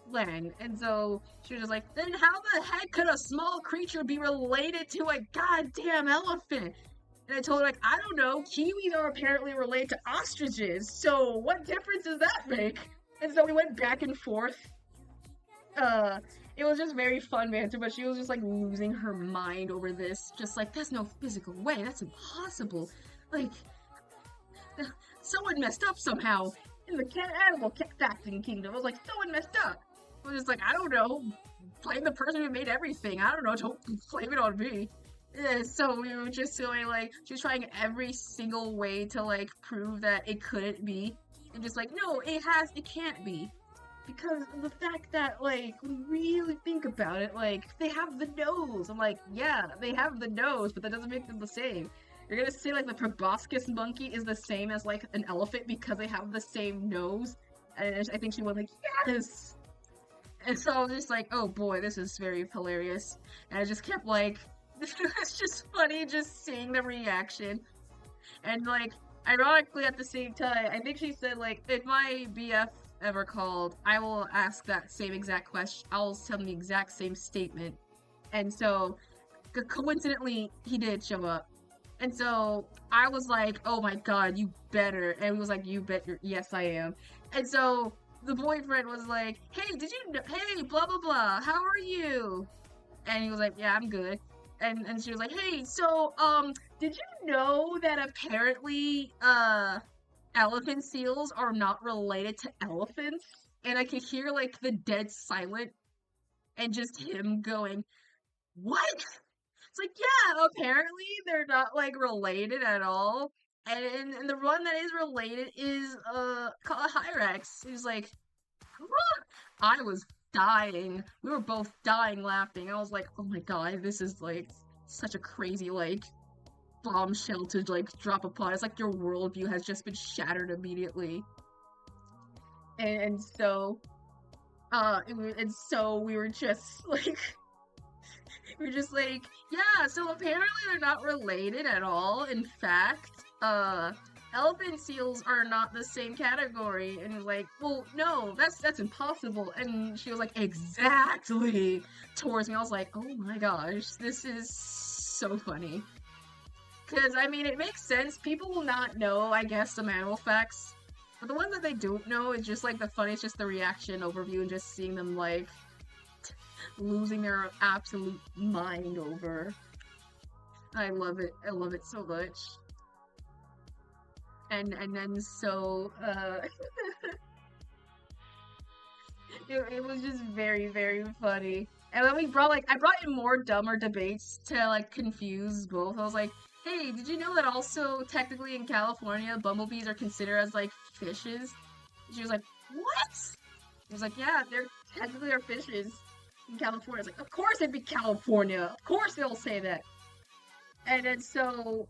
land. And so she was just like, then how the heck could a small creature be related to a goddamn elephant? And I told her like, I don't know, kiwis are apparently related to ostriches, so what difference does that make? And so we went back and forth. It was just very fun banter, but she was just like losing her mind over this. Just like, that's no physical way, that's impossible. Like, someone messed up somehow in the animal facting kingdom. I was like, someone messed up. I was just like, I don't know. Blame the person who made everything. I don't know, don't blame it on me. Yeah, so we were just going like, she was trying every single way to like prove that it couldn't be. And just like, no, it can't be. Because of the fact that, like, when you really think about it, like, they have the nose. I'm like, yeah, they have the nose, but that doesn't make them the same. You're gonna say, like, the proboscis monkey is the same as, like, an elephant because they have the same nose? And I think she went like, yes! And so I was just like, oh boy, this is very hilarious. And I just kept, like, it's just funny just seeing the reaction. And, like, ironically at the same time, I think she said, like, if my BF ever called, I will ask that same exact question. I'll tell him the exact same statement. And so, coincidentally, he did show up. And so, I was like, oh my god, you better. And he was like, you bet, yes, I am. And so, the boyfriend was like, hey, did you know, hey, blah, blah, blah, how are you? And he was like, yeah, I'm good. And she was like, hey, so, did you know that apparently, elephant seals are not related to elephants? And I could hear like the dead silent and just him going, what? It's like, yeah, apparently they're not like related at all. And the one that is related is called a Hyrax. He's like, what? I was dying. We were both dying laughing. I was like, oh my god, this is like such a crazy like bombshell to like drop upon. It's like your worldview has just been shattered immediately. And so we were just like yeah, so apparently they're not related at all. In fact, elephant seals are not the same category. And he was like, well, no, that's impossible. And she was like, exactly, towards me. I was like, oh my gosh, this is so funny. Because, I mean, it makes sense. People will not know, I guess, some animal facts. But the ones that they don't know is just, like, the funniest, just the reaction overview and just seeing them, like, losing their absolute mind over. I love it. I love it so much. And then so, it was just very, very funny. And then I brought in more dumber debates to, like, confuse both. I was like, hey, did you know that also, technically in California, bumblebees are considered as, like, fishes? And she was like, what? I was like, yeah, they're technically are fishes in California. I was like, of course it'd be California! Of course they'll say that! And then so,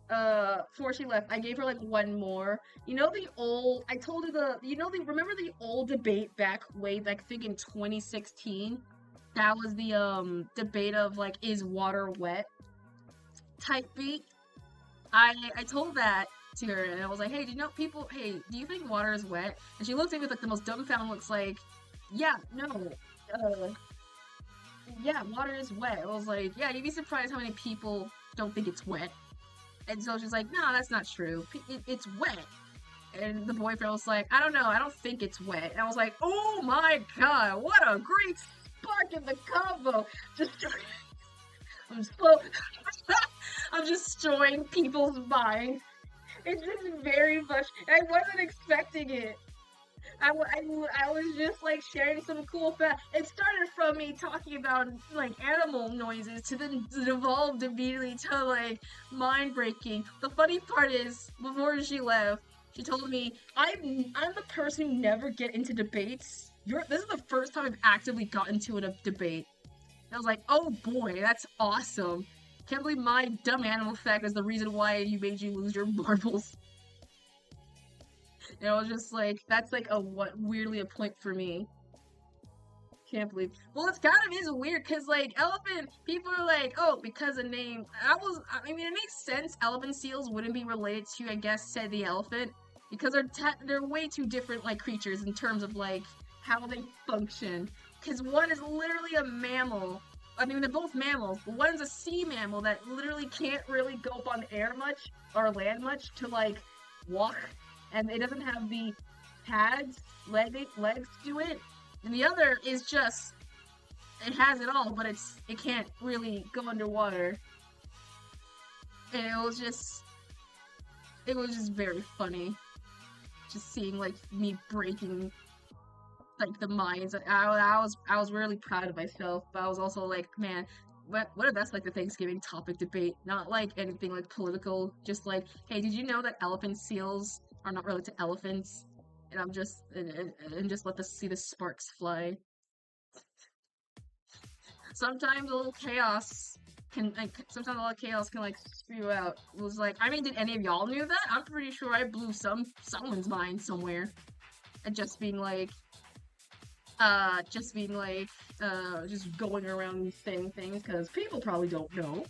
before she left, I gave her, like, one more. You know the old, I told her remember the old debate back way, like, I think in 2016? That was the, debate of, like, is water wet? Type beat. I told that to her, and I was like, hey, do you know people? Hey, do you think water is wet? And she looked at me with like the most dumbfounded looks, like, yeah, no, uh, yeah, water is wet. I was like, yeah, you'd be surprised how many people don't think it's wet. And so she's like, no, that's not true. It's wet. And the boyfriend was like, I don't know, I don't think it's wet. And I was like, oh my god, what a great spark in the combo. Just I'm so I'm just destroying people's minds. It's just very much. I wasn't expecting it. I was just like sharing some cool facts. It started from me talking about like animal noises to then it evolved immediately to like mind breaking. The funny part is, before she left, she told me, I'm the person who never get into debates. This is the first time I've actively gotten into a debate. And I was like, oh boy, that's awesome. Can't believe my dumb animal fact is the reason why you made you lose your marbles. And I was just like, that's like weirdly a point for me. Can't believe. Well, it's kind of is weird because like elephant people are like, oh, because of name. I mean, it makes sense. Elephant seals wouldn't be related to, I guess, say the elephant because they're way too different like creatures in terms of like how they function. Because one is literally a mammal. I mean, they're both mammals, but one's a sea mammal that literally can't really go up on air much or land much to like walk, and it doesn't have the pads, legs to do it. And the other is just, it has it all, but it can't really go underwater. And it was just very funny, just seeing like me breaking like the minds. I was really proud of myself, but I was also like, man, what if that's like the Thanksgiving topic debate? Not like anything like political, just like, hey, did you know that elephant seals are not related to elephants? And I'm just and just let see the sparks fly. Sometimes a little chaos can like spew out. It was like, I mean, did any of y'all knew that? I'm pretty sure I blew someone's mind somewhere. And just being like, just going around saying things because people probably don't know.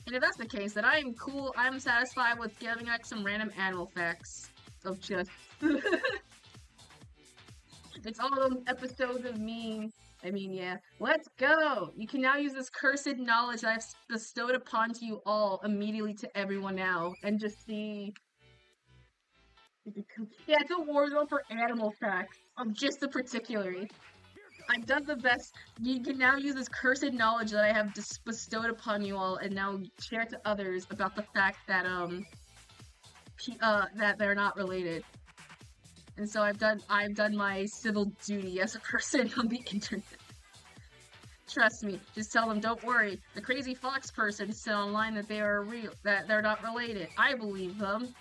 And if that's the case, then I'm cool. I'm satisfied with giving like some random animal facts of just. It's all those episodes of me. I mean, yeah. Let's go! You can now use this cursed knowledge that I've bestowed upon to you all immediately to everyone now, and just see. Yeah, it's a war zone for animal facts of just the particulars. I've done the best. You can now use this cursed knowledge that I have bestowed upon you all, and now share it to others about the fact that that they're not related. And so I've done my civil duty as a person on the internet. Trust me. Just tell them, don't worry. The crazy fox person said online that they are real, that they're not related. I believe them.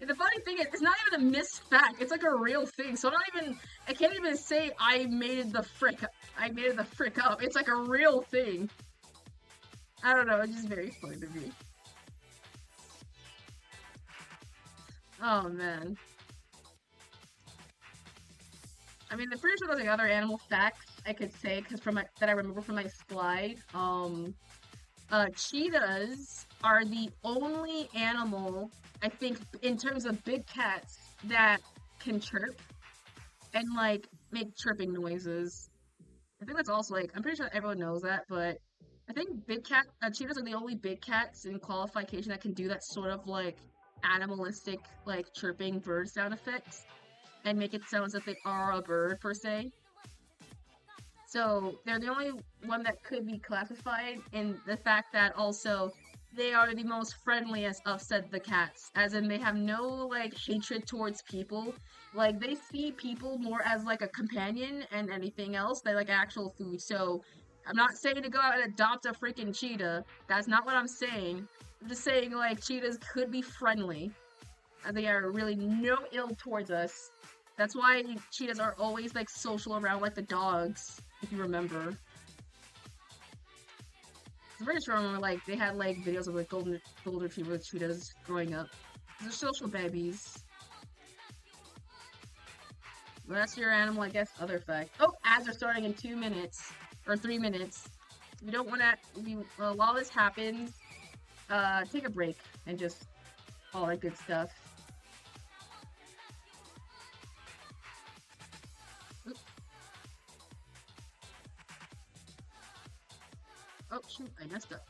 And the funny thing is, it's not even a missed fact. It's like a real thing. So I can't even say I made it the frick up. It's like a real thing. I don't know. It's just very funny to me. Oh man. I mean, I'm pretty sure there's like other animal facts I could say because that I remember from my slide. Cheetahs are the only animal, I think, in terms of big cats that can chirp and like make chirping noises. I think that's also like, I'm pretty sure everyone knows that, but I think cheetahs are the only big cats in qualification that can do that sort of like animalistic like chirping bird sound effects and make it sound as if they are a bird per se. So they're the only one that could be classified in the fact that also they are the most friendliest of the cats, as in they have no like hatred towards people. Like they see people more as like a companion and anything else than like actual food. So I'm not saying to go out and adopt a freaking cheetah. That's not what I'm saying. I'm just saying like cheetahs could be friendly. And they are really no ill towards us. That's why cheetahs are always like social around like the dogs, if you remember. I'm pretty sure I remember like they had like videos of like golden retriever with cheetahs growing up. They're social babies. Well, that's your animal, I guess, other fact. Oh, ads are starting in 2 minutes. Or 3 minutes. We don't want to, while this happens, take a break and just all that good stuff. Oops. Oh shoot, I messed up.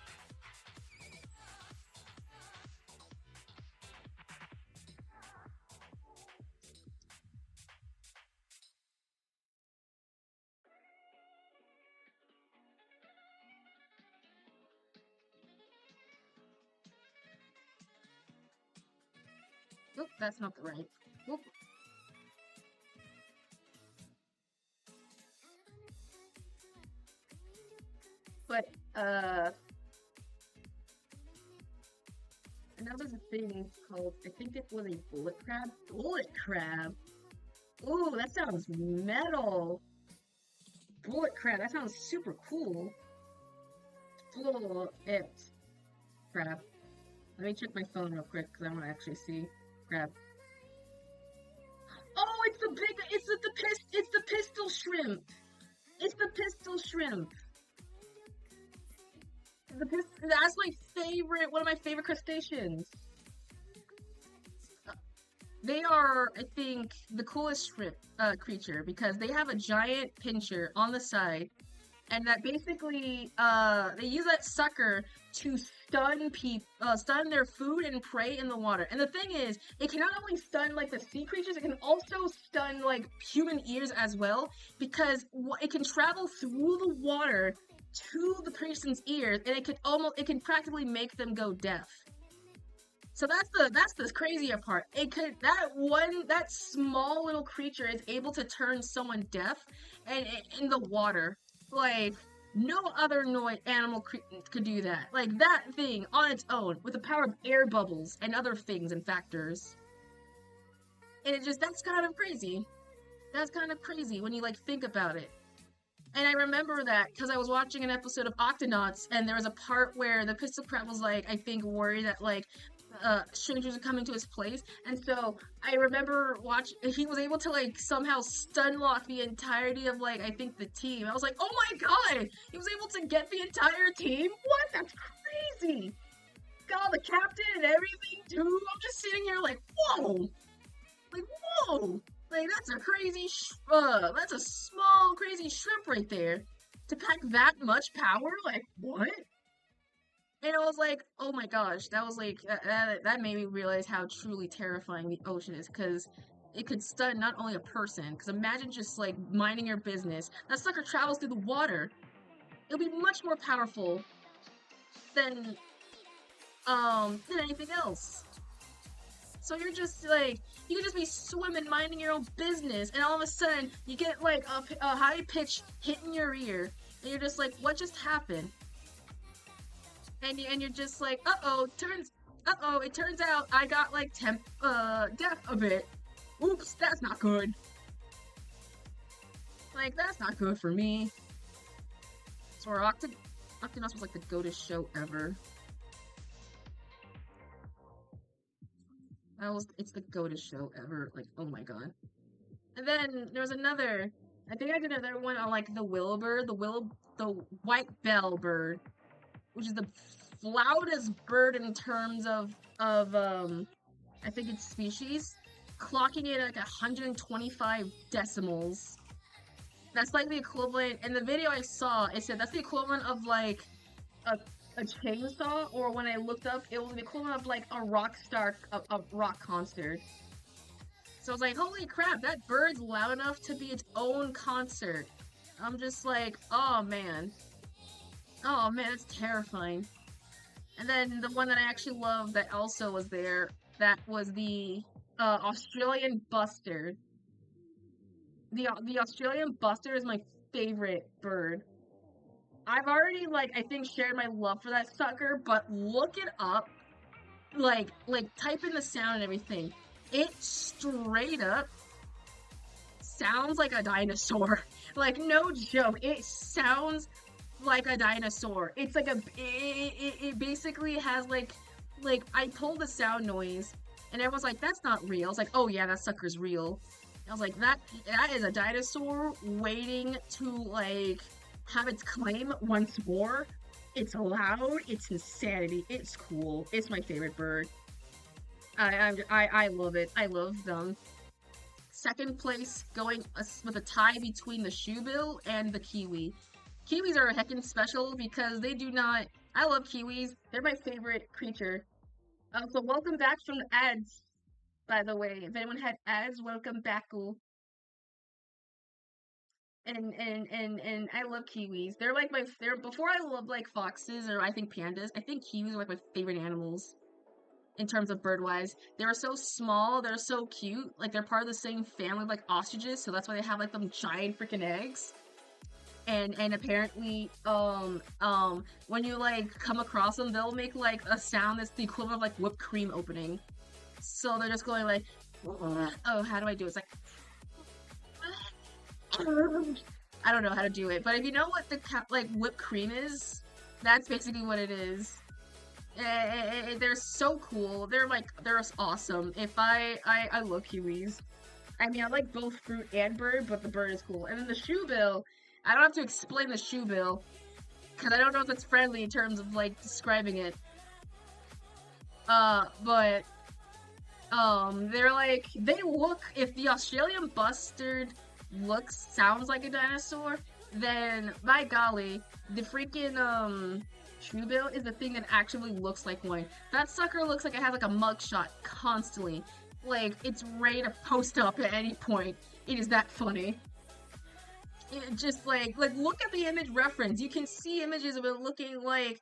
Oop, that's not the right. Oop. But, another thing called, I think it was a bullet crab. Bullet crab? Ooh, that sounds metal. Bullet crab, that sounds super cool. Bullet crab. Let me check my phone real quick because I want to actually see crab. Oh, it's the big, it's the pistol shrimp. It's the pistol shrimp. That's my favorite, one of my favorite crustaceans. They are, I think, the coolest shrimp creature because they have a giant pincher on the side, and that basically they use that sucker to stun their food and prey in the water. And the thing is, it can not only stun like the sea creatures, it can also stun like human ears as well because it can travel through the water to the person's ears, and it can practically make them go deaf. So that's the crazier part. That small little creature is able to turn someone deaf, and in the water, like no other animal could do that. Like that thing on its own with the power of air bubbles and other things and factors, and that's kind of crazy. That's kind of crazy when you like think about it. And I remember that because I was watching an episode of Octonauts, and there was a part where the pistol crab was like, I think, worried that like strangers are coming to his place, and so I remember he was able to like somehow stun lock the entirety of like I think the team. I was like, oh my god, he was able to get the entire team. What? That's crazy. God, the captain and everything too. I'm just sitting here like, whoa, like whoa. Like, that's a crazy, that's a small, crazy shrimp right there. To pack that much power? Like, what? And I was like, oh my gosh, that was like, that made me realize how truly terrifying the ocean is, because it could stun not only a person, because imagine just like minding your business. That sucker travels through the water. It'll be much more powerful than anything else. So you're just like, you could just be swimming, minding your own business, and all of a sudden you get like a high pitch hit in your ear, and you're just like, what just happened? And you're just like, it turns out I got like deaf a bit. Oops, that's not good. Like, that's not good for me. So Octonauts was like the goatest show ever. It's the goatest show ever. Like, oh my god. And then there was another. I think I did another one on like the white bell bird, which is the loudest bird in terms of I think its species, clocking it at like 125 decimals. That's like the equivalent. In the video I saw, it said that's the equivalent of like a chainsaw, or when I looked up, it was the equivalent of like a rock concert. So I was like, holy crap, that bird's loud enough to be its own concert. I'm just like, oh man, that's terrifying. And then the one that I actually loved that also was there, that was the Australian bustard. The Australian bustard is my favorite bird. I've already, like, I think shared my love for that sucker, but look it up. Like, type in the sound and everything. It straight up sounds like a dinosaur. Like, no joke. It sounds like a dinosaur. It's like it basically has, like, I pulled the sound noise, and everyone's like, that's not real. I was like, oh yeah, that sucker's real. I was like, that is a dinosaur waiting to, like, have its claim once more. It's loud, it's insanity, it's cool, it's my favorite bird. I love it. I love them. Second place going with a tie between the shoebill and the kiwi. Kiwis are heckin' special because they do not. I love kiwis. They're my favorite creature. So welcome back from the ads, by the way. If anyone had ads, welcome back. And I love kiwis. They're like they're before I love like foxes or I think pandas. I think kiwis are like my favorite animals in terms of bird wise. They're so small, they're so cute. Like they're part of the same family like ostriches, so that's why they have like them giant freaking eggs. And apparently when you like come across them, they'll make like a sound that's the equivalent of like whipped cream opening. So they're just going like, oh, how do I do it? It's like I don't know how to do it, but if you know what the like whipped cream is, that's basically what it is. They're so cool. They're awesome. I love kiwis. I mean, I like both fruit and bird, but the bird is cool. And then the shoebill, I don't have to explain the shoebill because I don't know if it's friendly in terms of like describing it. But they're like they look. If the Australian bustard sounds like a dinosaur, then by golly, the freaking shoebill is the thing that actually looks like one. That sucker looks like it has like a mugshot constantly. Like it's ready to post up at any point. It is that funny. It just like look at the image reference. You can see images of it looking like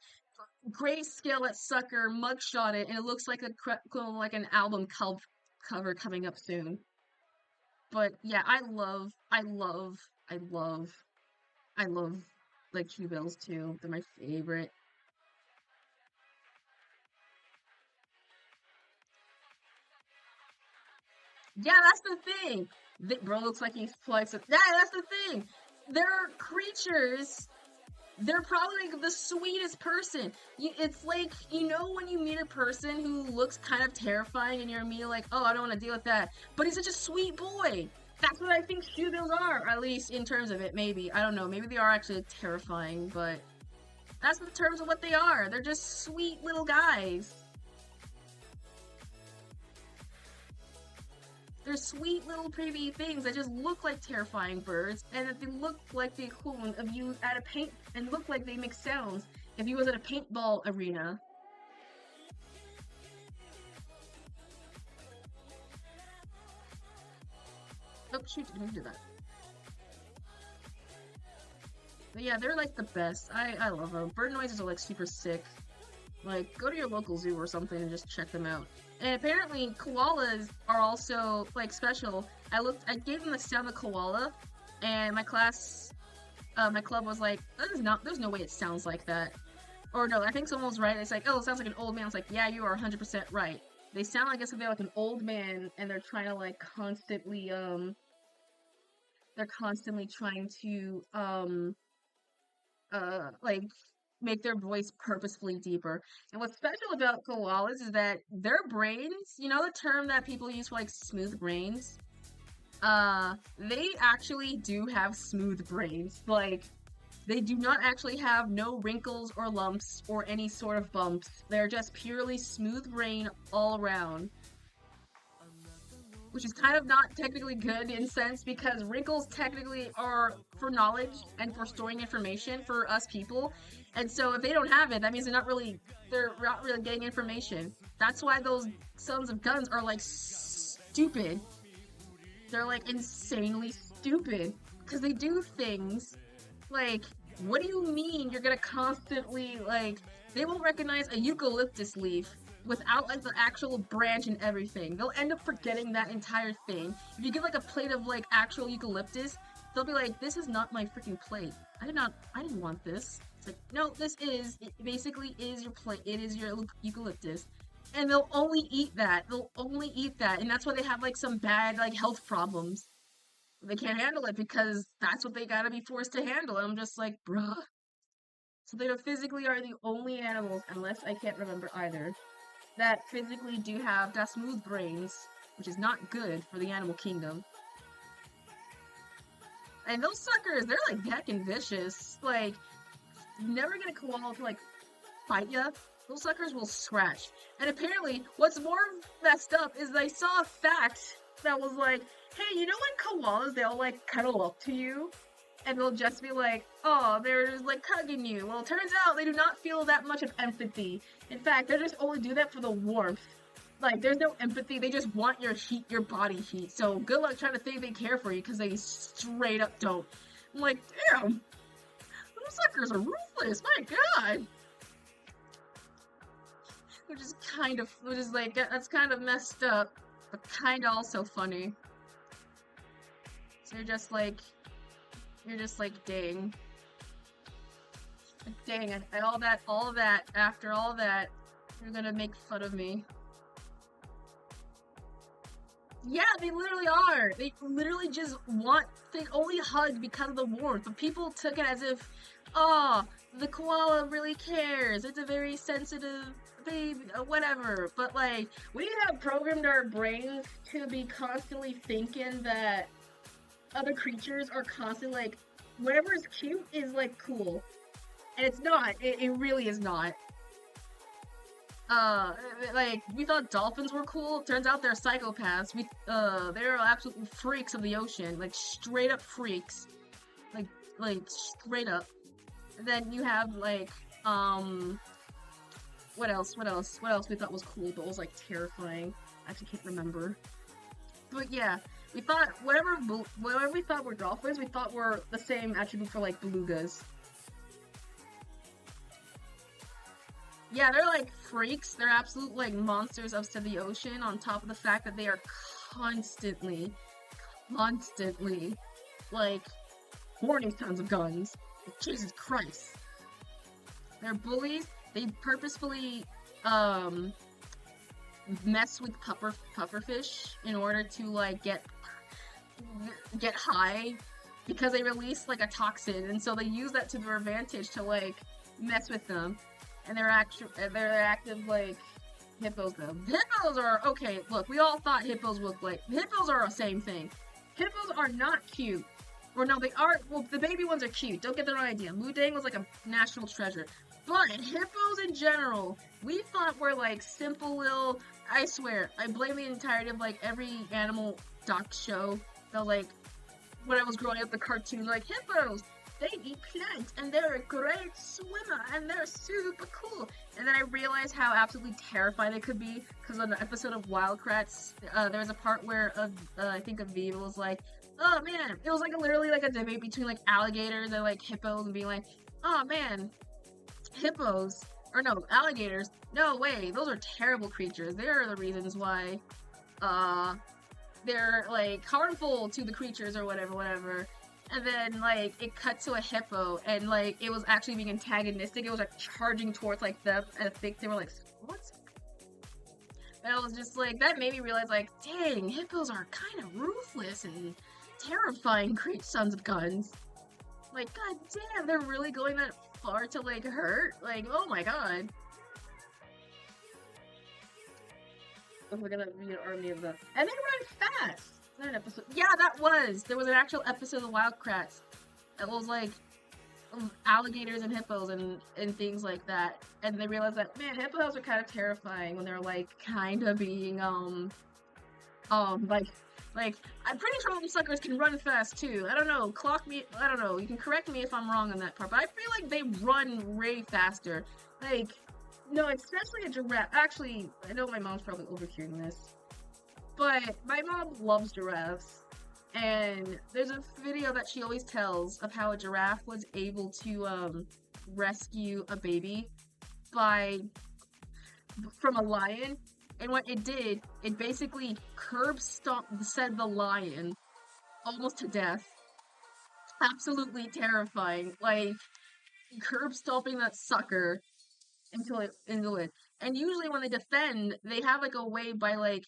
grayscale that sucker mugshot it, and it looks like an album cover coming up soon. But yeah, I love like shoebills too. They're my favorite. Yeah, that's the thing. Bro looks like he's flexing. Yeah, that's the thing. They're creatures. They're probably like the sweetest person. It's like, you know when you meet a person who looks kind of terrifying and you're immediately like, oh, I don't want to deal with that. But he's such a sweet boy. That's what I think shoebills are, at least in terms of it, maybe. I don't know. Maybe they are actually terrifying, but that's the terms of what they are. They're just sweet little guys. They're sweet little pretty things that just look like terrifying birds, and that they look like the equivalent of you at a paint, and look like they make sounds if you was at a paintball arena. Oh shoot, didn't do that. But yeah, they're like the best. I love them. Bird noises are like super sick. Like, go to your local zoo or something and just check them out. And apparently, koalas are also, like, special. I gave them the sound of koala, and my club was like, there's no way it sounds like that. Or no, I think someone was right. It's like, oh, it sounds like an old man. It's like, yeah, you are 100% right. They sound like they're like an old man, and they're trying to, like, they're constantly trying to, like, make their voice purposefully deeper. And what's special about koalas is that their brains, you know the term that people use for like smooth brains? They actually do have smooth brains. Like, they do not actually have no wrinkles or lumps or any sort of bumps. They're just purely smooth brain all around. Which is kind of not technically good in sense because wrinkles technically are for knowledge and for storing information for us people. And so if they don't have it, that means they're not really getting information. That's why those sons of guns are like stupid. They're like insanely stupid because they do things like, what do you mean you're gonna constantly like, they won't recognize a eucalyptus leaf without like the actual branch and everything. They'll end up forgetting that entire thing. If you give like a plate of like actual eucalyptus, they'll be like, this is not my freaking plate. I didn't want this. It's like, no, it basically is your plate. It is your eucalyptus. And they'll only eat that. And that's why they have like some bad like health problems. They can't handle it because that's what they gotta be forced to handle. And I'm just like, bruh. So they physically are the only animals, unless I can't remember either, that physically do have that smooth brains, which is not good for the animal kingdom. And those suckers, they're like heckin' vicious. Like, never get a koala to like fight ya. Those suckers will scratch. And apparently, what's more messed up is I saw a fact that was like, hey, you know when koalas, they'll like cuddle up to you? And they'll just be like, oh, they're just like hugging you. Well, it turns out they do not feel that much of empathy. In fact, they just only do that for the warmth. Like, there's no empathy. They just want your heat, your body heat. So good luck trying to think they care for you because they straight up don't. I'm like, damn, those suckers are ruthless. My God. Which is like, that's kind of messed up, but kind of also funny. So you're just like, dang. Dang, all that, after all that, you're gonna make fun of me. Yeah, they literally are. They literally just they only hug because of the warmth. But people took it as if, oh, the koala really cares. It's a very sensitive baby, whatever. But like, we have programmed our brains to be constantly thinking that other creatures are constantly like, whatever is cute is like cool. And it's not. It really is not. Like, we thought dolphins were cool. Turns out they're psychopaths. They're absolute freaks of the ocean. Like, straight up freaks. Like, straight up. And then you have, like, what else we thought was cool, but was, like, terrifying? I actually can't remember. But yeah, we thought, whatever we thought were dolphins, we thought were the same attribute for, like, belugas. Yeah, they're like freaks. They're absolute like monsters of the ocean, on top of the fact that they are constantly, like, hoarding tons of guns. Jesus Christ. They're bullies. They purposefully, mess with pufferfish in order to, like, get high, because they release, like, a toxin, and so they use that to their advantage to, like, mess with them. And they're active like hippos though. Hippos are, okay, look, we all thought hippos looked like, hippos are the same thing. Hippos are not cute. Or no, they are, well, the baby ones are cute. Don't get the wrong idea. Mudang was like a national treasure. But hippos in general, we thought were like simple little, I swear, I blame the entirety of like every animal doc show that, like, when I was growing up, the cartoon, like, hippos, they eat plants, and they're a great swimmer, and they're super cool. And then I realized how absolutely terrified they could be, because on the episode of Wildcrats, there was a part where, I think Aviva was like, oh man, it was like literally like a debate between like alligators and like hippos, and being like, oh man, hippos, or no, alligators, no way, those are terrible creatures. They're the reasons why, they're like harmful to the creatures or whatever. And then, like, it cut to a hippo, and, like, it was actually being antagonistic. It was, like, charging towards, like, them, and I think they were like, what? And I was just, like, that made me realize, like, dang, hippos are kind of ruthless and terrifying sons of guns. Like, god damn, they're really going that far to, like, hurt? Like, oh my god. We're gonna be an army of them. And they run fast! An episode. Yeah, there was an actual episode of Wildcrats that was like alligators and hippos and things like that, and they realized that, man, hippos are kind of terrifying when they're like kind of being like I'm pretty sure these suckers can run fast too. I don't know, I don't know, you can correct me if I'm wrong on that part, but I feel like they run way faster. Like, no, especially a giraffe. Actually, I know my mom's probably overhearing this, but my mom loves giraffes, and there's a video that she always tells of how a giraffe was able to rescue a baby from a lion, and what it did, it basically said the lion almost to death. Absolutely terrifying, like curb stomping that sucker into it. And usually when they defend, they have like a way by like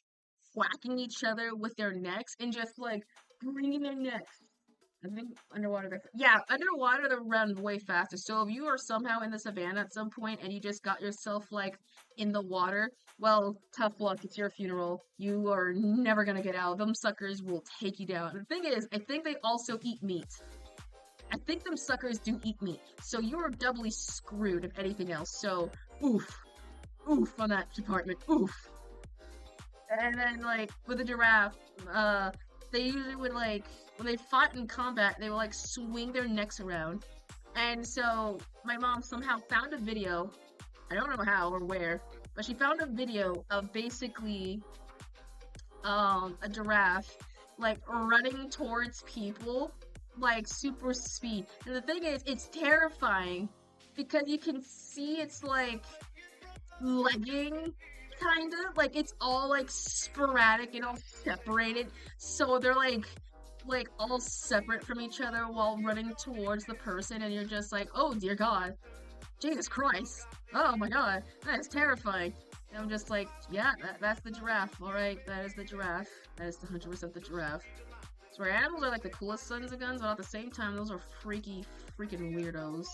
whacking each other with their necks and just like bringing their necks I think underwater, yeah, underwater they run way faster. So if you are somehow in the savannah at some point and you just got yourself like in the water, well, tough luck. It's your funeral. You are never gonna get out. Them suckers will take you down. The thing is, I think they also eat meat. I think them suckers do eat meat. So you're doubly screwed if anything else. So oof, oof on that department. Oof. And then like with a giraffe, they usually would like when they fought in combat, they would like swing their necks around. And so my mom somehow found a video. I don't know how or where, but she found a video of basically a giraffe like running towards people like super speed. And the thing is, it's terrifying because you can see it's like legging kind of like it's all like sporadic and all separated, so they're like all separate from each other while running towards the person, and you're just like, oh dear god, Jesus Christ, oh my god, that is terrifying. And I'm just like, yeah, that's the giraffe. All right, that is the giraffe. That is 100% the giraffe. So animals are like the coolest sons of guns, but at the same time those are freaking weirdos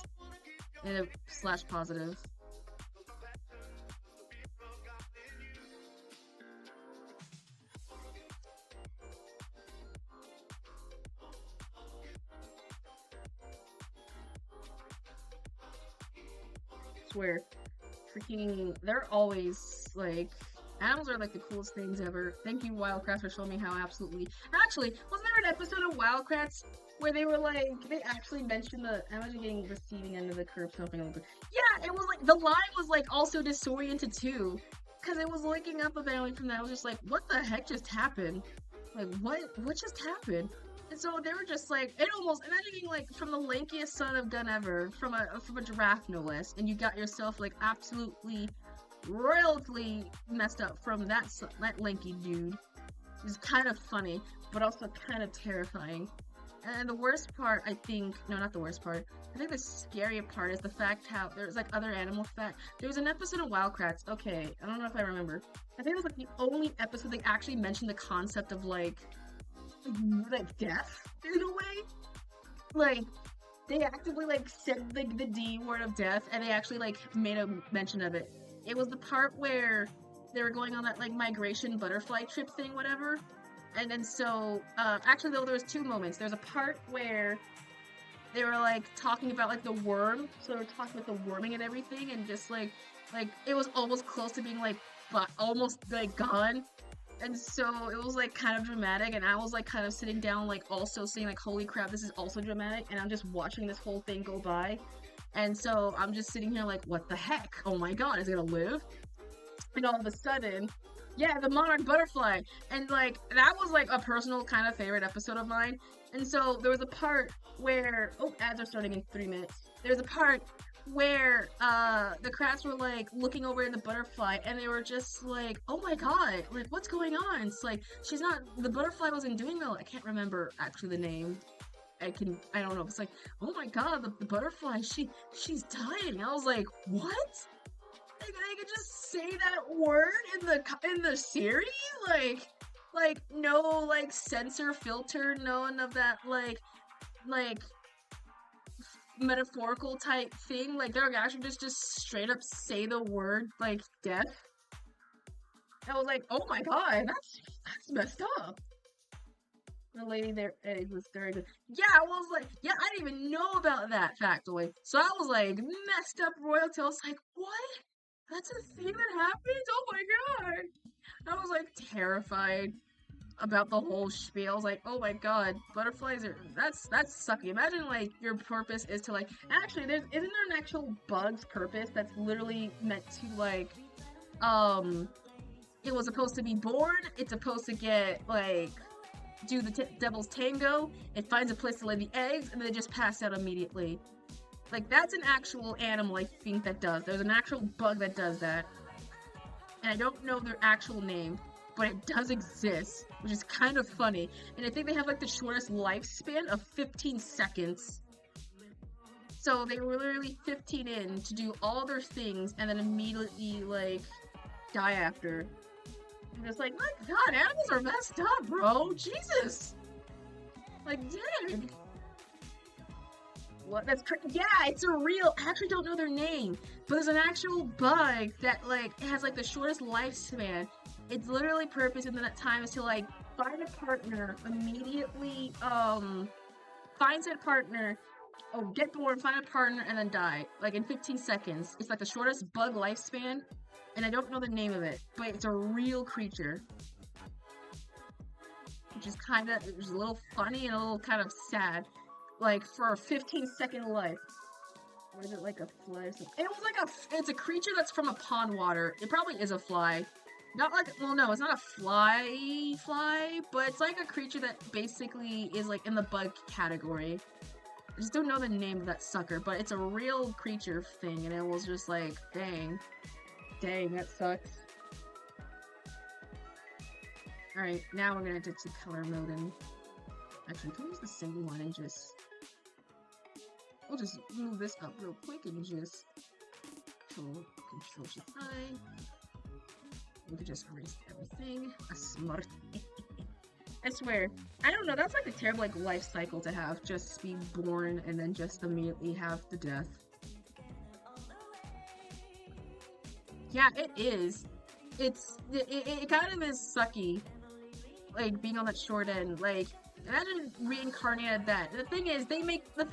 and slash positive. Swear, freaking, they're always like, animals are like the coolest things ever. Thank you, Wildcrafts, for showing me how absolutely. Actually, wasn't there an episode of Wildcrafts where they were like, they actually mentioned the, I imagine getting receiving end of the curve something like that. Yeah, it was like, the line was like also disoriented too, because it was linking up apparently from that. I was just like, what the heck just happened? Like, what just happened? And so they were just like, it almost, imagining like from the lankiest son of gun ever, from a giraffe no less, and you got yourself like absolutely royally messed up from that lanky dude. It's kind of funny, but also kind of terrifying. And the worst part, I think, no, not the worst part. I think the scary part is the fact how there's like other animal fact. There was an episode of Wildcrafts. Okay, I don't know if I remember. I think it was like the only episode they actually mentioned the concept of like death in a way. Like they actively like said like the D word of death, and they actually like made a mention of it. It was the part where they were going on that like migration butterfly trip thing, whatever. And then so, actually though, there was two moments. There's a part where they were like talking about like the worm. So they were talking about the worming and everything, and just like it was almost close to being like, but almost like gone. And so it was like kind of dramatic, and I was like kind of sitting down, like also saying like, holy crap, this is also dramatic. And I'm just watching this whole thing go by. And so I'm just sitting here like, what the heck? Oh my god, is it gonna live? And all of a sudden, yeah, the monarch butterfly. And like, that was like a personal kind of favorite episode of mine. And so there was a part where, oh, ads are starting in 3 minutes. There's a part where the crabs were like looking over at the butterfly, and they were just like, oh my god, like what's going on? It's like, she's not, the butterfly wasn't doing well. I can't remember actually the name. I don't know. It's like, oh my god, the butterfly, she's dying. I was like, what? They could just say that word in the series? Like no like censor filter, none of that like metaphorical type thing. Like they're actually just straight up say the word like death. I was like, oh my god, that's messed up. The lady there, it was very good. Yeah, I was like, yeah, I didn't even know about that factoid. So I was like, messed up royalty. I was like, what? That's a thing that happens? Oh my god. I was like terrified about the whole spiel. I was like, oh my god, butterflies are, that's sucky. Imagine like your purpose is to like, actually isn't there an actual bug's purpose that's literally meant to like, it was supposed to be born, it's supposed to get like, do the devil's tango, it finds a place to lay the eggs, and then it just pass out immediately. Like, that's an actual animal, I think, that does. There's an actual bug that does that. And I don't know their actual name, but it does exist, which is kind of funny. And I think they have, like, the shortest lifespan of 15 seconds. So they were literally 15 in to do all their things, and then immediately, like, die after. I'm just like, my god, animals are messed up, bro! Jesus! Like, dang! What? Yeah, it's a real. I actually don't know their name, but there's an actual bug that like it has like the shortest lifespan. Its literally purpose in that time is to like find a partner immediately. Find said partner. Oh, get born, find a partner, and then die like in 15 seconds. It's like the shortest bug lifespan, and I don't know the name of it, but it's a real creature, which is kind of a little funny and a little kind of sad. Like for a 15-second life. Or is it like a fly or something? It was like it's a creature that's from a pond water. It probably is a fly. Not like, well no, it's not a fly, but it's like a creature that basically is like in the bug category. I just don't know the name of that sucker, but it's a real creature thing, and it was just like, dang. Dang, that sucks. Alright, now we're gonna do color mode, and actually, can we use the same one and just... We'll just move this up real quick and just control shift I. We could just erase everything. A smart. I swear. I don't know, that's like a terrible like life cycle to have. Just be born and then just immediately have the death. Yeah, it is. It kind of is sucky. Like being on that short end. Like imagine reincarnated that. The thing is, they make up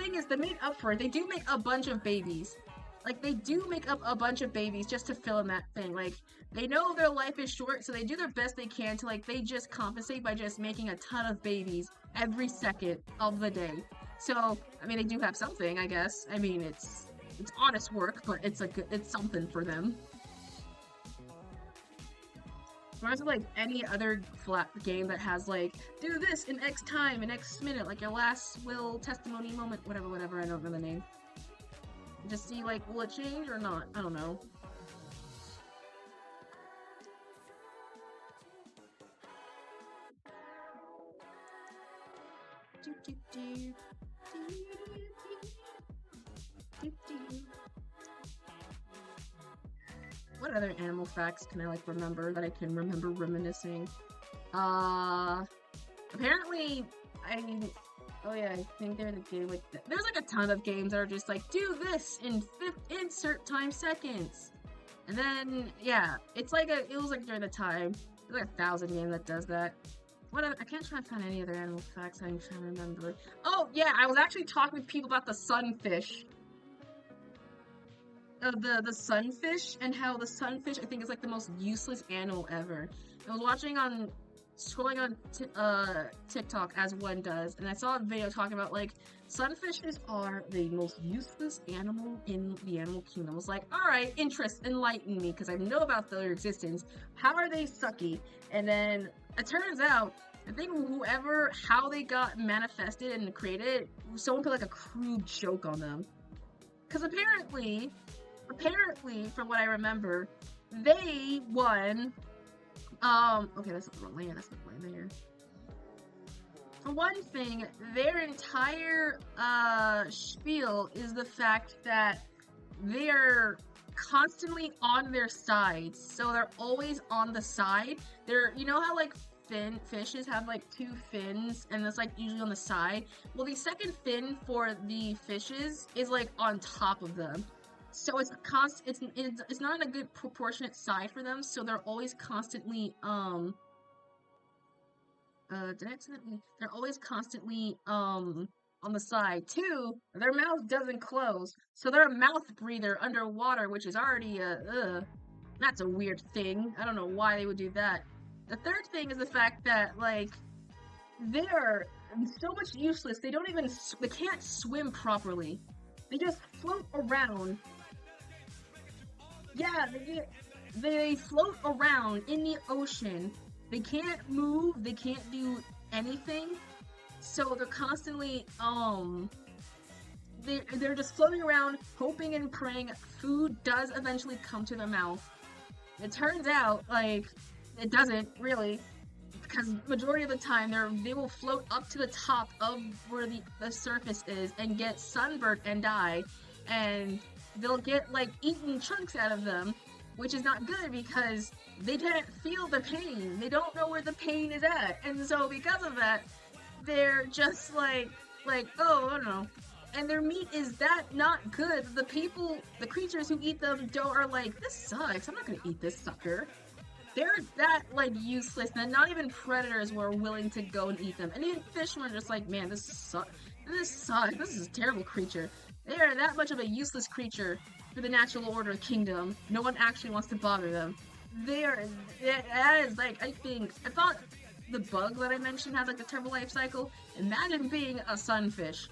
for it. They do make a bunch of babies. Like, they do make up a bunch of babies just to fill in that thing. Like, they know their life is short, so they do their best they can to, like, they just compensate by just making a ton of babies every second of the day. So, I mean, they do have something, I guess. I mean, it's honest work, but it's something for them. Whereas like any other flat game that has like, do this in X time, in X minute, like your last will, testimony moment, whatever, I don't know the name. Just see like, will it change or not? I don't know. What other animal facts can I like remember that I can remember reminiscing? Apparently, oh yeah, I think there's a game like there's like a ton of games that are just like, do this in insert time seconds. And then, yeah, it was like during the time, there's like 1,000 games that does that. I can't try to find any other animal facts I'm trying to remember. Oh yeah, I was actually talking to people about the sunfish. The sunfish, and how the sunfish I think is like the most useless animal ever. I was scrolling on TikTok as one does, and I saw a video talking about like sunfishes are the most useless animal in the animal kingdom. I was like, alright, enlighten me, because I know about their existence. How are they sucky? And then it turns out, I think how they got manifested and created, someone put like a crude joke on them. Because apparently, from what I remember, they won. Okay, that's not the wrong layer. For one thing, their entire spiel is the fact that they're constantly on their sides, so they're always on the side. You know how like fishes have like 2 fins, and it's like usually on the side. Well, the second fin for the fishes is like on top of them. So it's not a good proportionate side for them, so they're always constantly, they're always constantly, on the side. 2, their mouth doesn't close, so they're a mouth breather underwater, which is already, that's a weird thing. I don't know why they would do that. The third thing is the fact that, like, they're so much useless, they can't swim properly. They just float around. Yeah, they float around in the ocean. They can't move, they can't do anything. So they're constantly, they're just floating around, hoping and praying food does eventually come to their mouth. It turns out, like, it doesn't, really. Because majority of the time, they will float up to the top of where the surface is and get sunburned and die. And they'll get, like, eaten chunks out of them, which is not good because they didn't feel the pain. They don't know where the pain is at. And so because of that, they're just like, oh, I don't know. and their meat is that not good. The creatures who eat them are like, this sucks. I'm not gonna eat this sucker. They're that like useless that not even predators were willing to go and eat them. And even fish were just like, man, this sucks. This sucks. This is a terrible creature. They are that much of a useless creature for the natural order kingdom. No one actually wants to bother them. That is like, I thought the bug that I mentioned had like a terrible life cycle. Imagine being a sunfish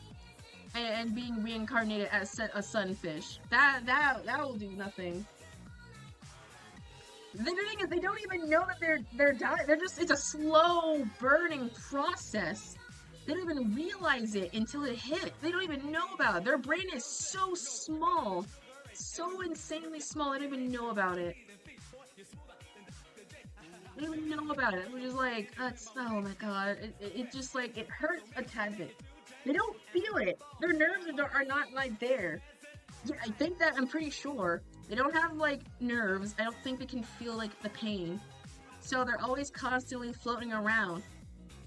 and being reincarnated as a sunfish. That will do nothing. The thing is, they don't even know that they're dying. It's a slow burning process. They don't even realize it until it hits. They don't even know about it. Their brain is so small, so insanely small. They don't even know about it. They don't even know about it. Which is like, oh my god. It just like, it hurts a tad bit. They don't feel it. Their nerves are not like there. Yeah, I think that, I'm pretty sure. They don't have like nerves. I don't think they can feel like the pain. So they're always constantly floating around,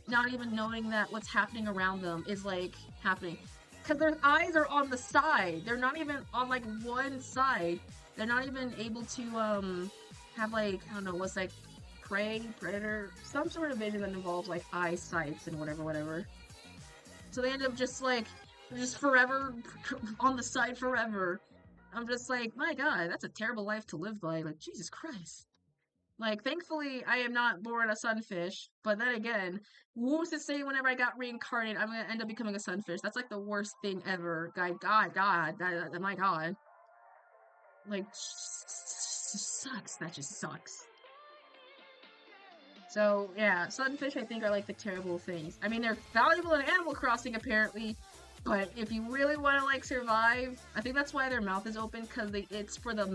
not even knowing that what's happening around them is like happening. Because their eyes are on the side. They're not even on like one side. They're not even able to have like, I don't know, what's like prey, predator, some sort of vision that involves like eyesights and whatever. So they end up just like, just forever on the side forever. I'm just like, my god, that's a terrible life to live by. Like, Jesus Christ. Like, thankfully, I am not born a sunfish. But then again, who's to say whenever I got reincarnated, I'm gonna end up becoming a sunfish? That's like the worst thing ever. God, my god. Like, sucks. That just sucks. So, yeah, sunfish, I think, are like the terrible things. I mean, they're valuable in Animal Crossing, apparently. But if you really want to like survive, I think that's why their mouth is open, because it's for the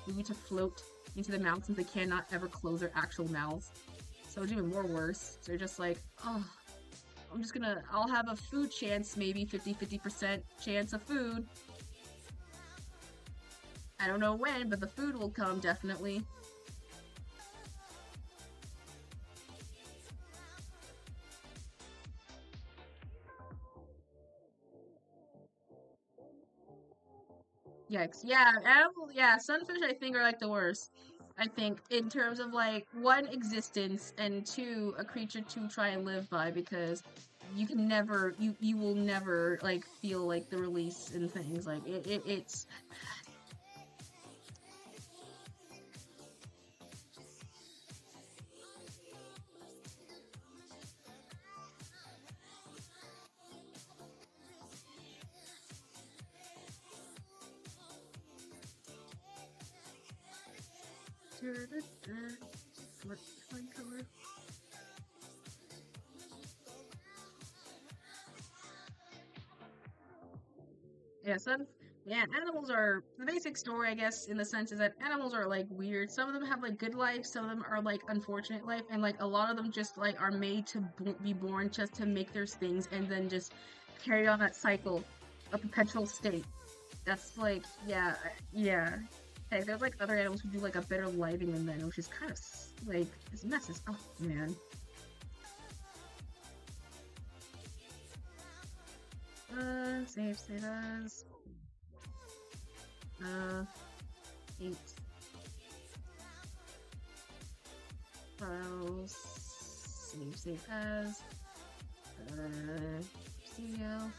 food to float into the mouth, since they cannot ever close their actual mouths. So it's even more worse. So you're just like, oh, I'll have a food chance, maybe 50% chance of food. I don't know when, but the food will come, definitely. Yikes. Yeah, sunfish I think are like the worst. I think in terms of like, one, existence, and two, a creature to try and live by, because you can never, you will never like feel like the release in things. Like it's what color? Yeah, animals are, the basic story, I guess, in the sense is that animals are like weird. Some of them have like good life, some of them are like unfortunate life, and like a lot of them just like are made to be born just to make their stings and then just carry on that cycle, a perpetual state. That's like, yeah. Hey, there's like other animals who do like a better living than them, which is kind of like, this mess is, oh man. Save as. 8 files. Save as. Studio.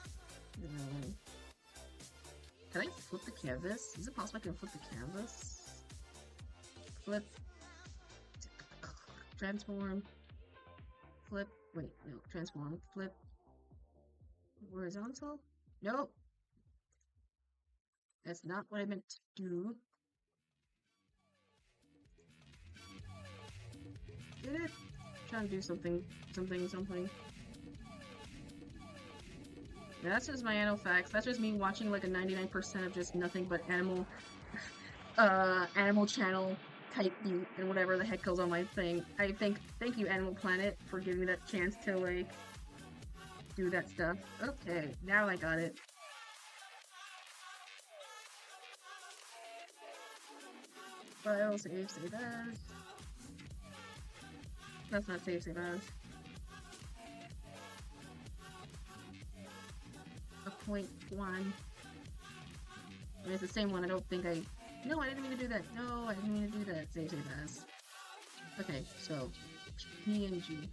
Can I flip the canvas? Is it possible I can flip the canvas? Flip. Transform. Flip. Wait, no. Transform. Flip. Horizontal? Nope. That's not what I meant to do. Did it? Trying to do something. Yeah, that's just my animal facts. That's just me watching like a 99% of just nothing but animal channel type beat and whatever the heck goes on my thing. Thank you, Animal Planet, for giving me that chance to like do that stuff. Okay, now I got it. File, save as. That's not save as. 1.1. It's the same one. I don't think I... No, I didn't mean to do that. No, I didn't mean to do that. Save as. Okay, so PNG.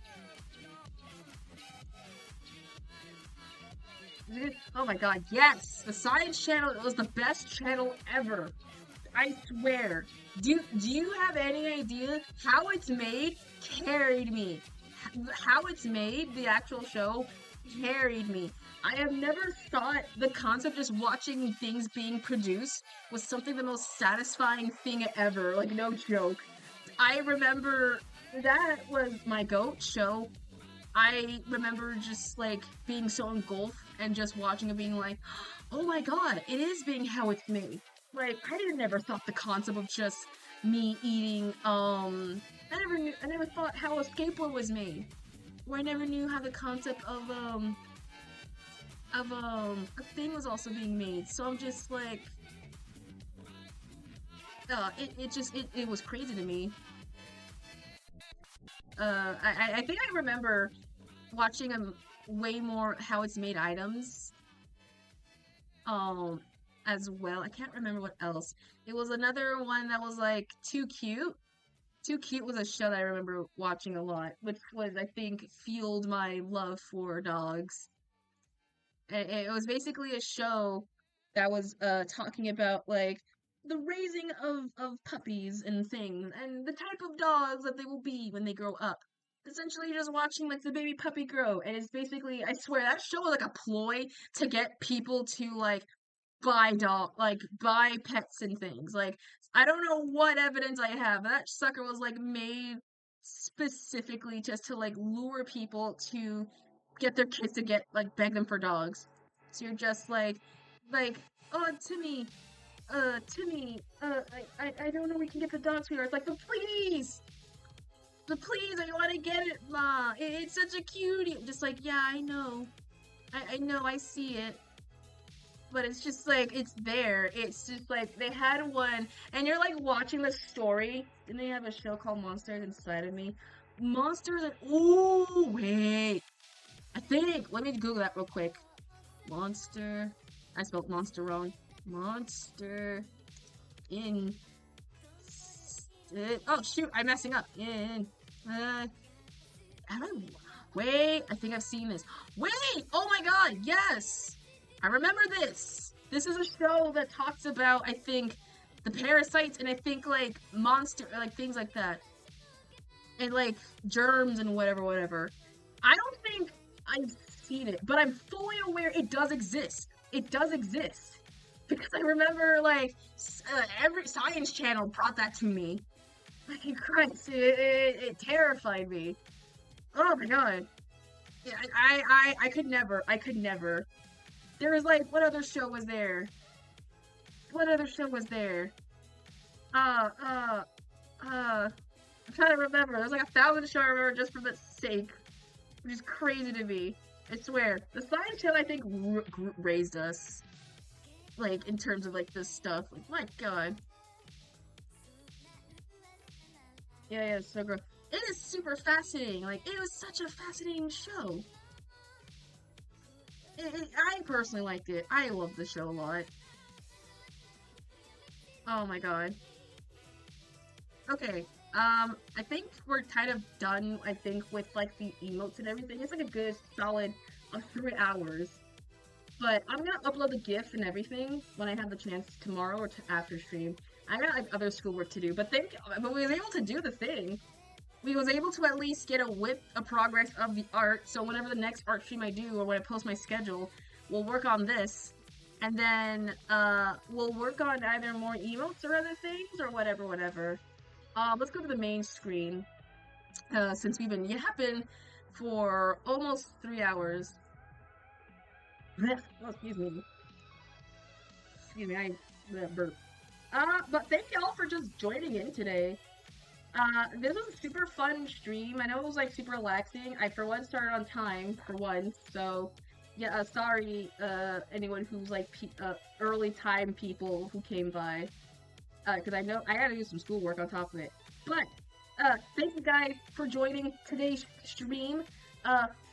Oh my god, yes! The Science Channel was the best channel ever. I swear. Do you have any idea how it's made? Carried me. How it's made, the actual show, carried me. I have never thought the concept just watching things being produced was something the most satisfying thing ever. Like, no joke. I remember that was my GOAT show. I remember just, like, being so engulfed and just watching it being like, oh my god, it is being how it's made. Like, I never thought the concept of just me eating, I never thought how a skateboard was made. Or I never knew how the concept of a thing was also being made. So I'm just like, it was crazy to me. I think I remember watching way more how it's made items. As well. I can't remember what else. It was another one that was like Too Cute. Too Cute was a show that I remember watching a lot, which was, I think, fueled my love for dogs. It was basically a show that was talking about like the raising of puppies and things and the type of dogs that they will be when they grow up. Essentially, you're just watching like the baby puppy grow, and it's basically, I swear, that show was like a ploy to get people to like buy pets and things. Like, I don't know what evidence I have. That sucker was like made specifically just to like lure people to get their kids to beg them for dogs. So you're just like, oh Timmy, I don't know, we can get the dogs here. It's like, but please, I want to get it, Ma. It's such a cutie. Just like, yeah, I know, I know, I see it. But it's just like, it's there. It's just like, they had one, and you're like watching the story. Didn't they have a show called Monsters Inside of Me? Oh, wait. I think, let me Google that real quick. Monster. I spelled monster wrong. Monster in. Oh, shoot, I'm messing up. Wait, I think I've seen this. Wait! Oh my god, yes! I remember this. This is a show that talks about, I think, the parasites and I think, like, monster, like, things like that. And, like, germs and whatever. I don't think I've seen it, but I'm fully aware it does exist. It does exist. Because I remember, like, every Science Channel brought that to me. Like, Christ, it terrified me. Oh my god. Yeah, I could never. There was like, what other show was there? I'm trying to remember. There's like 1,000 shows I remember just for the sake. Which is crazy to me. I swear. The Science Channel, I think, raised us. Like, in terms of like this stuff. Like, my god. Yeah, it's so gross. It is super fascinating. Like, it was such a fascinating show. I personally liked it. I loved the show a lot. Oh my god. Okay, I think we're kind of done, I think, with, like, the emotes and everything. It's, like, a good, solid 3 hours. But I'm gonna upload the GIF and everything when I have the chance tomorrow or after stream. I got, like, other schoolwork to do, but we was able to do the thing. We was able to at least get a progress of the art, so whenever the next art stream I do, or when I post my schedule, we'll work on this, and then, we'll work on either more emotes or other things, or whatever. Let's go to the main screen, since we've been yapping for almost 3 hours. Oh, excuse me, I burped. But thank y'all for just joining in today. This was a super fun stream. I know it was, like, super relaxing. I, for once, started on time, for once, so, yeah, sorry, anyone who's, like, early time people who came by, because I know I gotta do some schoolwork on top of it. But, thank you guys for joining today's stream.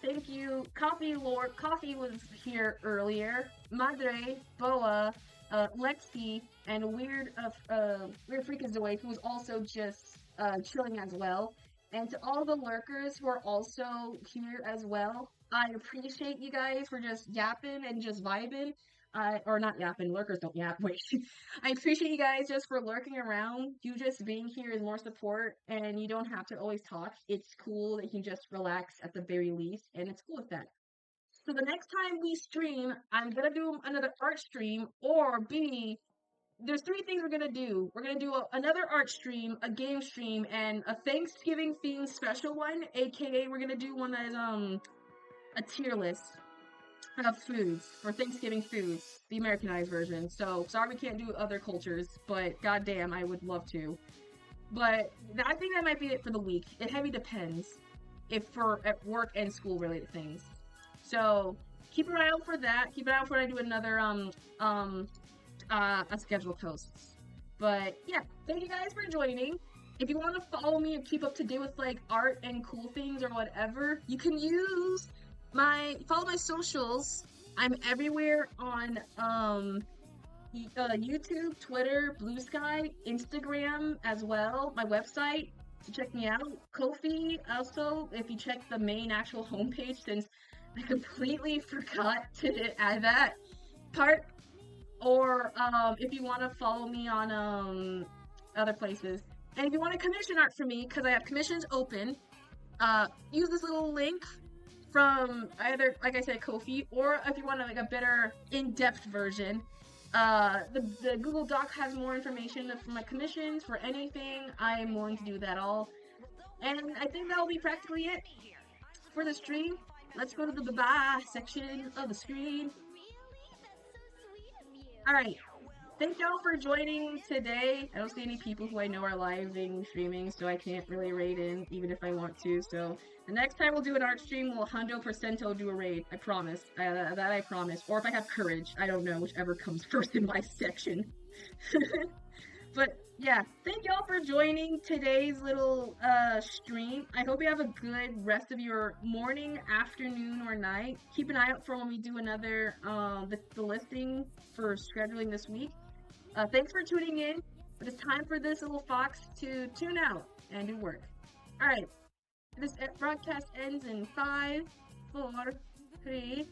Thank you, Coffee Lord. Coffee was here earlier. Madre, Boa, Lexi, and Weird Freakazoid, who was also just chilling as well. And to all the lurkers who are also here as well, I appreciate you guys for just yapping and just vibing. Or not yapping, lurkers don't yap, wait. I appreciate you guys just for lurking around. You just being here is more support, and you don't have to always talk. It's cool that you can just relax at the very least, and it's cool with that. So the next time we stream, I'm gonna do another art stream, or B, there's three things we're gonna do. We're gonna do another art stream, a game stream, and a Thanksgiving themed special one, aka we're gonna do one that is a tier list of foods for Thanksgiving foods, the Americanized version. So sorry we can't do other cultures, but goddamn, I would love to. But I think that might be it for the week. It heavy depends if for at work and school related things. So keep an eye out for that. Keep an eye out for when I do another a scheduled posts. But yeah, thank you guys for joining. If you want to follow me and keep up to date with like art and cool things or whatever, you can use follow my socials. I'm everywhere on YouTube, Twitter, Blue Sky, Instagram as well. My website to check me out. Ko-fi also, if you check the main actual homepage, since I completely forgot to add that part. Or if you want to follow me on other places. And if you want to commission art for me, because I have commissions open, use this little link from either, like I said, Ko-fi, or if you want like a better in-depth version, the Google Doc has more information for my commissions for anything. I am willing to do that all. And I think that'll be practically it for the stream. Let's go to the bye-bye section of the screen. Alright, thank y'all for joining today. I don't see any people who I know are living streaming, so I can't really raid in, even if I want to. So the next time we'll do an art stream, we'll 100% do a raid. I promise. That I promise. Or if I have courage. I don't know, whichever comes first in my section. But yeah, thank y'all for joining today's little stream. I hope you have a good rest of your morning, afternoon, or night. Keep an eye out for when we do another the listing for scheduling this week. Thanks for tuning in, but it's time for this little fox to tune out and do work. Alright, this broadcast ends in 5, 4, 3,